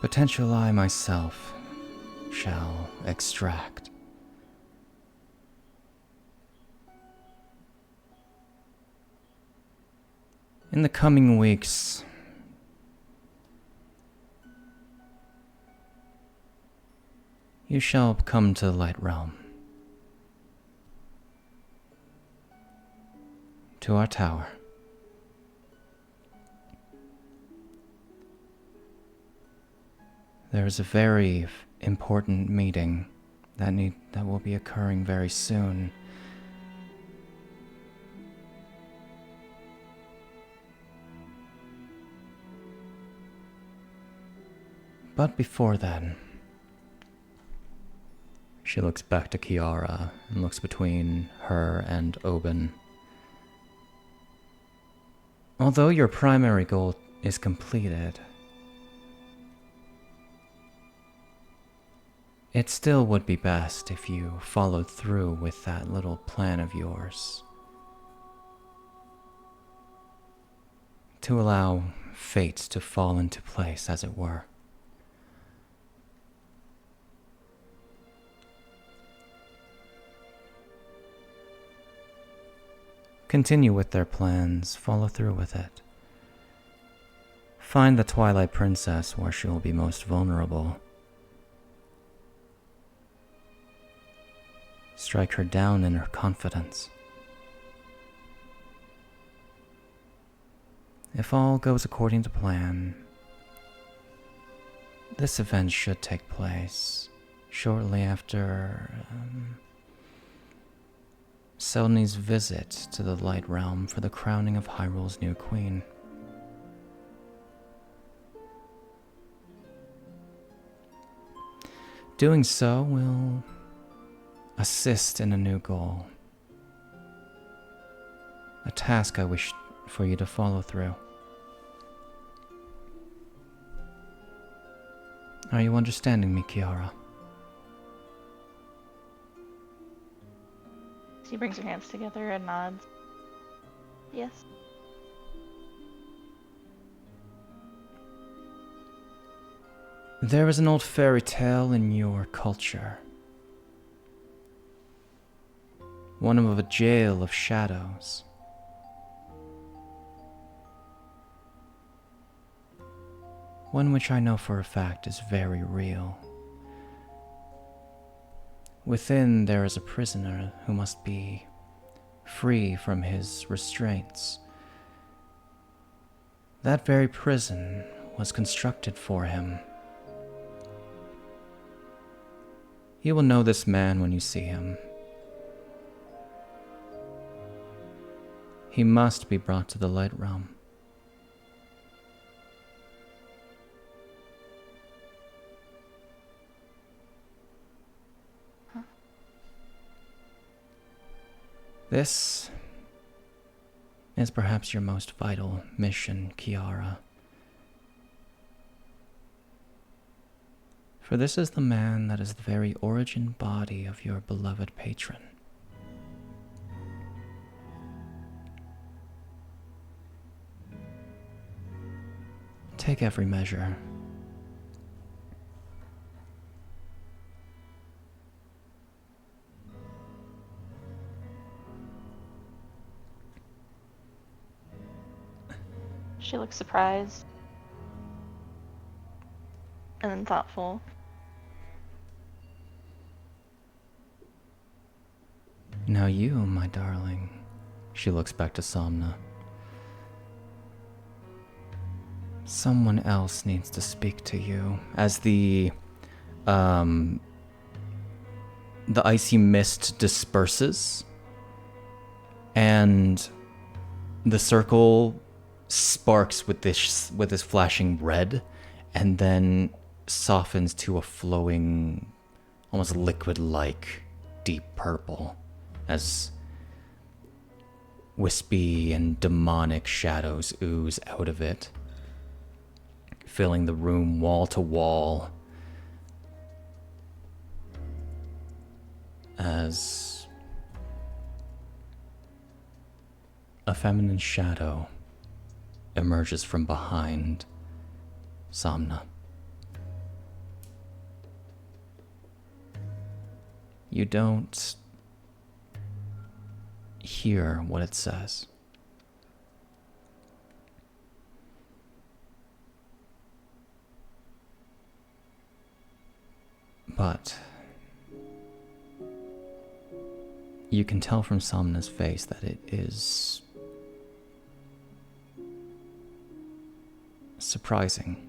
Potential I myself shall extract. In the coming weeks, you shall come to the Light Realm, to our tower. There is a very important meeting that will be occurring very soon. But before then, she looks back to Chiara and looks between her and Obin. Although your primary goal is completed, it still would be best if you followed through with that little plan of yours. To allow fate to fall into place, as it were. Continue with their plans, follow through with it. Find the Twilight Princess where she will be most vulnerable. Strike her down in her confidence. If all goes according to plan, this event should take place shortly after Selnie's visit to the Light Realm for the crowning of Hyrule's new queen. Doing so will assist in a new goal. A task I wish for you to follow through. Are you understanding me, Chiara? She brings her hands together and nods. Yes. There is an old fairy tale in your culture. One of a jail of shadows. One which I know for a fact is very real. Within there is a prisoner who must be free from his restraints. That very prison was constructed for him. You will know this man when you see him. He must be brought to the Light Realm. Huh? This is perhaps your most vital mission, Chiara. For this is the man that is the very origin body of your beloved patron. take every measure. She looks surprised. And then thoughtful. Now you, my darling. She looks back to Somna. Someone else needs to speak to you. As the icy mist disperses, and the circle sparks with this flashing red, and then softens to a flowing, almost liquid-like deep purple, as wispy and demonic shadows ooze out of it, filling the room wall to wall, as a feminine shadow emerges from behind Somna. You don't hear what it says. But you can tell from Somna's face that it is surprising.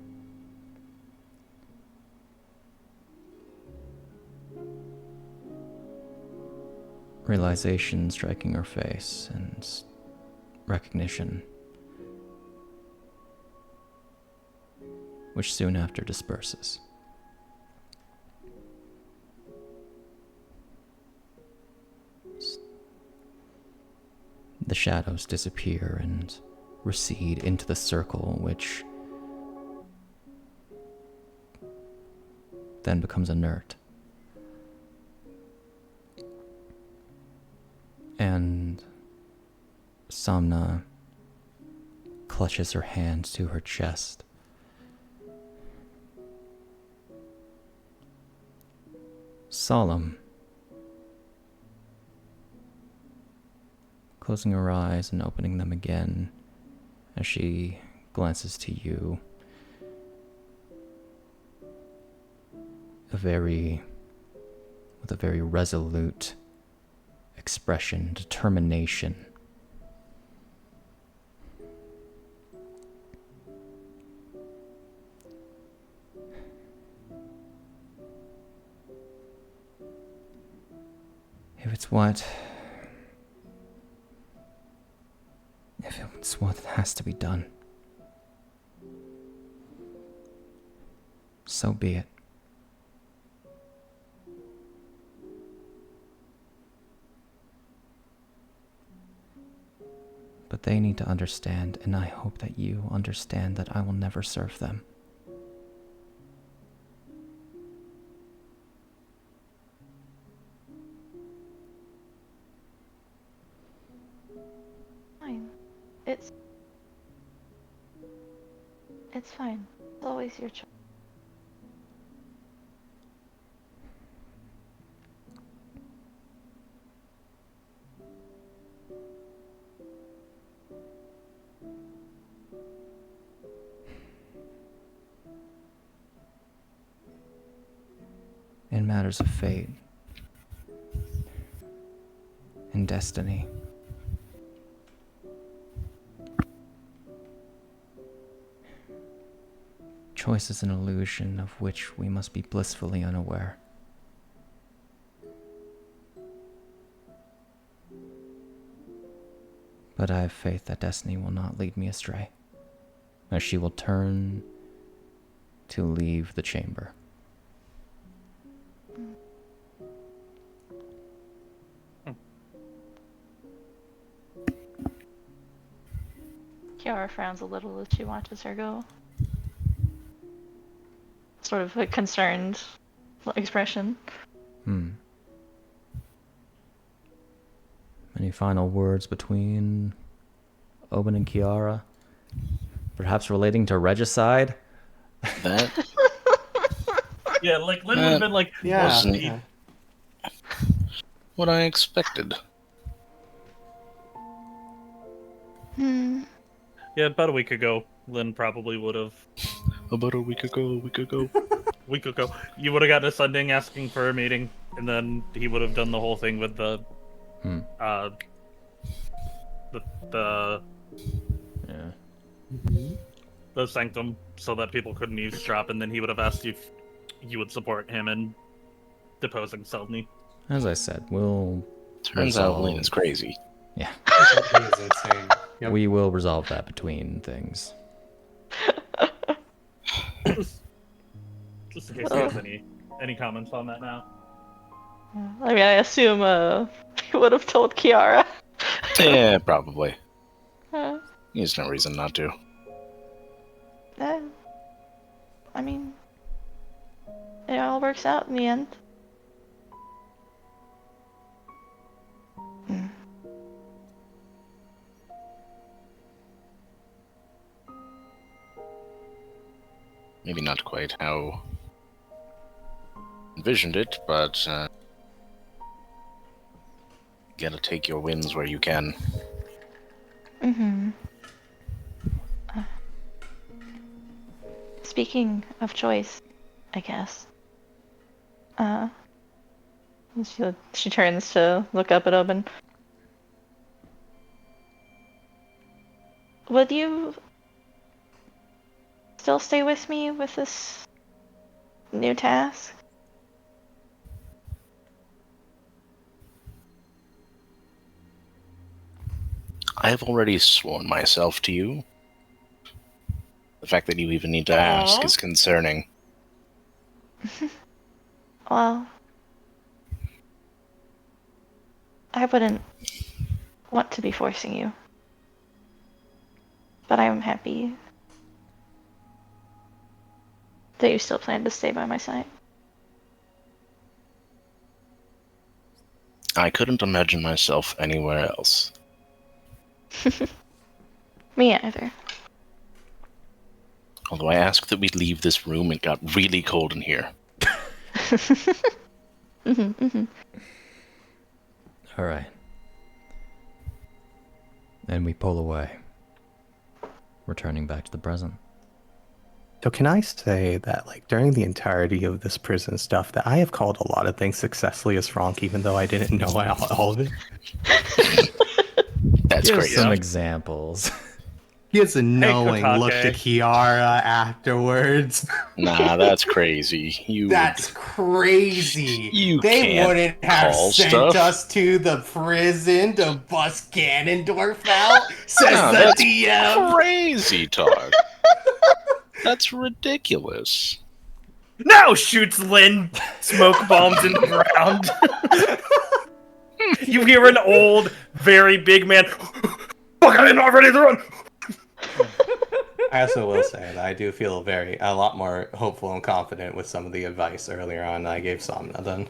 Realization striking her face, and recognition, which soon after disperses. The shadows disappear and recede into the circle, which then becomes inert. And Somna clutches her hand to her chest. Solemn. Closing her eyes and opening them again as she glances to you. With a very resolute expression, determination. If it's what has to be done, so be it. But they need to understand, and I hope that you understand, that I will never serve them. Fine. It's fine. It's always your choice. In matters of fate and destiny, choice is an illusion of which we must be blissfully unaware. But I have faith that destiny will not lead me astray, as she will turn to leave the chamber. Chiara frowns a little as she watches her go. Sort of a concerned expression. Any final words between Obin and Chiara Perhaps relating to regicide? That Yeah, like Lynn would have been like, Yeah. Wasn't- yeah. what I expected. Hmm. yeah, about a week ago, Lynn probably would have. About a week ago. Week ago, you would have gotten a sending asking for a meeting, and then he would have done the whole thing with the Yeah. the sanctum, so that people couldn't eavesdrop, and then he would have asked you if you would support him in deposing Selny. As I said, we'll Turns out resolve- Lynn is crazy. Yeah. That is insane. Yep. We will resolve that between things. Just in case he has any comments on that now. I mean, I assume he would have told Chiara. Yeah, probably. Uh, There's no reason not to. I mean, it all works out in the end. Hmm. Maybe not quite how envisioned it, but gotta take your wins where you can. Mm-hmm. Speaking of choice, I guess. She turns to look up at Obin. Would you still stay with me with this new task? I've already sworn myself to you. The fact that you even need to ask is concerning. Well, I wouldn't want to be forcing you. But I'm happy that you still plan to stay by my side. I couldn't imagine myself anywhere else. Me either. Although I asked that we leave this room, it got really cold in here. All right. And we pull away, returning back to the present. So can I say that, like, during the entirety of this prison stuff, that I have called a lot of things successfully as Franc, even though I didn't know all of it? That's Give great. some examples. He has a knowing Kokake. look to Chiara afterwards. Nah, that's crazy. You That's crazy. You they can't wouldn't have call sent stuff. us to the prison to bust Ganondorf out, says No, the that's DM. crazy talk. That's ridiculous. Now shoots Lynn smoke bombs in the ground. You hear an old, very big man. Fuck! I'm not ready to run. I also will say that I do feel a lot more hopeful and confident with some of the advice earlier on that I gave Somna then.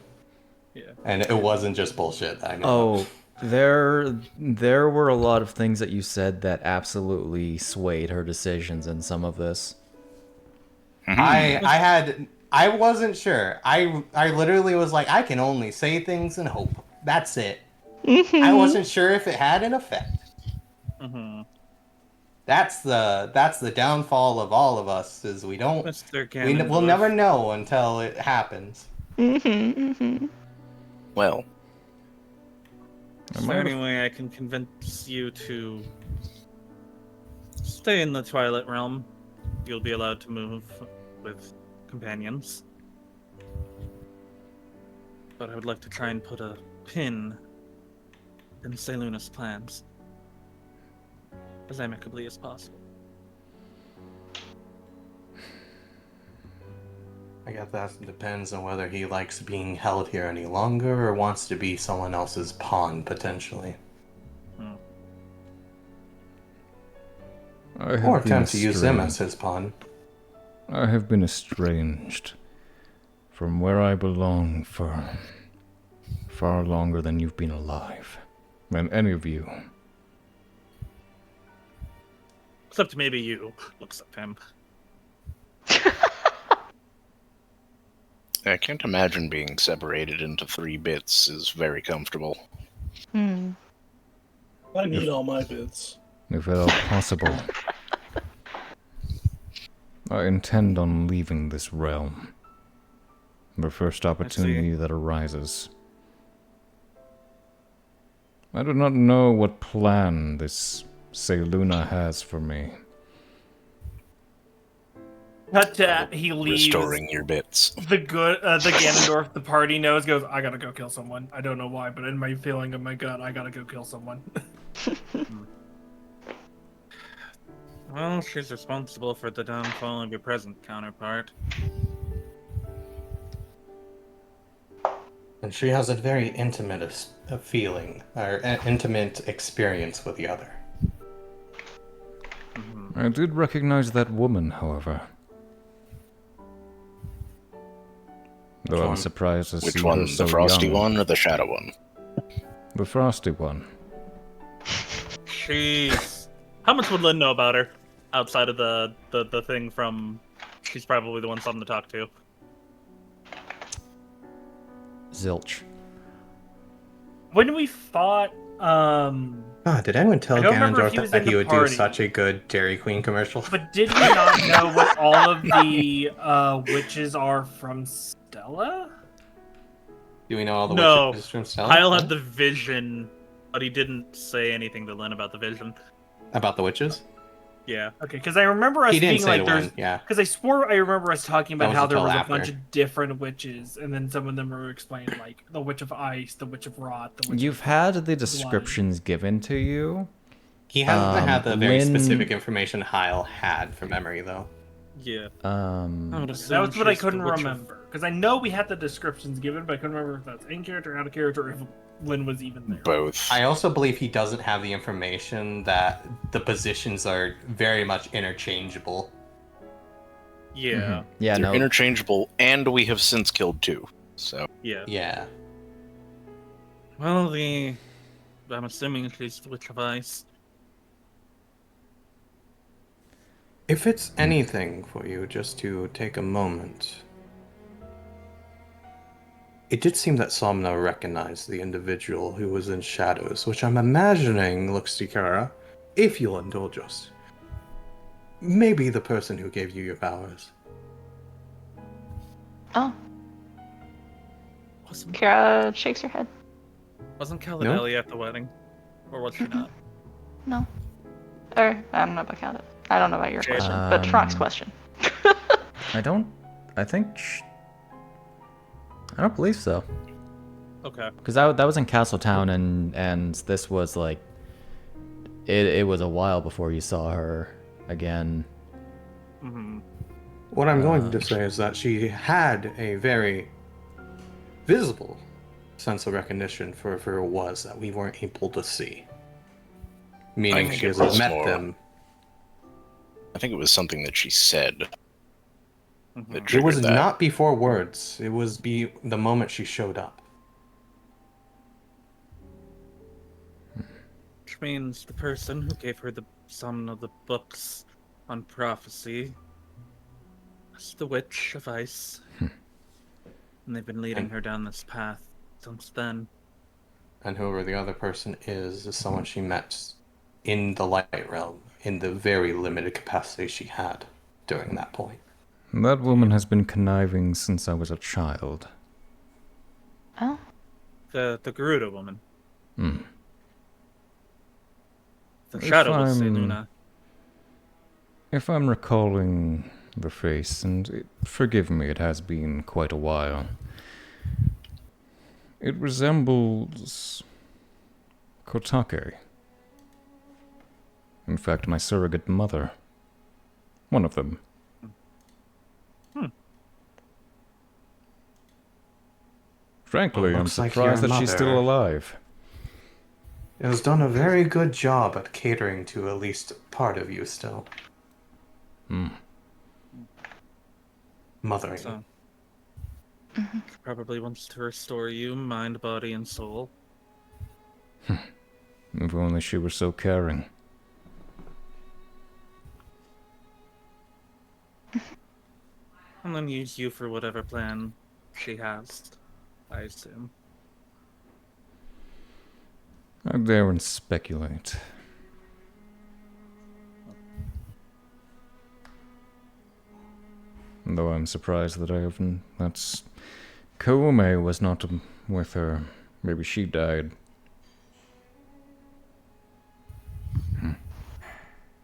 Yeah. And it wasn't just bullshit. I know. Oh, there were a lot of things that you said that absolutely swayed her decisions in some of this. I wasn't sure. I literally was like, I can only say things and hope. That's it. I wasn't sure if it had an effect. Mm-hmm. That's the downfall of all of us, is we don't Mr. we'll never know until it happens. Well, Is there any way I can convince you to stay in the Twilight Realm? You'll be allowed to move with companions. But I would like to try and put a pin in Seluna's plans as amicably as possible. I guess that depends on whether he likes being held here any longer or wants to be someone else's pawn, potentially. Or attempt to use them as his pawn. I have been estranged from where I belong for far longer than you've been alive. And any of you. Except maybe you. Looks at him. I can't imagine being separated into 3 bits is very comfortable. Hmm. I need all my bits. If at all possible, I intend on leaving this realm. The first opportunity that arises. I do not know what plan this Seluna has for me. Cut to he leaves. Restoring your bits. The Ganondorf the party knows, goes, I gotta go kill someone. I don't know why, but in my feeling of my gut, I gotta go kill someone. Well, she's responsible for the downfall of your present counterpart. And she has a very intimate feeling, or an intimate experience with the other. I did recognize that woman, however. Though I'm surprised to see Which her one? so The frosty young. one or the shadow one? The frosty one. She's... How much would Lynn know about her? Outside of the thing from... She's probably the one something to talk to. Zilch. When we fought, Did anyone tell I don't remember if Ganondorf he was that in he the would do party. such a good Dairy Queen commercial? but did we not know what all of the witches are from Stella? Do we know all the No. witches from Stella? Kyle had the vision, but he didn't say anything to Lynn about the vision. About the witches? Yeah. Okay, because I remember us He didn't being say like, to there's... Lynn, yeah. Because I swore I remember us talking That about was how there until was after. a bunch of different witches, and then some of them were explained, like, the Witch of Ice, the Witch of Rot, the Witch You've of... had the descriptions given to you. He hasn't had the very Lynn- specific information Hyle had from memory, though. Yeah. That was what I couldn't remember. Because I know we had the descriptions given, but I couldn't remember if that's in character, out of character, or if Lynn was even there. Both. I also believe he doesn't have the information that the positions are very much interchangeable. Yeah. Yeah, They're no. interchangeable, and we have since killed 2. So Yeah. Yeah. Well, I'm assuming she's the Witch of Ice. If it's anything for you, just to take a moment. It did seem that Somna recognized the individual who was in shadows, which I'm imagining looks to Chiara, if you'll indulge us. Maybe the person who gave you your powers. Oh, Wasn't Kira shakes her head. Caladelli at the wedding? Or was she not? No. Or, I don't know about Kira. I don't know about your question, but Franc's question. I don't believe so. Okay. Because that was in Castletown, and this was like... It was a while before you saw her again. Mm-hmm. What I'm going to say is that she had a very visible sense of recognition for who it was that we weren't able to see. Meaning think she it hasn't was met more- them. I think it was something that she said. Mm-hmm. That It triggered was that. not before words. It was the moment she showed up. Which means the person who gave her some of the books on prophecy was the Witch of Ice. And they've been leading her down this path since then. And whoever the other person is someone she met in the light realm in the very limited capacity she had during that point. That woman has been conniving since I was a child. Oh, The Garuda woman. Hmm. The If shadowless I'm- Seluna. If I'm recalling the face, and forgive me, it has been quite a while. It resembles Kotake. In fact, my surrogate mother. One of them. Frankly, Well, I'm looks like surprised your that she's still mother- alive. It has done a very good job at catering to at least part of you still. Hmm. Mothering. So, she probably wants to restore you, mind, body, and soul. If only she were so caring. And then use you for whatever plan she has, I assume. I dare and speculate. Though I'm surprised that that's... Koume was not with her. Maybe she died.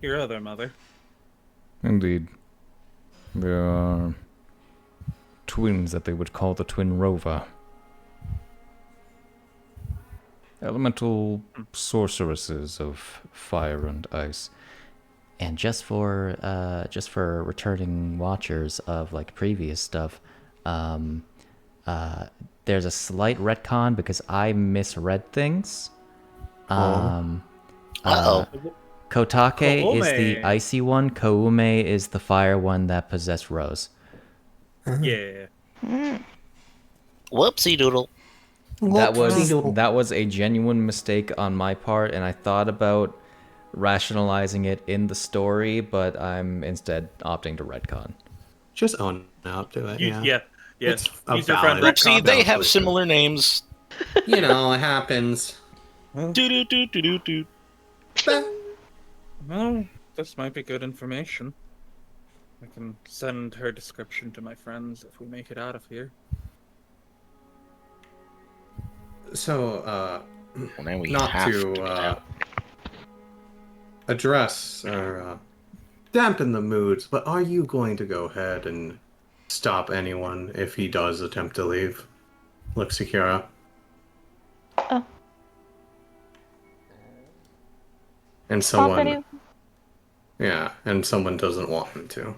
Your other mother. Indeed. There are twins that they would call the Twin Rova. Elemental sorceresses of fire and ice. And just for returning watchers of like previous stuff, there's a slight retcon because I misread things. Kotake is the icy one. Koume is the fire one that possessed Rose. Yeah. Whoopsie doodle. That was a genuine mistake on my part, and I thought about rationalizing it in the story, but I'm instead opting to retcon. Just own up to it. Yeah. Yes. It's He's your friend. Oopsie, they have similar names. You know, it happens. Do. Well, this might be good information. I can send her description to my friends if we make it out of here. So, Well, now we not have to get out. address or dampen the moods, but are you going to go ahead and stop anyone if he does attempt to leave? Look, Chiara. Oh. And someone... Yeah, and someone doesn't want him to.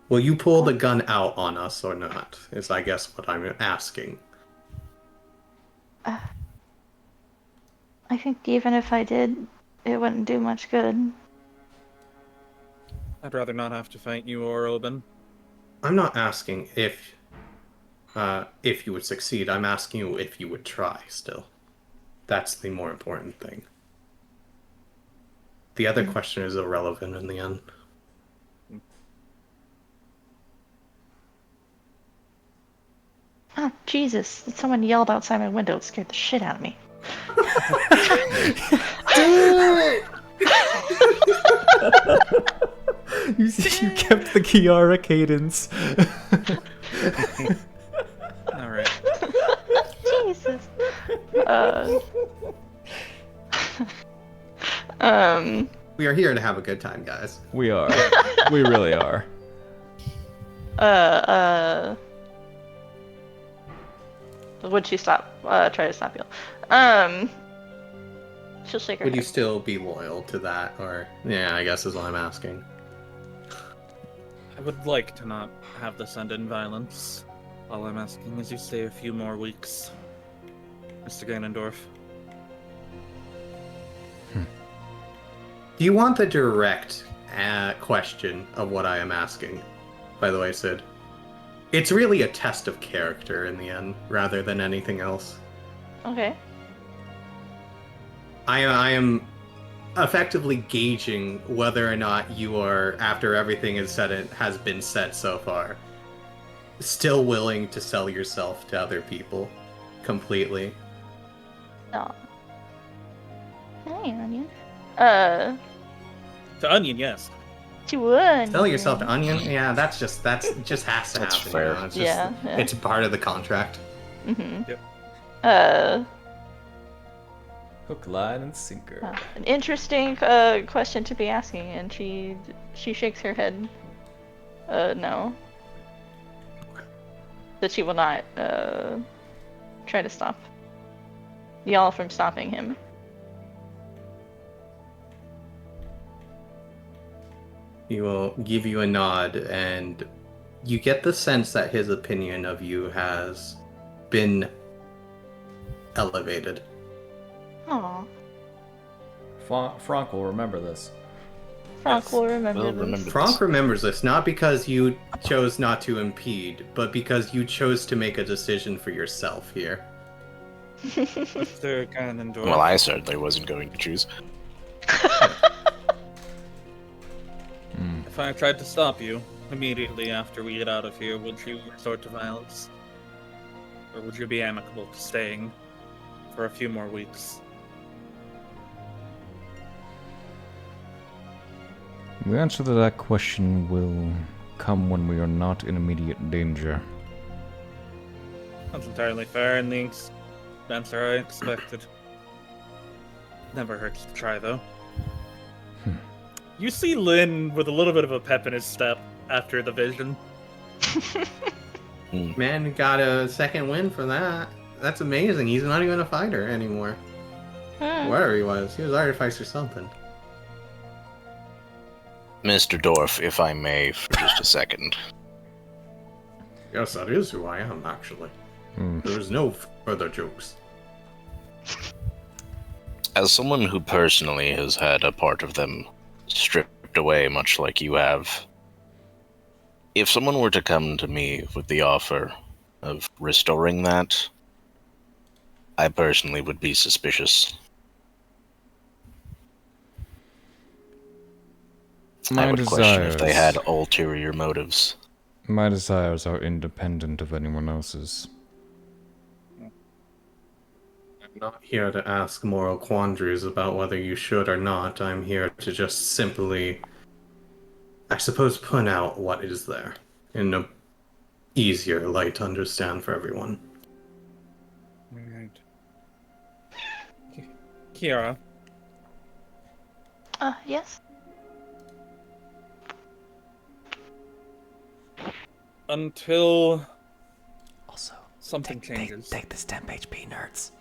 Will you pull the gun out on us or not? Is I guess what I'm asking. I think even if I did, it wouldn't do much good. I'd rather not have to fight you or Obin. I'm not asking if you would succeed. I'm asking you if you would try still. That's the more important thing. The other question is irrelevant in the end. Oh, Jesus. Someone yelled outside my window. It scared the shit out of me. You kept the Chiara cadence. Alright. Jesus. We are here to have a good time, guys. We are. We really are. Would she stop? Try to stop you? She'll shake her Would head. you still be loyal to that, or yeah, I guess is what I'm asking. I would like to not have this end in violence. All I'm asking is you stay a few more weeks, Mr. Ganondorf. Do you want the direct question of what I am asking? By the way, Sid. It's really a test of character in the end, rather than anything else. Okay. I am effectively gauging whether or not you are, after everything is said, it has been said so far, still willing to sell yourself to other people completely. Oh. Hey, Onion. To Onion, yes. To Onion. Sell yourself to Onion? Yeah, that's just has to That's happen. fair. You know? It's just, Yeah. It's part of the contract. Mm-hmm. Yep. Hook, line, and sinker. An interesting question to be asking, and she shakes her head. No. That she will not try to stop y'all from stopping him. He will give you a nod, and you get the sense that his opinion of you has been elevated. Aww. Franc will remember this. Franc will remember We'll this. remember Franc remembers this not because you chose not to impede, but because you chose to make a decision for yourself here. Mr. Ganondorf. Well, I certainly wasn't going to choose. If I tried to stop you, immediately after we get out of here, would you resort to violence? Or would you be amicable to staying for a few more weeks? The answer to that question will come when we are not in immediate danger. That's entirely fair, and the answer I expected. Never hurts to try, though. You see Lynn with a little bit of a pep in his step after the vision. Man, got a second win for that. That's amazing. He's not even a fighter anymore. Wherever he was artificer something. Mr. Dorf, if I may, for just a second. Yes, that is who I am, actually. There's no further jokes. As someone who personally has had a part of them stripped away, much like you have, if someone were to come to me with the offer of restoring that, I personally would be suspicious. I would question if they had ulterior motives. My desires are independent of anyone else's. I'm not here to ask moral quandaries about whether you should or not. I'm here to just simply, I suppose, point out what is there in a easier light to understand for everyone. Alright. Chiara, Yes? until Also, something changes. take this temp HP, nerds.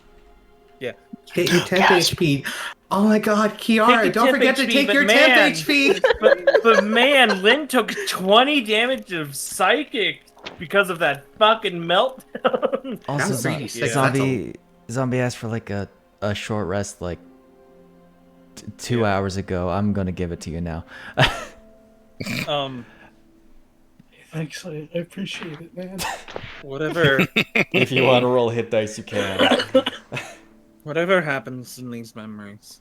Yeah. Get your temp HP. Oh my god, Kiara, don't forget to take your temp HP! But man, Lynn took 20 damage of psychic because of that fucking meltdown. Also, That's really sick. Zombie asked for like a short rest like 2 hours ago. I'm gonna give it to you now. Thanks, I appreciate it, man. Whatever If you want to roll hit dice, you can. whatever happens in these memories,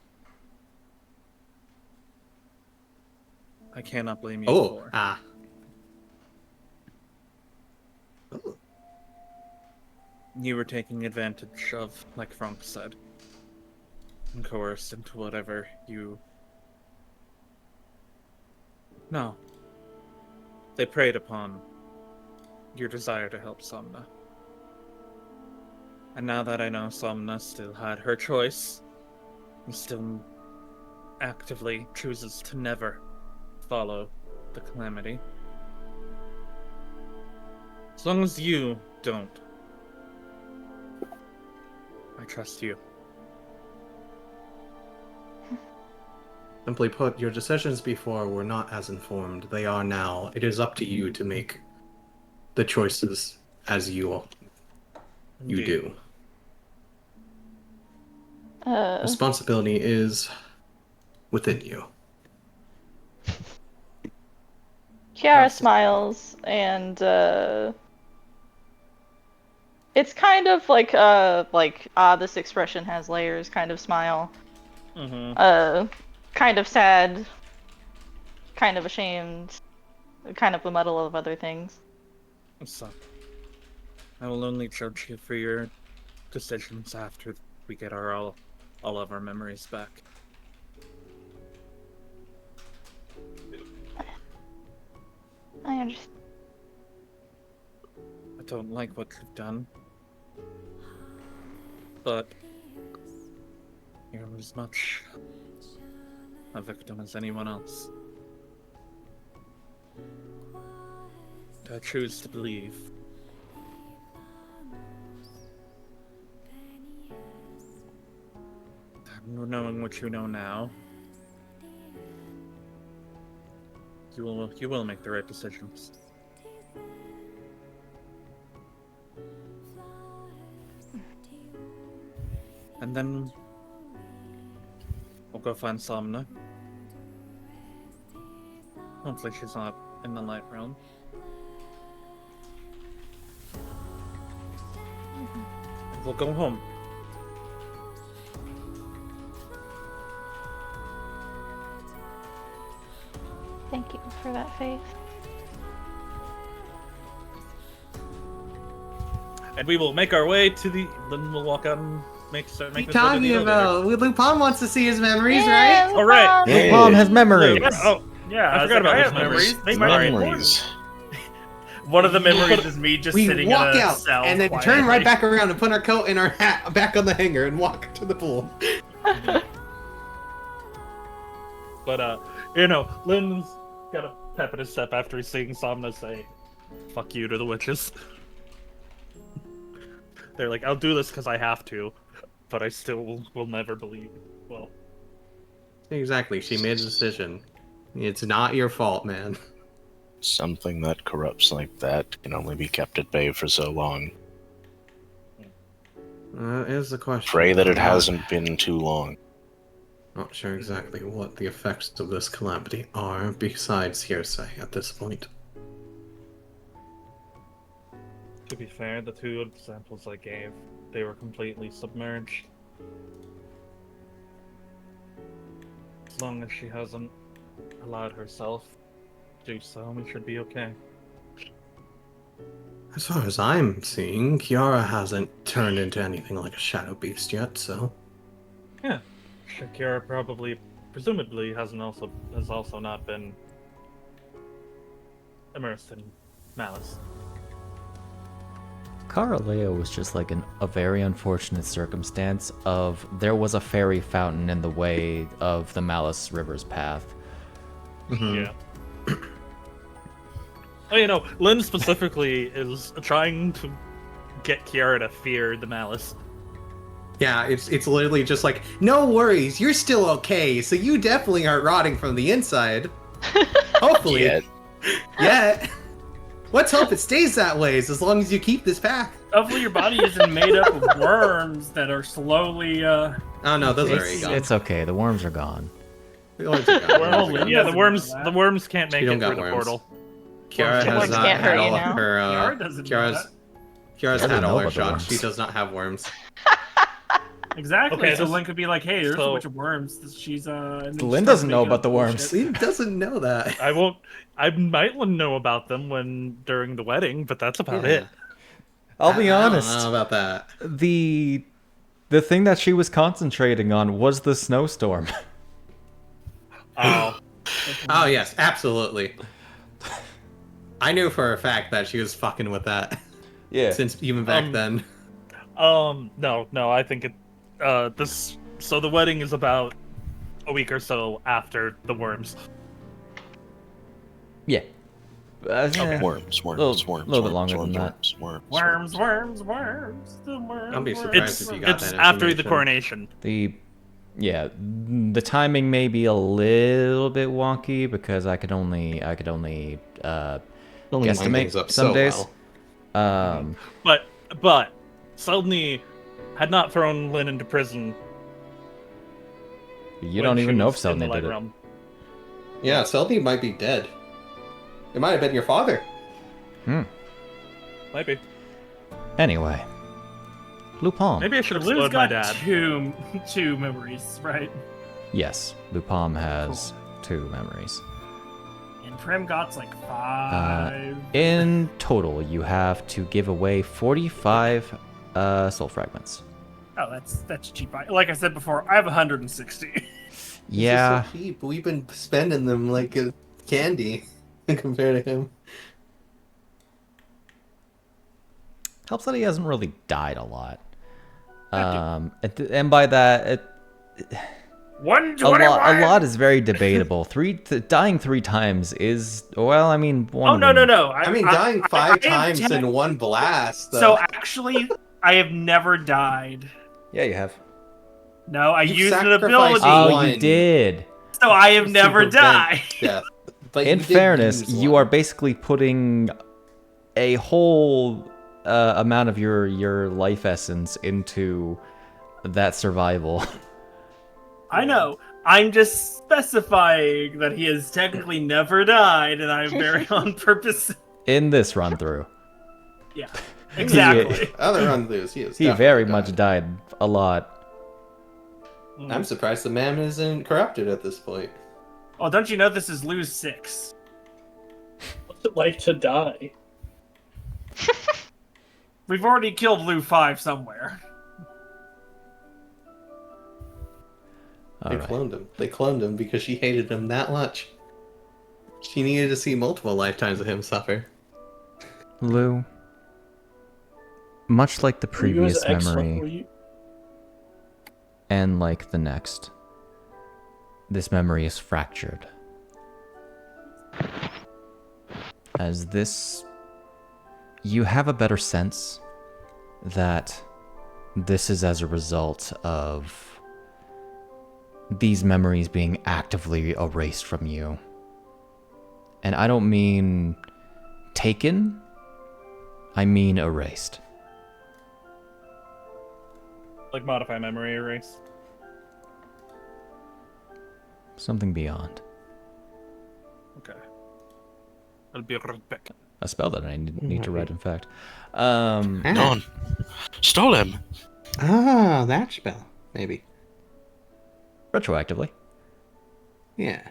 I cannot blame you for. You were taking advantage of, like Franc said, and coerced into whatever you... No. They preyed upon your desire to help Somna. And now that I know Somna still had her choice, and still actively chooses to never follow the Calamity, as long as you don't, I trust you. Simply put, your decisions before were not as informed. They are now. It is up to you to make the choices as you do. Responsibility is within you. Chiara smiles, and it's kind of like this expression has layers kind of smile. Kind of sad, kind of ashamed, kind of a muddle of other things. So, I will only judge you for your decisions after we get all of our memories back. I understand. I don't like what you've done, but you're as much a victim as anyone else. I choose to believe that knowing what you know now, you will make the right decisions. And then we'll go find Somna. Hopefully she's not in the light realm. We'll go home. Thank you for that faith. And we will make our way to the. Then we'll walk out and make his way to the talking elevator. about? Luu-pomme wants to see his memories, Yeah, right? All right. Hey. Luu-pomme has memories. Yes. Oh, yeah, I forgot about I those have memories. memories. They might be important. Memories. One of the memories is me just We sitting walk in a out cell and then quietly. turn right back around and put our coat and our hat back on the hanger and walk to the pool. But Lynn's got a pep in his step after he's seeing Somna say, "Fuck you" to the witches. They're like, "I'll do this because I have to, but I still will never believe." Well, Exactly. She made a decision. It's not your fault, man. Something that corrupts like that can only be kept at bay for so long. Is the question. Pray that it hasn't been too long. Not sure exactly what the effects of this calamity are, besides hearsay at this point. to be fair, the two examples I gave, they were completely submerged. As long as she hasn't allowed herself to do so, we should be okay. As far as I'm seeing, Chiara hasn't turned into anything like a shadow beast yet, so... Yeah. Chiara presumably has also not been immersed in malice. Caraleo was just like a very unfortunate circumstance of there was a fairy fountain in the way of the Malice River's path. Yeah. Oh, Lynn specifically is trying to get Chiara to fear the Malice. Yeah, it's literally just like, no worries, you're still okay, so you definitely aren't rotting from the inside. Hopefully. Yet. Yeah. Let's hope it stays that way as long as you keep this pack. Hopefully your body isn't made up of worms that are slowly, Oh no, those are already gone. It's okay, the worms are gone. The worms are gone. Well, Worms are gone. Yeah, doesn't the know worms can't make You don't it through got the worms. portal. Chiara Well, has she not can't had hurt all you of now. her, Chiara doesn't know Chiara's I had don't know all her about the shots. worms. She does not have worms. Exactly. Okay, so this- Lynn could be like, "Hey, there's so- a bunch of worms." She's and then Lynn she starts doesn't know making about up the worms. bullshit. Lynn doesn't know that. I might know about them during the wedding, but that's about Yeah. it. I'll be I honest. don't know about that. The thing that she was concentrating on was the snowstorm. Oh. Oh yes, absolutely. I knew for a fact that she was fucking with that Yeah. since even back then. No, I think it. So the wedding is about a week or so after the worms. Yeah. Yeah. Worms, Little bit longer than that. Worms. The worms. I'll be worms. surprised if you got It's that after the information. coronation. The timing may be a little bit wonky because I could only Only guesstimate lines up some so days. well. But suddenly had not thrown Lynn into prison. You when don't she even know if was in the Selny Light did it. Realm. Yeah, Seldy might be dead. It might have been your father. Might be. Anyway, Luu-pomme. Maybe I should have Lou's slowed my got dad. two memories, right? Yes, Luu-pomme has 2 memories. And Prim got like 5. In total, you have to give away 45 soul fragments. Oh, that's cheap. Like I said before, I have 160. Yeah. This is so cheap. We've been spending them like candy compared to him. Helps that he hasn't really died a lot. And by that, a 121. lot is very debatable. Dying 3 times is, well, I mean, one Oh of no them- no no! I mean, dying 5 times I am in one blast. Though. So actually, I have never died. Yeah, you have. No, I You used an sacrificed ability, Oh, one. you did. so I have to never prevent died. death. But In you did fairness, use you one. are basically putting a whole amount of your life essence into that survival. I know. I'm just specifying that he has technically never died, and I'm very on purpose. In this run through. Yeah, exactly. Other run throws, he is. He definitely very died. much died a lot. I'm surprised the man isn't corrupted at this point. Oh, don't you know this is Lou's 6? What's it like to die? We've already killed Luu-5 somewhere. They cloned him. They cloned him because she hated him that much. She needed to see multiple lifetimes of him suffer. Lou, much like the previous memory, and like the next, this memory is fractured. As this, you have a better sense that this is as a result of these memories being actively erased from you. And I don't mean taken, I mean erased. Like modify memory erase. Something beyond. Okay. I'll be right back. A spell that I need to write, in fact. No, stole him. Ah, that spell, maybe. Retroactively. Yeah.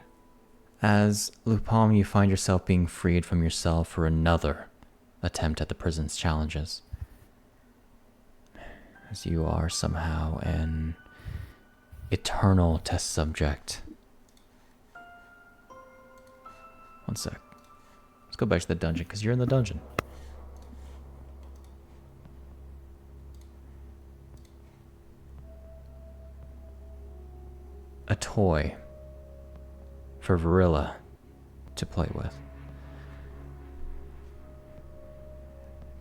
As Luu-pomme, you find yourself being freed from yourself for another attempt at the prison's challenges. As you are somehow an eternal test subject. One sec. Let's go back to the dungeon, because you're in the dungeon. A toy for Varilla to play with.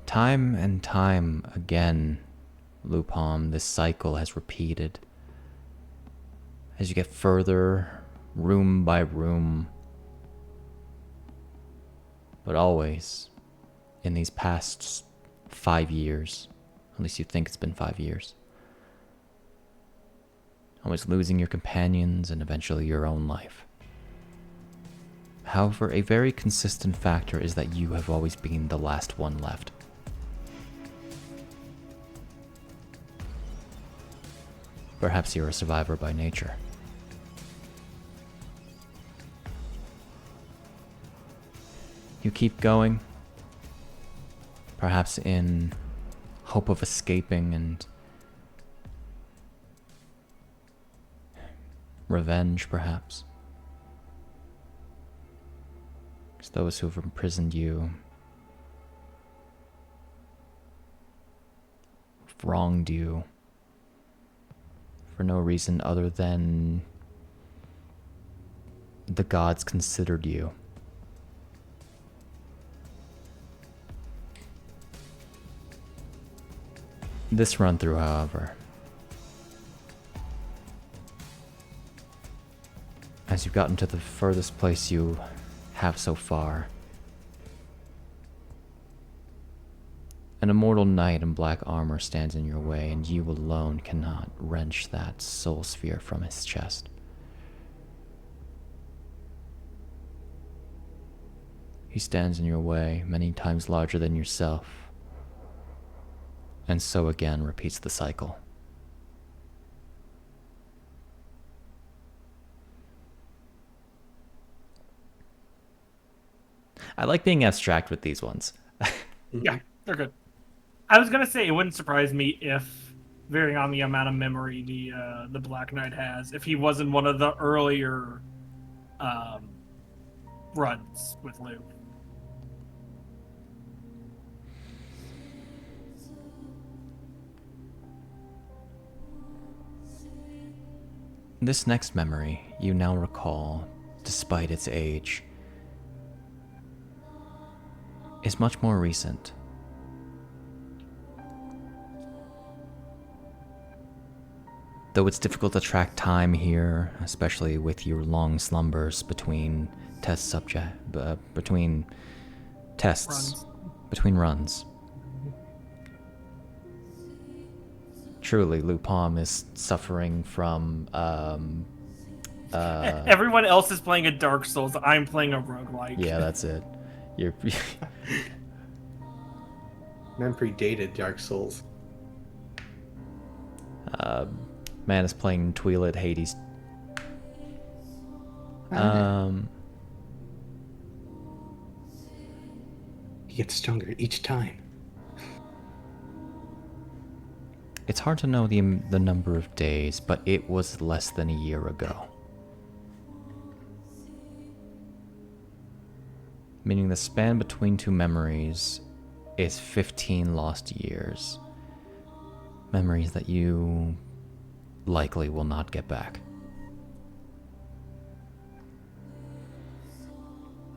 Time and time again, Luu-pomme, this cycle has repeated. As you get further, room by room, but always in these past 5 years, at least you think it's been 5 years, always losing your companions and eventually your own life. However, a very consistent factor is that you have always been the last one left. Perhaps you're a survivor by nature. You keep going, perhaps in hope of escaping and revenge, perhaps. Because those who have imprisoned you, wronged you for no reason other than the gods considered you. This run through, however, as you've gotten to the furthest place you have so far, an immortal knight in black armor stands in your way, and you alone cannot wrench that soul sphere from his chest. He stands in your way, many times larger than yourself, and so again repeats the cycle. I like being abstract with these ones. Yeah, they're good. I was gonna say it wouldn't surprise me if, varying on the amount of memory the Black Knight has, if he wasn't one of the earlier runs with Lou. This next memory you now recall, despite its age, is much more recent. Though it's difficult to track time here, especially with your long slumbers between tests. Between runs. Truly, Luu-pomme is suffering from, Everyone else is playing a Dark Souls. I'm playing a roguelike. Yeah, that's it. You're... Man predated Dark Souls. Man is playing Twi'lek Hades. He gets stronger each time. It's hard to know the number of days, but it was less than a year ago. Meaning the span between two memories is 15 lost years. Memories that you likely will not get back.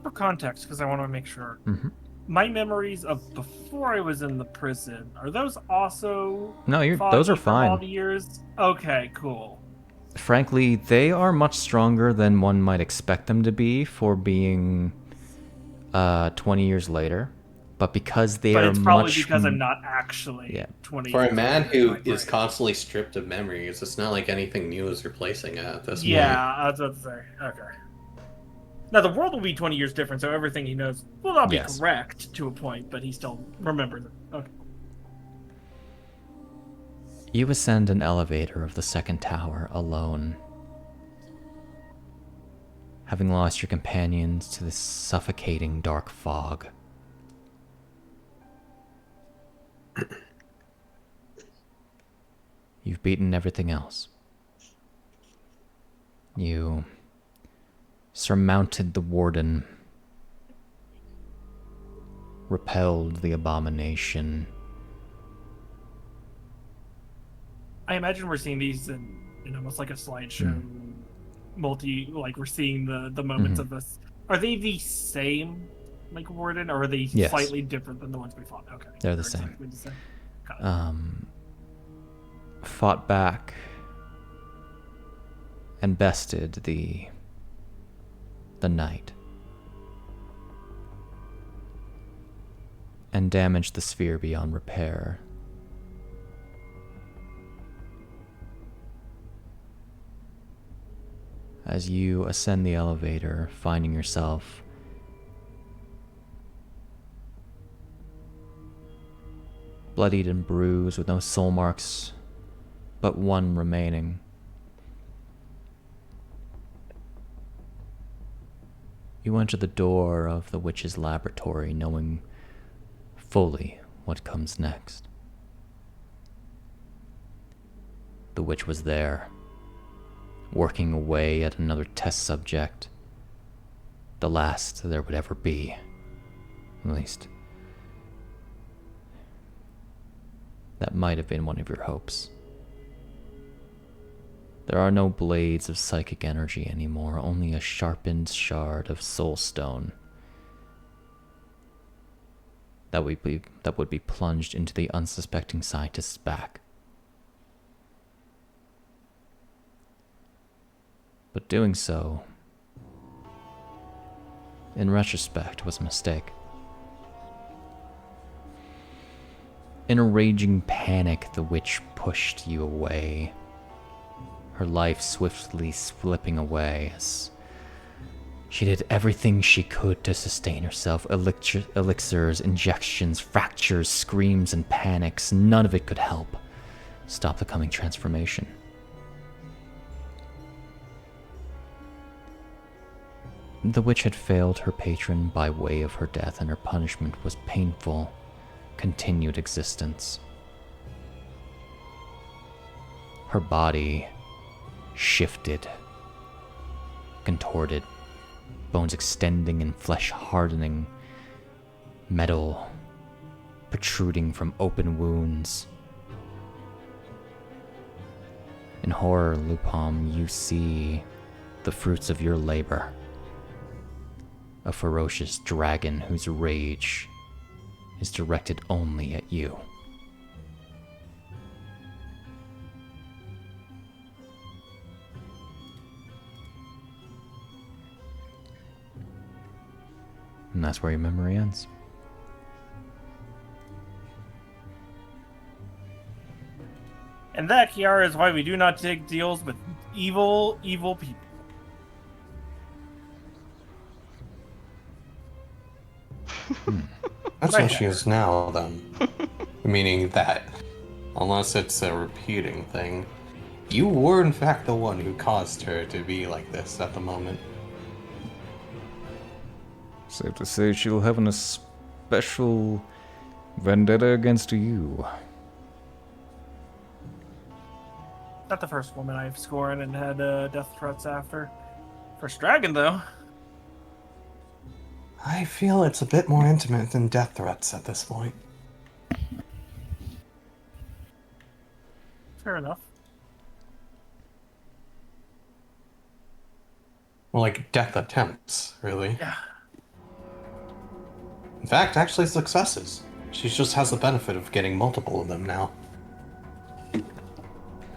For context, because I want to make sure. Mm-hmm. My memories of before I was in the prison, are those also No, those foggy are from all fine. the years? Okay, cool. Frankly, they are much stronger than one might expect them to be for being 20 years later. But because they But are it's probably much... because I'm not actually 20 For years a man older, who right? is constantly stripped of memories, it's not like anything new is replacing it at this point. Yeah, I was about to say. Okay. Now, the world will be 20 years different, so everything he knows will not be Yes. correct to a point, but he still remembers it. Okay. You ascend an elevator of the second tower alone, having lost your companions to this suffocating dark fog. You've beaten everything else. You surmounted the warden, repelled the abomination. I imagine we're seeing these in almost like a slideshow, we're seeing the moments of this. Are they the same, like Warden, or are they Yes. slightly different than the ones we fought? Okay. They're the same. Exactly the same. Got it. Fought back and bested the knight, and damaged the sphere beyond repair. As you ascend the elevator, finding yourself bloodied and bruised with no soul marks but one remaining. You enter the door of the witch's laboratory, knowing fully what comes next. The witch was there, working away at another test subject. The last there would ever be. At least, that might have been one of your hopes. There are no blades of psychic energy anymore, only a sharpened shard of soul stone that would be plunged into the unsuspecting scientist's back. But doing so, in retrospect, was a mistake. In a raging panic, the witch pushed you away, her life swiftly slipping away as she did everything she could to sustain herself. Elixirs, injections, fractures, screams, and panics. None of it could help stop the coming transformation. The witch had failed her patron by way of her death, and her punishment was painful, continued existence. Her body shifted, contorted, bones extending and flesh hardening, metal protruding from open wounds. In horror, Luu-pomme, you see the fruits of your labor. A ferocious dragon whose rage is directed only at you. And that's where your memory ends. And that, Chiara, is why we do not take deals with evil people. That's what she is now, then. Meaning that, unless it's a repeating thing, you were in fact the one who caused her to be like this at the moment. Safe to say she'll have a special vendetta against you. Not the first woman I've scorned and had death threats after. First dragon, though. I feel it's a bit more intimate than death threats at this point. Fair enough. Well, like death attempts, really. Yeah. In fact, actually successes. She just has the benefit of getting multiple of them now.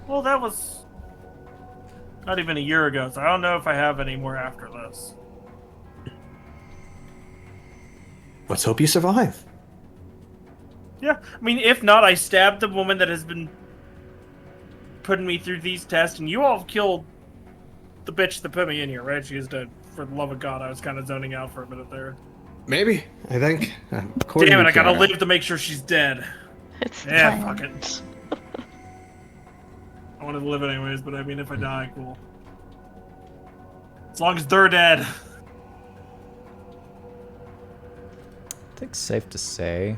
Well, that was not even a year ago, so I don't know if I have any more after this. Let's hope you survive. Yeah, I mean, if not, I stabbed the woman that has been putting me through these tests, and you all have killed the bitch that put me in here, right? She is dead. For the love of God, I was kind of zoning out for a minute there. Maybe, I think. Damn it, I gotta live to make sure she's dead. Yeah, fuck it. I wanted to live anyways, but I mean, if I die, cool. As long as they're dead. I think it's safe to say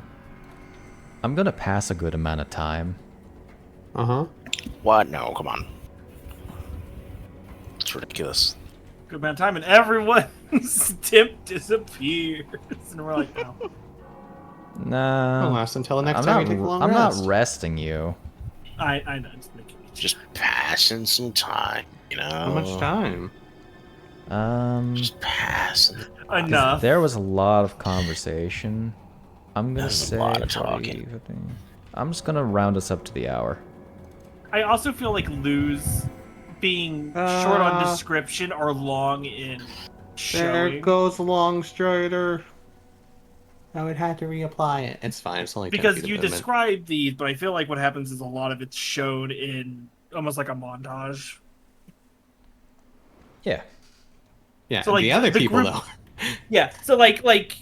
I'm gonna pass a good amount of time. Uh-huh. What? No, come on. It's ridiculous. Good amount of time, and everyone's tip disappears. And we're like, no. Nah. It'll last until the next I'm time not, you take a long I'm rest. not resting you. I know, it's making me Just passing some time, you know? How much time? Just passing. enough. There was a lot of conversation. I'm gonna There's say a lot of 40, talking. 15. I'm just gonna round us up to the hour. I also feel like Lou's being short on description or long in showing. There goes Long Strider. I would have to reapply it. It's fine. It's only 10 Because feet of you movement. describe these, but I feel like what happens is a lot of it's shown in almost like a montage. Yeah. Yeah, So, like, the other the people, group- though. Yeah, so like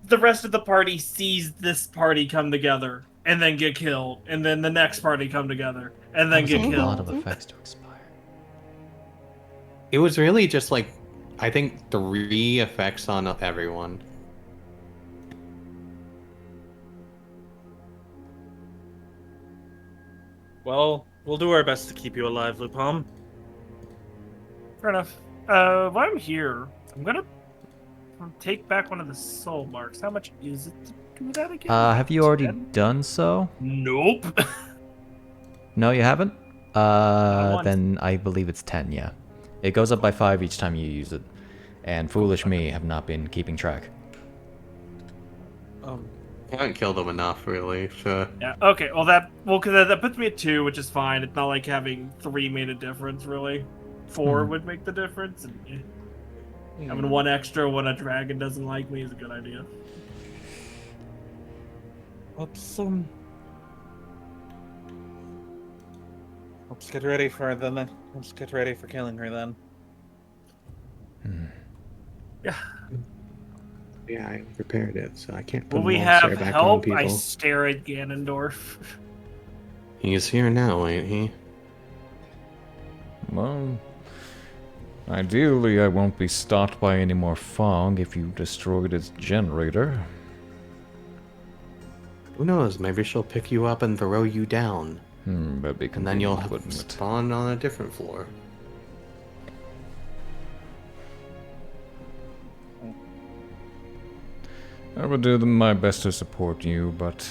the rest of the party sees this party come together and then get killed, and then the next party come together and then get A lot of killed. effects to expire. It was really just like, I think 3 effects on everyone. Well, we'll do our best to keep you alive, Luu-pomme. Fair enough. While I'm here, I'm gonna take back one of the soul marks. How much is it to do that again? Have you already 10? done so? Nope. No, you haven't? once. Then I believe it's 10, yeah. It goes up by 5 each time you use it. And foolish me have not been keeping track. I haven't killed them enough, really. So. Yeah. Okay. Well, because that puts me at 2, which is fine. It's not like having 3 made a difference, really. 4 would make the difference. And having 1 extra when a dragon doesn't like me is a good idea. Let's get ready for Let's get ready for killing her then. Yeah. Yeah, I prepared it, so I can't put Will we Long have Stare back on help? people. I stare at Ganondorf. He's here now, ain't he? Well, ideally I won't be stopped by any more fog if you destroyed its generator. Who knows? Maybe she'll pick you up and throw you down. That'd be And then you'll convenient, have wouldn't it? spawn on a different floor. I would do my best to support you, but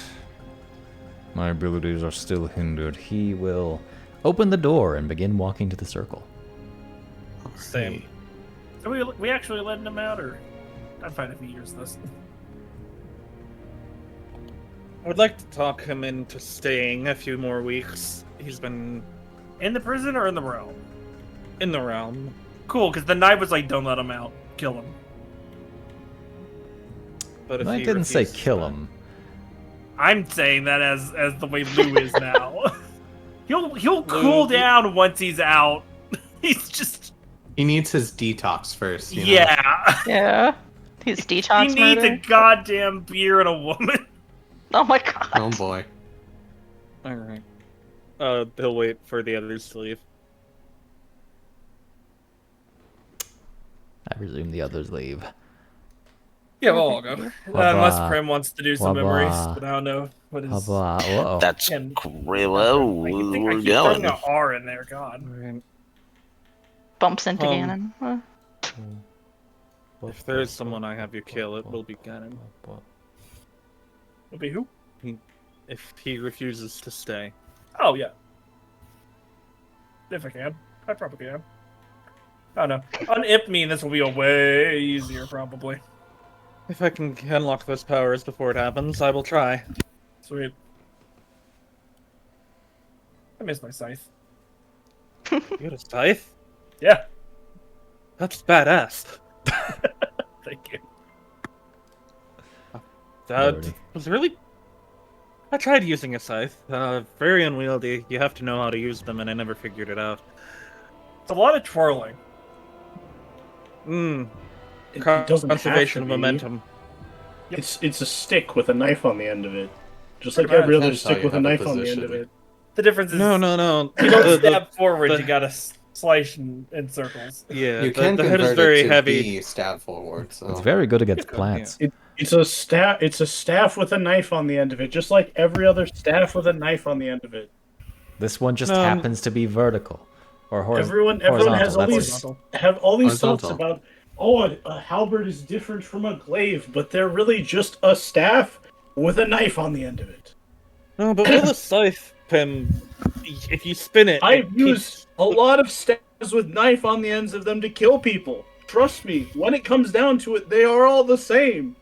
my abilities are still hindered. He will open the door and begin walking to the circle. Same. So we actually letting him out, or I'm fine if he hears this. I would like to talk him into staying a few more weeks. He's been In the prison or in the realm? in the realm. Cool, because the knight was like, "Don't let him out. Kill him." But if I he didn't say refuses kill that- him. I'm saying that as the way Lou is now. he'll cool down once he's out. He's just He needs his detox first, you know? yeah. Yeah. He's detox He needs a murder. goddamn beer and a woman. Oh my god. Oh boy. Alright. He'll wait for the others to leave. I presume the others leave. Yeah, we'll all go. Unless Prim wants to do some Wabba. memories, but I don't know what is. Uh-oh. That's Can- great. Well, I keep we're throwing going. an R in there. God. Bumps into Ganon. If there is someone I have you kill, it will be Ganon. It'll be who? If he refuses to stay. Oh yeah. If I can, I probably can. I don't know. Unip me, this will be a way easier probably. If I can unlock those powers before it happens, I will try. Sweet. I miss my scythe. You got a scythe? Yeah. That's badass. Thank you. That was really... I tried using a scythe. Very unwieldy. You have to know how to use them, and I never figured it out. It's a lot of twirling. It doesn't have Conservation to of be. momentum. It's a stick with a knife on the end of it. Just Pretty like every much. other That's how stick you with a have a knife on the end of position. it. The difference is No. you don't The- stab forward, the- you gotta slice in circles. Yeah, You can the head is convert very it to heavy. be stab forward. So It's very good against plants. It's a staff. It's a staff with a knife on the end of it, just like every other staff with a knife on the end of it. This one just No. happens to be vertical. Or Everyone horizontal. has all That's these have all these thoughts Horizontal. about. A halberd is different from a glaive, but they're really just a staff with a knife on the end of it. No, but with a scythe, Pimm, if you spin it... I've it used a lot of staves with knife on the ends of them to kill people. Trust me, when it comes down to it, they are all the same.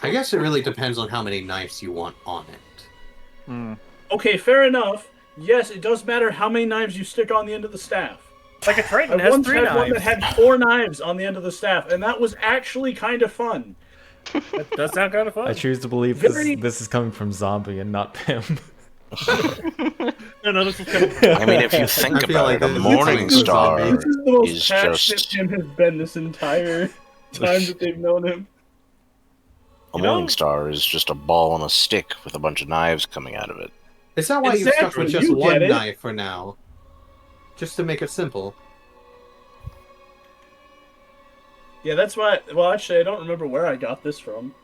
I guess it really depends on how many knives you want on it. Okay, fair enough. Yes, it does matter how many knives you stick on the end of the staff. Like a Triton I has once 3 had knives. one that had 4 knives on the end of the staff, and that was actually kind of fun. That does sound kind of fun. I choose to believe Very- this is coming from Zombie and not Pimm. No, this is kind of... I mean, if you think I feel about like it, a this is morning coming from star Zombie. This is the most is passionate just Jim has been this entire time that they've known him. a You know- morning star is just a ball on a stick with a bunch of knives coming out of it. Is that why you stuck Exactly, with just you one get it. knife for now? Just to make it simple. Yeah, that's why. Well, actually, I don't remember where I got this from.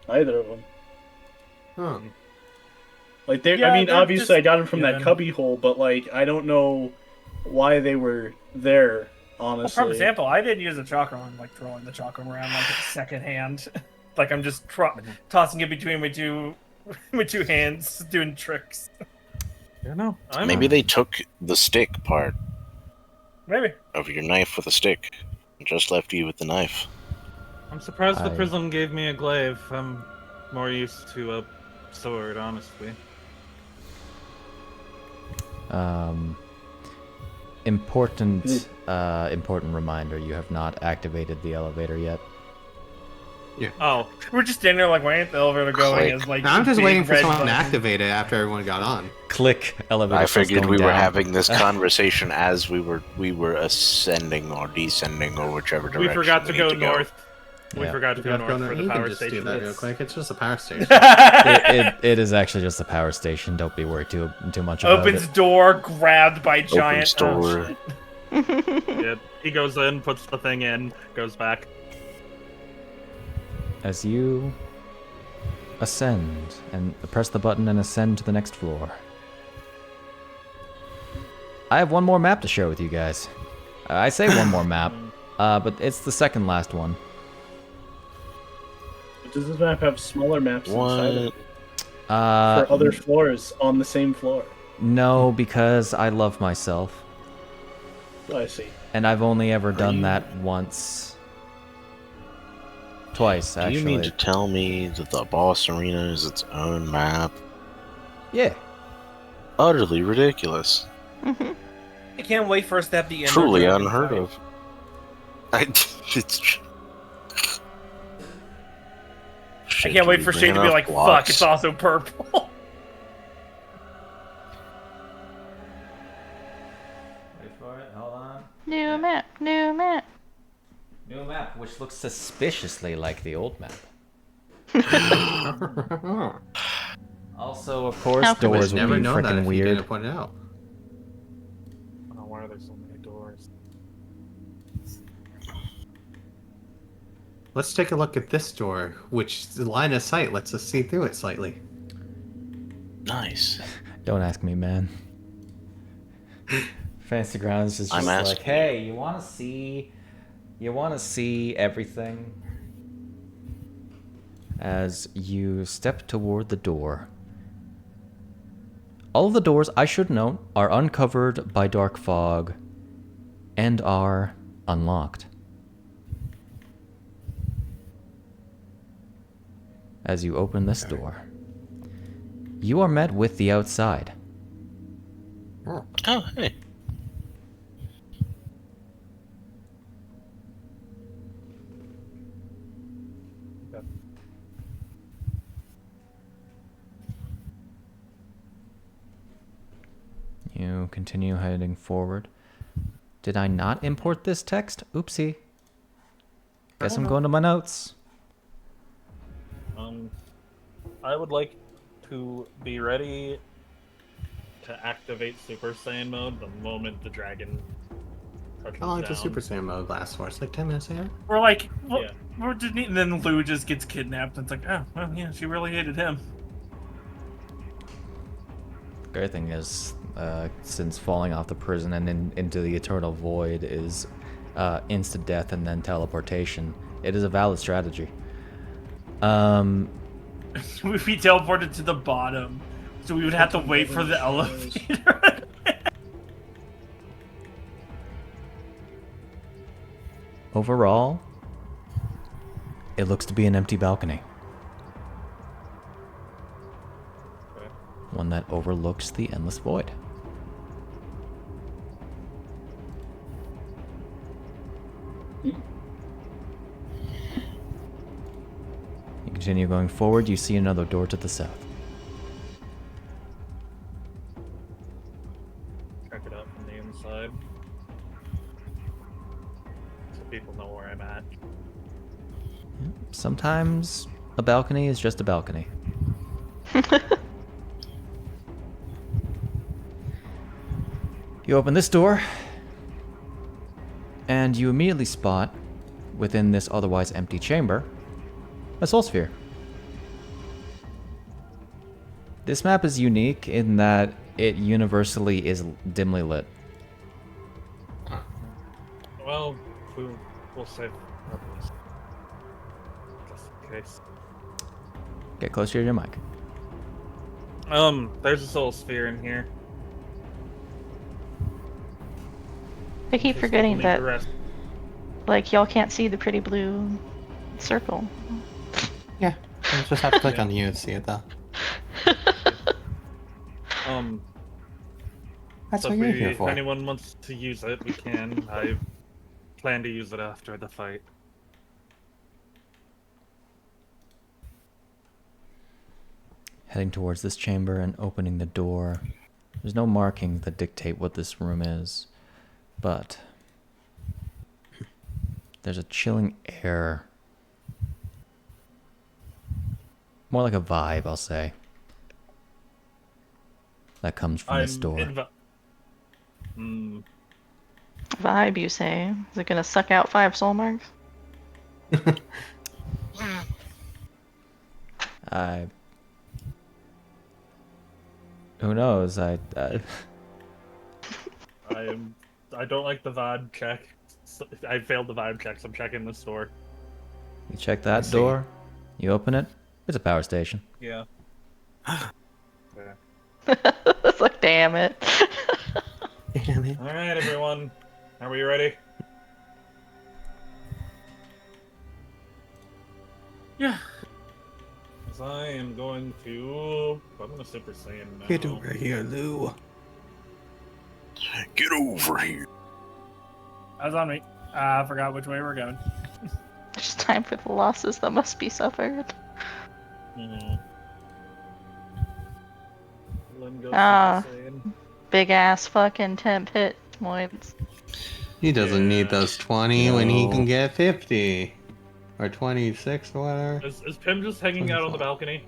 Either of them. Huh. Like, they. Yeah, I mean, they're obviously, just- I got them from yeah. that cubby hole, but like, I don't know why they were there. Well, Honestly, for example, I didn't use a chakra. I'm like throwing the chakra around like it's second hand. Like I'm just tossing it between my two hands, doing tricks. I don't know. Maybe they took the stick part Maybe. of your knife with a stick and just left you with the knife. I'm surprised the I- prism gave me a glaive. I'm more used to a sword, honestly. Important reminder, you have not activated the elevator yet. Oh, we're just standing there like waiting for the elevator going. Click. As like I'm just big waiting for red someone to button. activate it after everyone got on. Click, elevator I starts figured going we were down. having this conversation as we were ascending or descending or whichever direction We forgot to we go need north. We Yeah. forgot to go north for the You can power just do station. that real quick. It's just a power station. It is actually just a power station. Don't be worried too much about Opens it. door, grabbed by Open giant. store. Yeah, he goes in, puts the thing in, goes back. As you ascend and press the button and ascend to the next floor. I have one more map to share with you guys. I say one more map, but it's the second last one. does this map have smaller maps inside of it Uh, for other floors on the same floor? no, because I love myself, I see. and I've only ever done that once. Twice, Do actually. you mean to tell me that the boss arena is its own map? Yeah. Utterly ridiculous. I can't wait for us to have the Ender Truly Dragon unheard fight. of. It's. I can't wait for Shane to be like, "Fuck, it's also purple." Wait for it, hold on. New map, new map. New map, which looks suspiciously like the old map. Also, of course, How come doors would Never be known that freaking if you weird. didn't point it out. Oh, why are there so many doors? Let's take a look at this door, which the line of sight lets us see through it slightly. Nice. Don't ask me, man. Fantasy Grounds is I'm just like, asking hey, you want to see everything? As you step toward the door. All of the doors, I should note, are uncovered by dark fog and are unlocked. As you open this door, you are met with the outside. Oh, hey. You continue heading forward. Did I not import this text? Oopsie. Guess I'm going to my notes. I would like to be ready to activate Super Saiyan mode the moment the dragon touches How long down. does Super Saiyan mode last for? It's like 10 minutes ago? We're like, well, Yeah. we're just, and then Lou just gets kidnapped, and it's like, oh, well, yeah, she really hated him. Great thing is, since falling off the prison and into the eternal void is instant death and then teleportation, it is a valid strategy. We'd be teleported to the bottom, so we would have to wait for the elevator. Overall, it looks to be an empty balcony. One that overlooks the endless void. You continue going forward, you see another door to the south. Check it out from the inside. So people know where I'm at. Sometimes a balcony is just a balcony. You open this door, and you immediately spot, within this otherwise empty chamber, a soul sphere. This map is unique in that it universally is dimly lit. Well, we'll save others. Just in case. Get closer to your mic. There's a soul sphere in here. I keep Just forgetting need that, to rest. like, y'all can't see the pretty blue circle. Yeah, you just have to click on you and see it though. That's So what if, you're here if for. anyone wants to use it, we can. I plan to use it after the fight. Heading towards this chamber and opening the door. There's no markings that dictate what this room is, but there's a chilling air. More like a vibe, I'll say. That comes from this door. Vibe, you say? Is it gonna suck out 5 soul marks? Who knows? I don't like the vibe check. I failed the vibe check, so I'm checking this door. You check that door, you open it, it's a power station. Yeah. It's like, damn it. Damn it. Alright, everyone. Are we ready? Yeah. Because I am going to... I'm going to Super Saiyan now. Get over here, Lou. Get over here. I was on me. I forgot which way we're going. It's time for the losses that must be suffered. Lynn goes Ah. Super Saiyan. Big ass fucking temp hit points. He doesn't need those 20 when he No. can get 50. Or 26 or whatever. Is Pimm just hanging out on the balcony?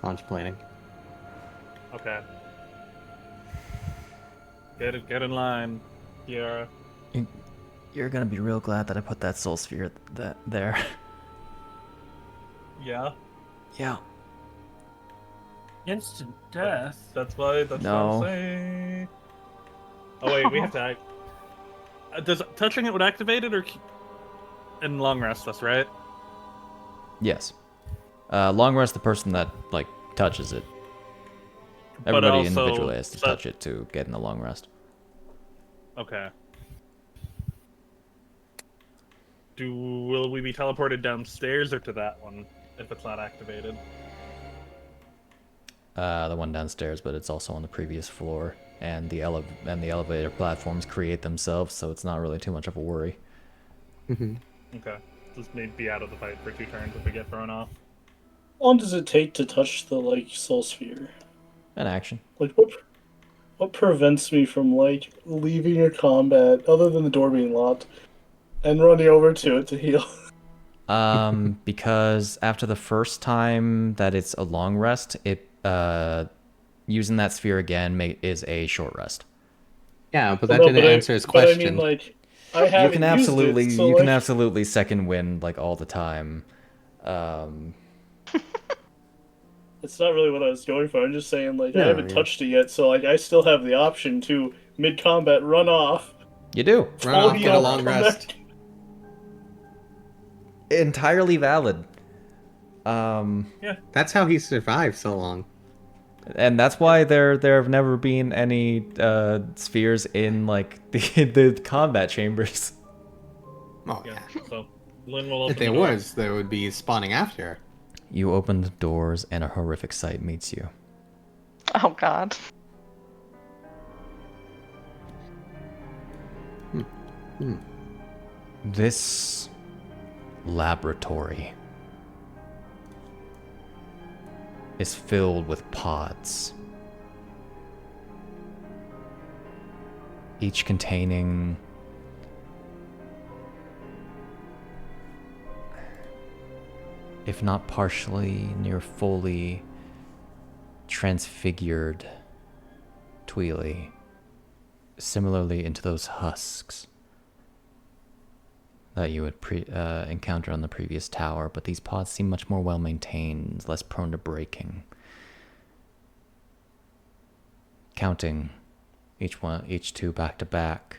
Contemplating. Okay. Get in line, Chiara. You're gonna be real glad that I put that soul sphere there. Yeah. Yeah. Instant death. That's why. That's what I'm saying. Oh wait, we have to. Does touching it would activate it or in long rest us, right? Yes. Long rest the person that like touches it. But Everybody also individually has to touch it to get in the long rest. Okay. Will we be teleported downstairs or to that one if it's not activated? The one downstairs, but it's also on the previous floor, and the elevator platforms create themselves, so it's not really too much of a worry. Okay. Just maybe be out of the fight for 2 turns if we get thrown off. How long does it take to touch the like soul sphere? An action. Like what prevents me from like leaving a combat other than the door being locked and running over to it to heal? Because after the first time that it's a long rest, it using that sphere again is a short rest. Yeah, but that didn't answer his question. But I mean, like, I haven't you can absolutely used it, so you like... can absolutely second wind like all the time. It's not really what I was going for. I'm just saying, like, No, I haven't touched it yet, so like I still have the option to mid-combat run off. You do. Run off, get a long rest. Entirely valid. Yeah. That's how he survived so long. And that's why there have never been any spheres in like the combat chambers. Oh yeah. So Lynn will open If there the door. was, there would be spawning after. You open the doors and a horrific sight meets you. Oh god. This laboratory is filled with pods, each containing if not partially, near fully transfigured Tweely, similarly into those husks that you would encounter on the previous tower, but these pods seem much more well maintained, less prone to breaking. Counting each two back to back,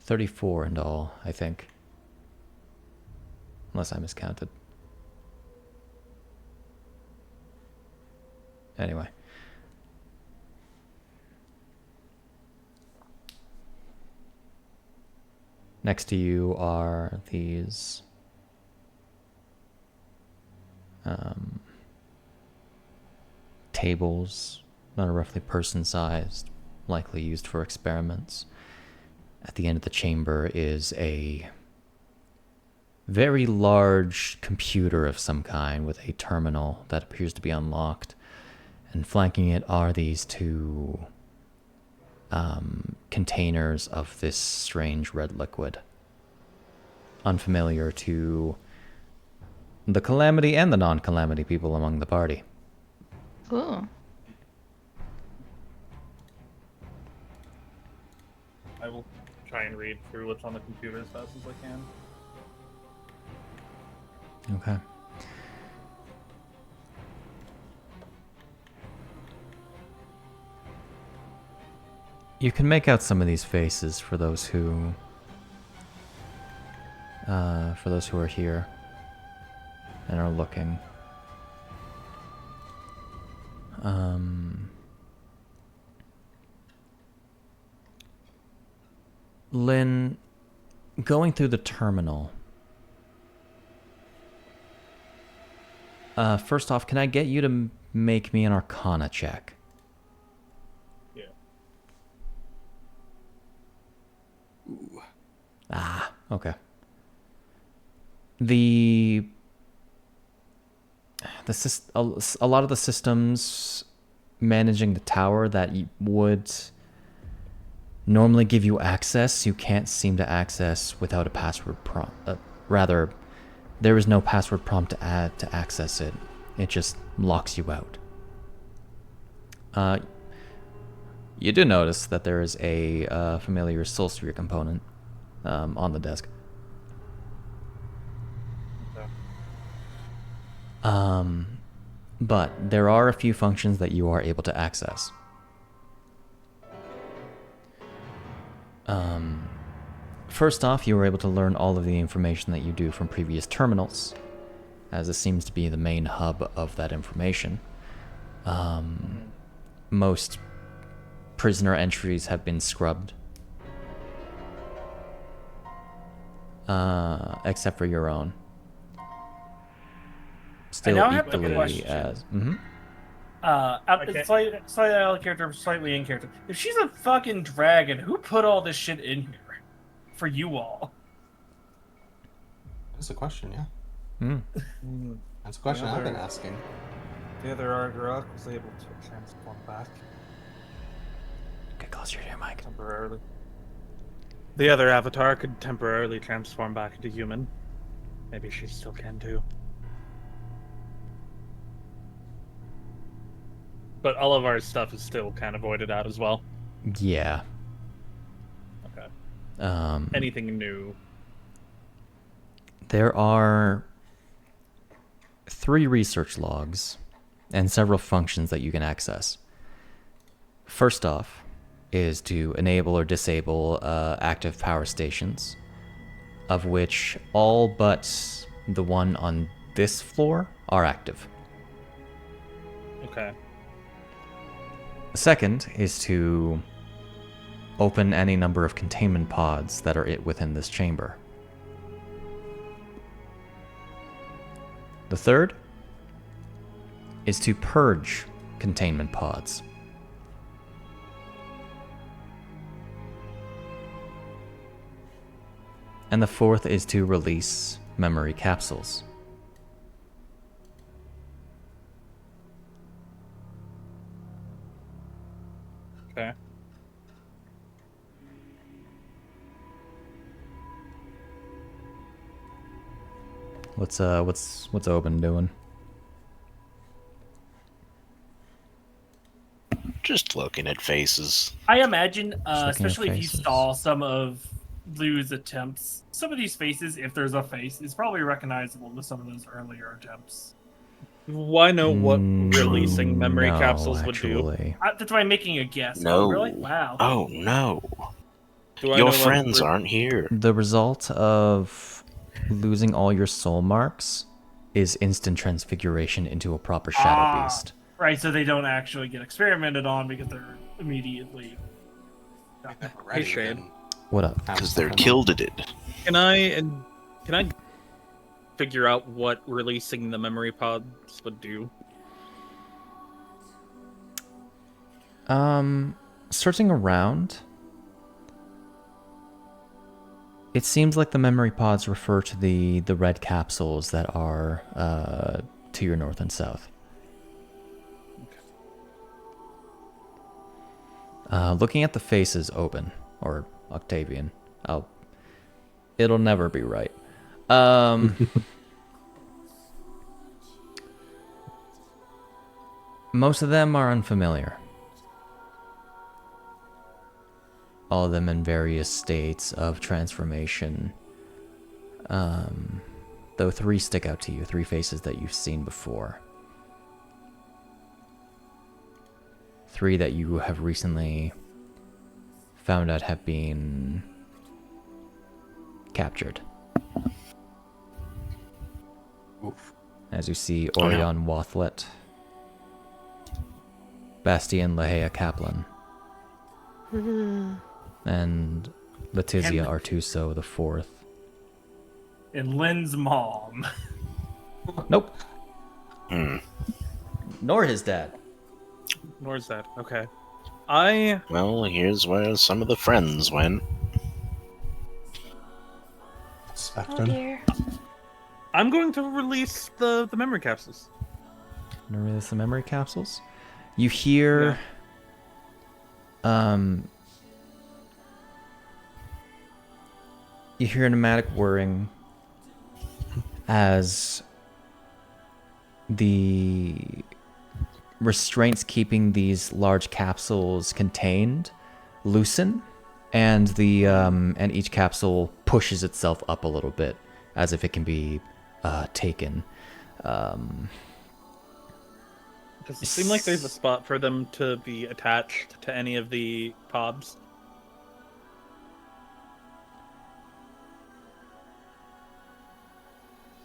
34 in all, I think. Unless I miscounted. Anyway. Next to you are these tables that are roughly person-sized, likely used for experiments. At the end of the chamber is a very large computer of some kind with a terminal that appears to be unlocked, and flanking it are these two containers of this strange red liquid, unfamiliar to the Calamity and the non-Calamity people among the party. Ooh. I will try and read through what's on the computer as fast as I can. Okay. You can make out some of these faces for those who are here and are looking. Lynn, going through the terminal. First off, can I get you to make me an Arcana check? Yeah. Ooh. Ah, okay. A lot of the systems managing the tower that would normally give you access, you can't seem to access without a password prompt. Rather, there is no password prompt to add to access it. It just locks you out. You do notice that there is a familiar sorcery component on the desk. But there are a few functions that you are able to access. First off, you were able to learn all of the information that you do from previous terminals, as it seems to be the main hub of that information. Most prisoner entries have been scrubbed, except for your own. Still now have the equally question. as. It's slightly out of character, slightly in character. If she's a fucking dragon, who put all this shit in here for you all? That's a question, yeah. Mm. That's a question I've been asking. The other Argorak was able to transform back Get closer to your mic. temporarily. The other avatar could temporarily transform back into human. Maybe she still can too. But all of our stuff is still kind of voided out as well. Yeah. Okay. Anything new? There are 3 research logs and several functions that you can access. First off is to enable or disable active power stations, of which all but the one on this floor are active. Okay. The second is to open any number of containment pods that are within this chamber. The third is to purge containment pods. And the fourth is to release memory capsules. Okay. What's Obin doing? Just looking at faces. I imagine, looking at especially if you faces. saw some of Lou's attempts, some of these faces, if there's a face, is probably recognizable to some of those earlier attempts. Why know what releasing memory No, capsules would do? actually. That's why I'm making a guess. No. Oh, really? Wow. Oh no. Do I know Your what friends aren't here. The result of losing all your soul marks is instant transfiguration into a proper shadow beast. Right, so they don't actually get experimented on because they're immediately... Hey, Shade. What up? Because they're killed it. Can I figure out what releasing the memory pods would do? Searching around, it seems like the memory pods refer to the red capsules that are to your north and south. Looking at the faces open, or Octavian, it'll never be right. Most of them are unfamiliar. All of them in various states of transformation. Though 3 stick out to you, 3 faces that you've seen before. 3 that you have recently found out have been captured. Oof. As you see, Orion Wathlet, Bastian Lahea Kaplan, and Letizia Artuso the 4th. And Lynn's mom. Nope. Nor his dad. Nor is that. Okay. Well, here's where some of the friends went. Oh dear. I'm going to release the memory capsules. Gonna release the memory capsules. You hear, you hear pneumatic whirring as the restraints keeping these large capsules contained loosen, and and each capsule pushes itself up a little bit as if it can be taken. Does it seem like there's a spot for them to be attached to any of the pobs?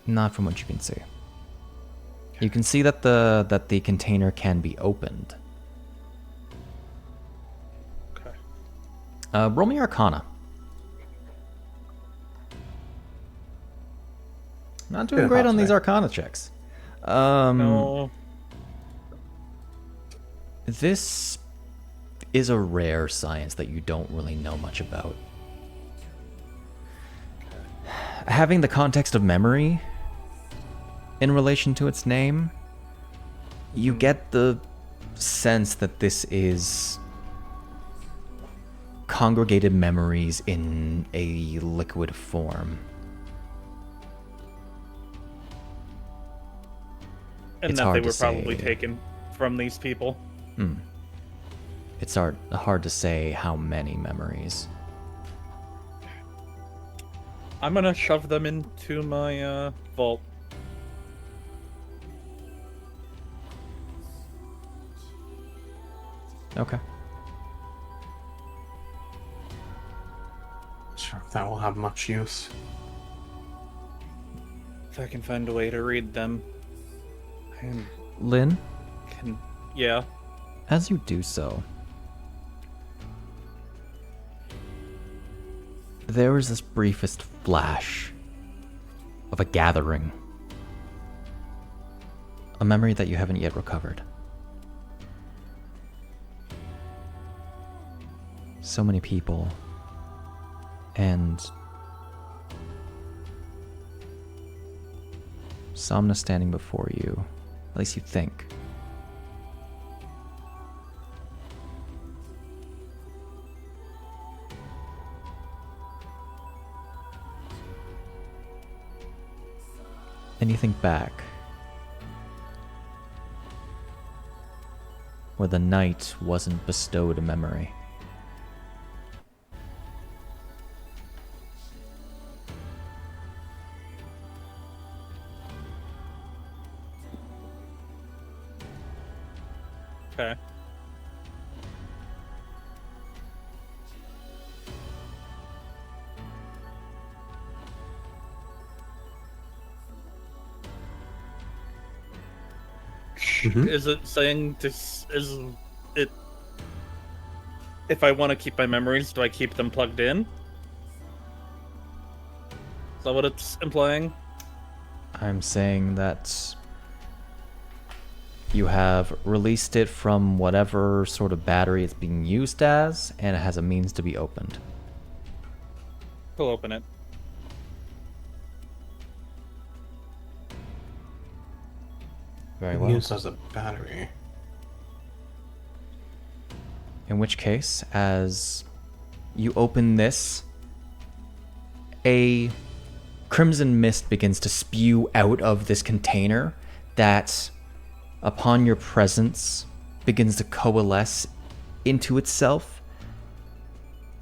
Not from what you can see. You can see that the container can be opened. Okay. Roll me Arcana. Not doing great on these Arcana checks. No. This is a rare science that you don't really know much about. Having the context of memory in relation to its name, you get the sense that this is congregated memories in a liquid form. And It's that hard they to were probably say. taken from these people. It's hard to say how many memories. I'm gonna shove them into my vault. Okay. Sure if that will have much use. If I can find a way to read them. And Lynn, yeah. as you do so, there is this briefest flash of a gathering. A memory that you haven't yet recovered. So many people. And Somna standing before you. At least you think. And you think back. Where the night wasn't bestowed a memory. Okay. Is it saying this is it? If I want to keep my memories, do I keep them plugged in? Is that what it's implying? I'm saying that you have released it from whatever sort of battery it's being used as, and it has a means to be opened. We'll open it. Very well. Used as a battery. In which case, as you open this, a crimson mist begins to spew out of this container that, upon your presence, begins to coalesce into itself,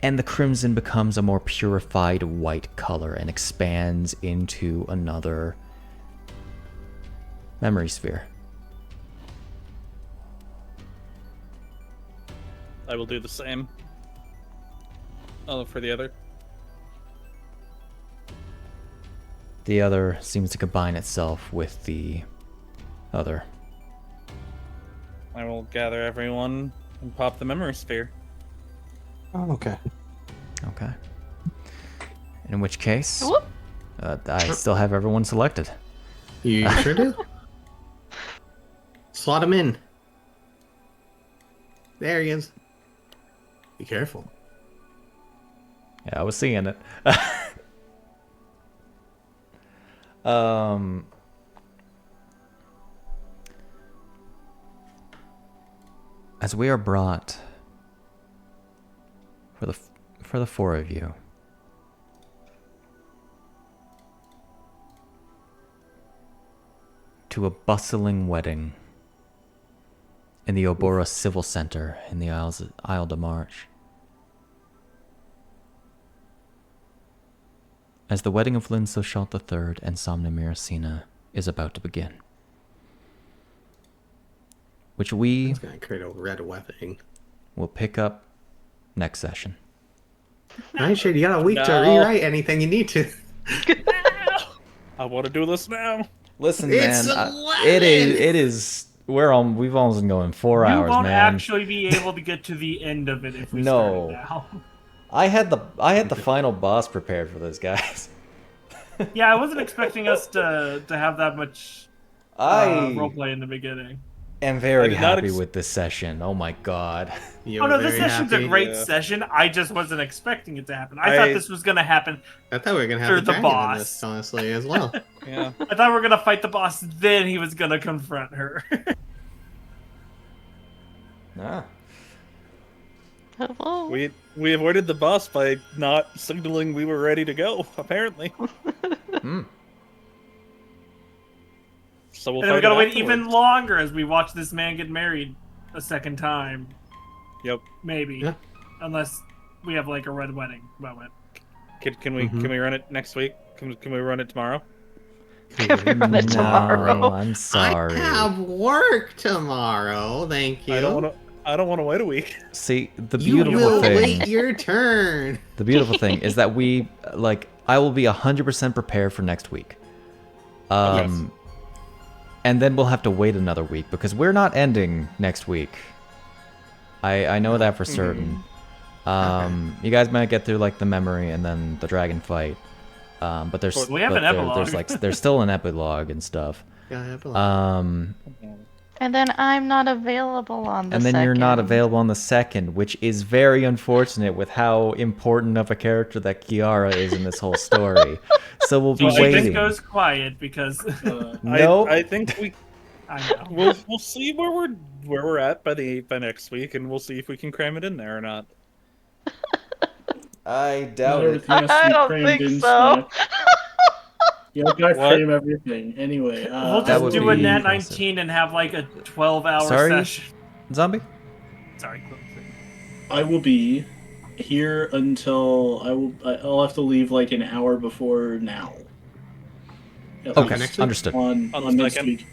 and the crimson becomes a more purified white color and expands into another memory sphere. I will do the same. I'll look for the other. The other seems to combine itself with the other. I will gather everyone and pop the memory sphere. Oh, okay. Okay. In which case, Whoop. I still have everyone selected. You sure do? Slot him in. There he is. Be careful. Yeah, I was seeing it. As we are brought for the four of you to a bustling wedding in the Obora Civil Center in the Isle de March. As the wedding of Lynn Souchalte III and Somna Miracina is about to begin. Which we It's gonna create a red wedding. will pick up next session. Nice shit. You got a week to No. rewrite anything you need to. I want to do this now. Listen, It's man, 11! it is. We've almost been going 4 hours, You won't man. actually be able to get to the end of it if we No. start now. I had the final boss prepared for this, guys. Yeah, I wasn't expecting us to have that much I roleplay in the beginning. am I very did not happy with this session. Oh my god. Oh no, this session's a great Yeah. session. I just wasn't expecting it to happen. I thought this was gonna happen. I thought we were gonna have Through a the dragon boss. in this, honestly, as well. Yeah. I thought we were gonna fight the boss, then he was gonna confront her. Ah. Hello. We avoided the boss by not signaling we were ready to go, apparently. So we'll And then we fight gotta it wait afterwards. even longer as we watch this man get married a second time. Yep. Maybe. Yeah. Unless we have like a red wedding moment. Can we run it next week? Can we run it tomorrow? Can we run it tomorrow? No, I'm sorry. I have work tomorrow. Thank you. I don't want to wait a week. See, the You beautiful will thing. wait your turn. The beautiful thing is that I will be 100% prepared for next week. And then we'll have to wait another week because we're not ending next week. I know that for certain. You guys might get through like the memory and then the dragon fight. But there's We have an epilogue. there's still an epilogue and stuff. Yeah, epilogue. And then I'm not available on the And then you're not second. available on the second, which is very unfortunate with how important of a character that Chiara is in this whole story. So we'll be So she just waiting. goes quiet because Nope. I think we I know. we'll see where we're at by next week, and we'll see if we can cram it in there or not. I Not doubt it. everything has to I be don't crammed think in, so. Snak. You don't gotta What? frame everything. Anyway, We'll That just would do a be Nat impressive. 19 and have like a 12-hour Sorry? session. Zombie? Sorry. I will be here until I'll have to leave like an hour before now. At Okay, least understood. On On the next second? week.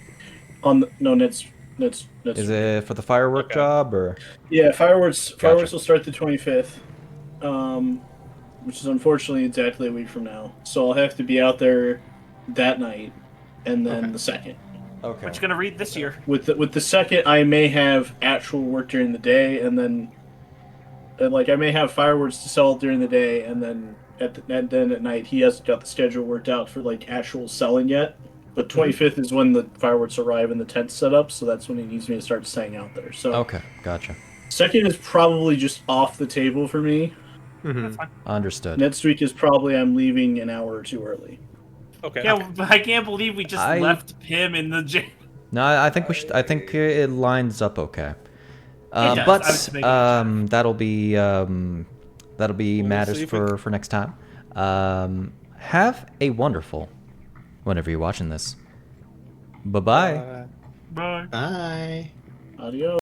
On the, no next Is it for the firework Okay. job or? Yeah, fireworks Gotcha. will start the 25th. Which is unfortunately exactly a week from now. So I'll have to be out there that night and then the second. Okay. What you gonna read this year? With the second, I may have actual work during the day, and then I may have fireworks to sell during the day, and then then at night he hasn't got the schedule worked out for like actual selling yet. But 25th is when the fireworks arrive and the tent's set up, so that's when he needs me to start staying out there. So Okay, gotcha. second is probably just off the table for me. That's fine. Understood. Next week is probably I'm leaving an hour or two early. Okay. Yeah, but I can't believe we just I- left Pimm in the jail. No, I think we should. I think it lines up okay. does. I was But making that'll be matters see if we for next time. Have a wonderful whenever you're watching this. Bye bye. Bye. Bye. Adios.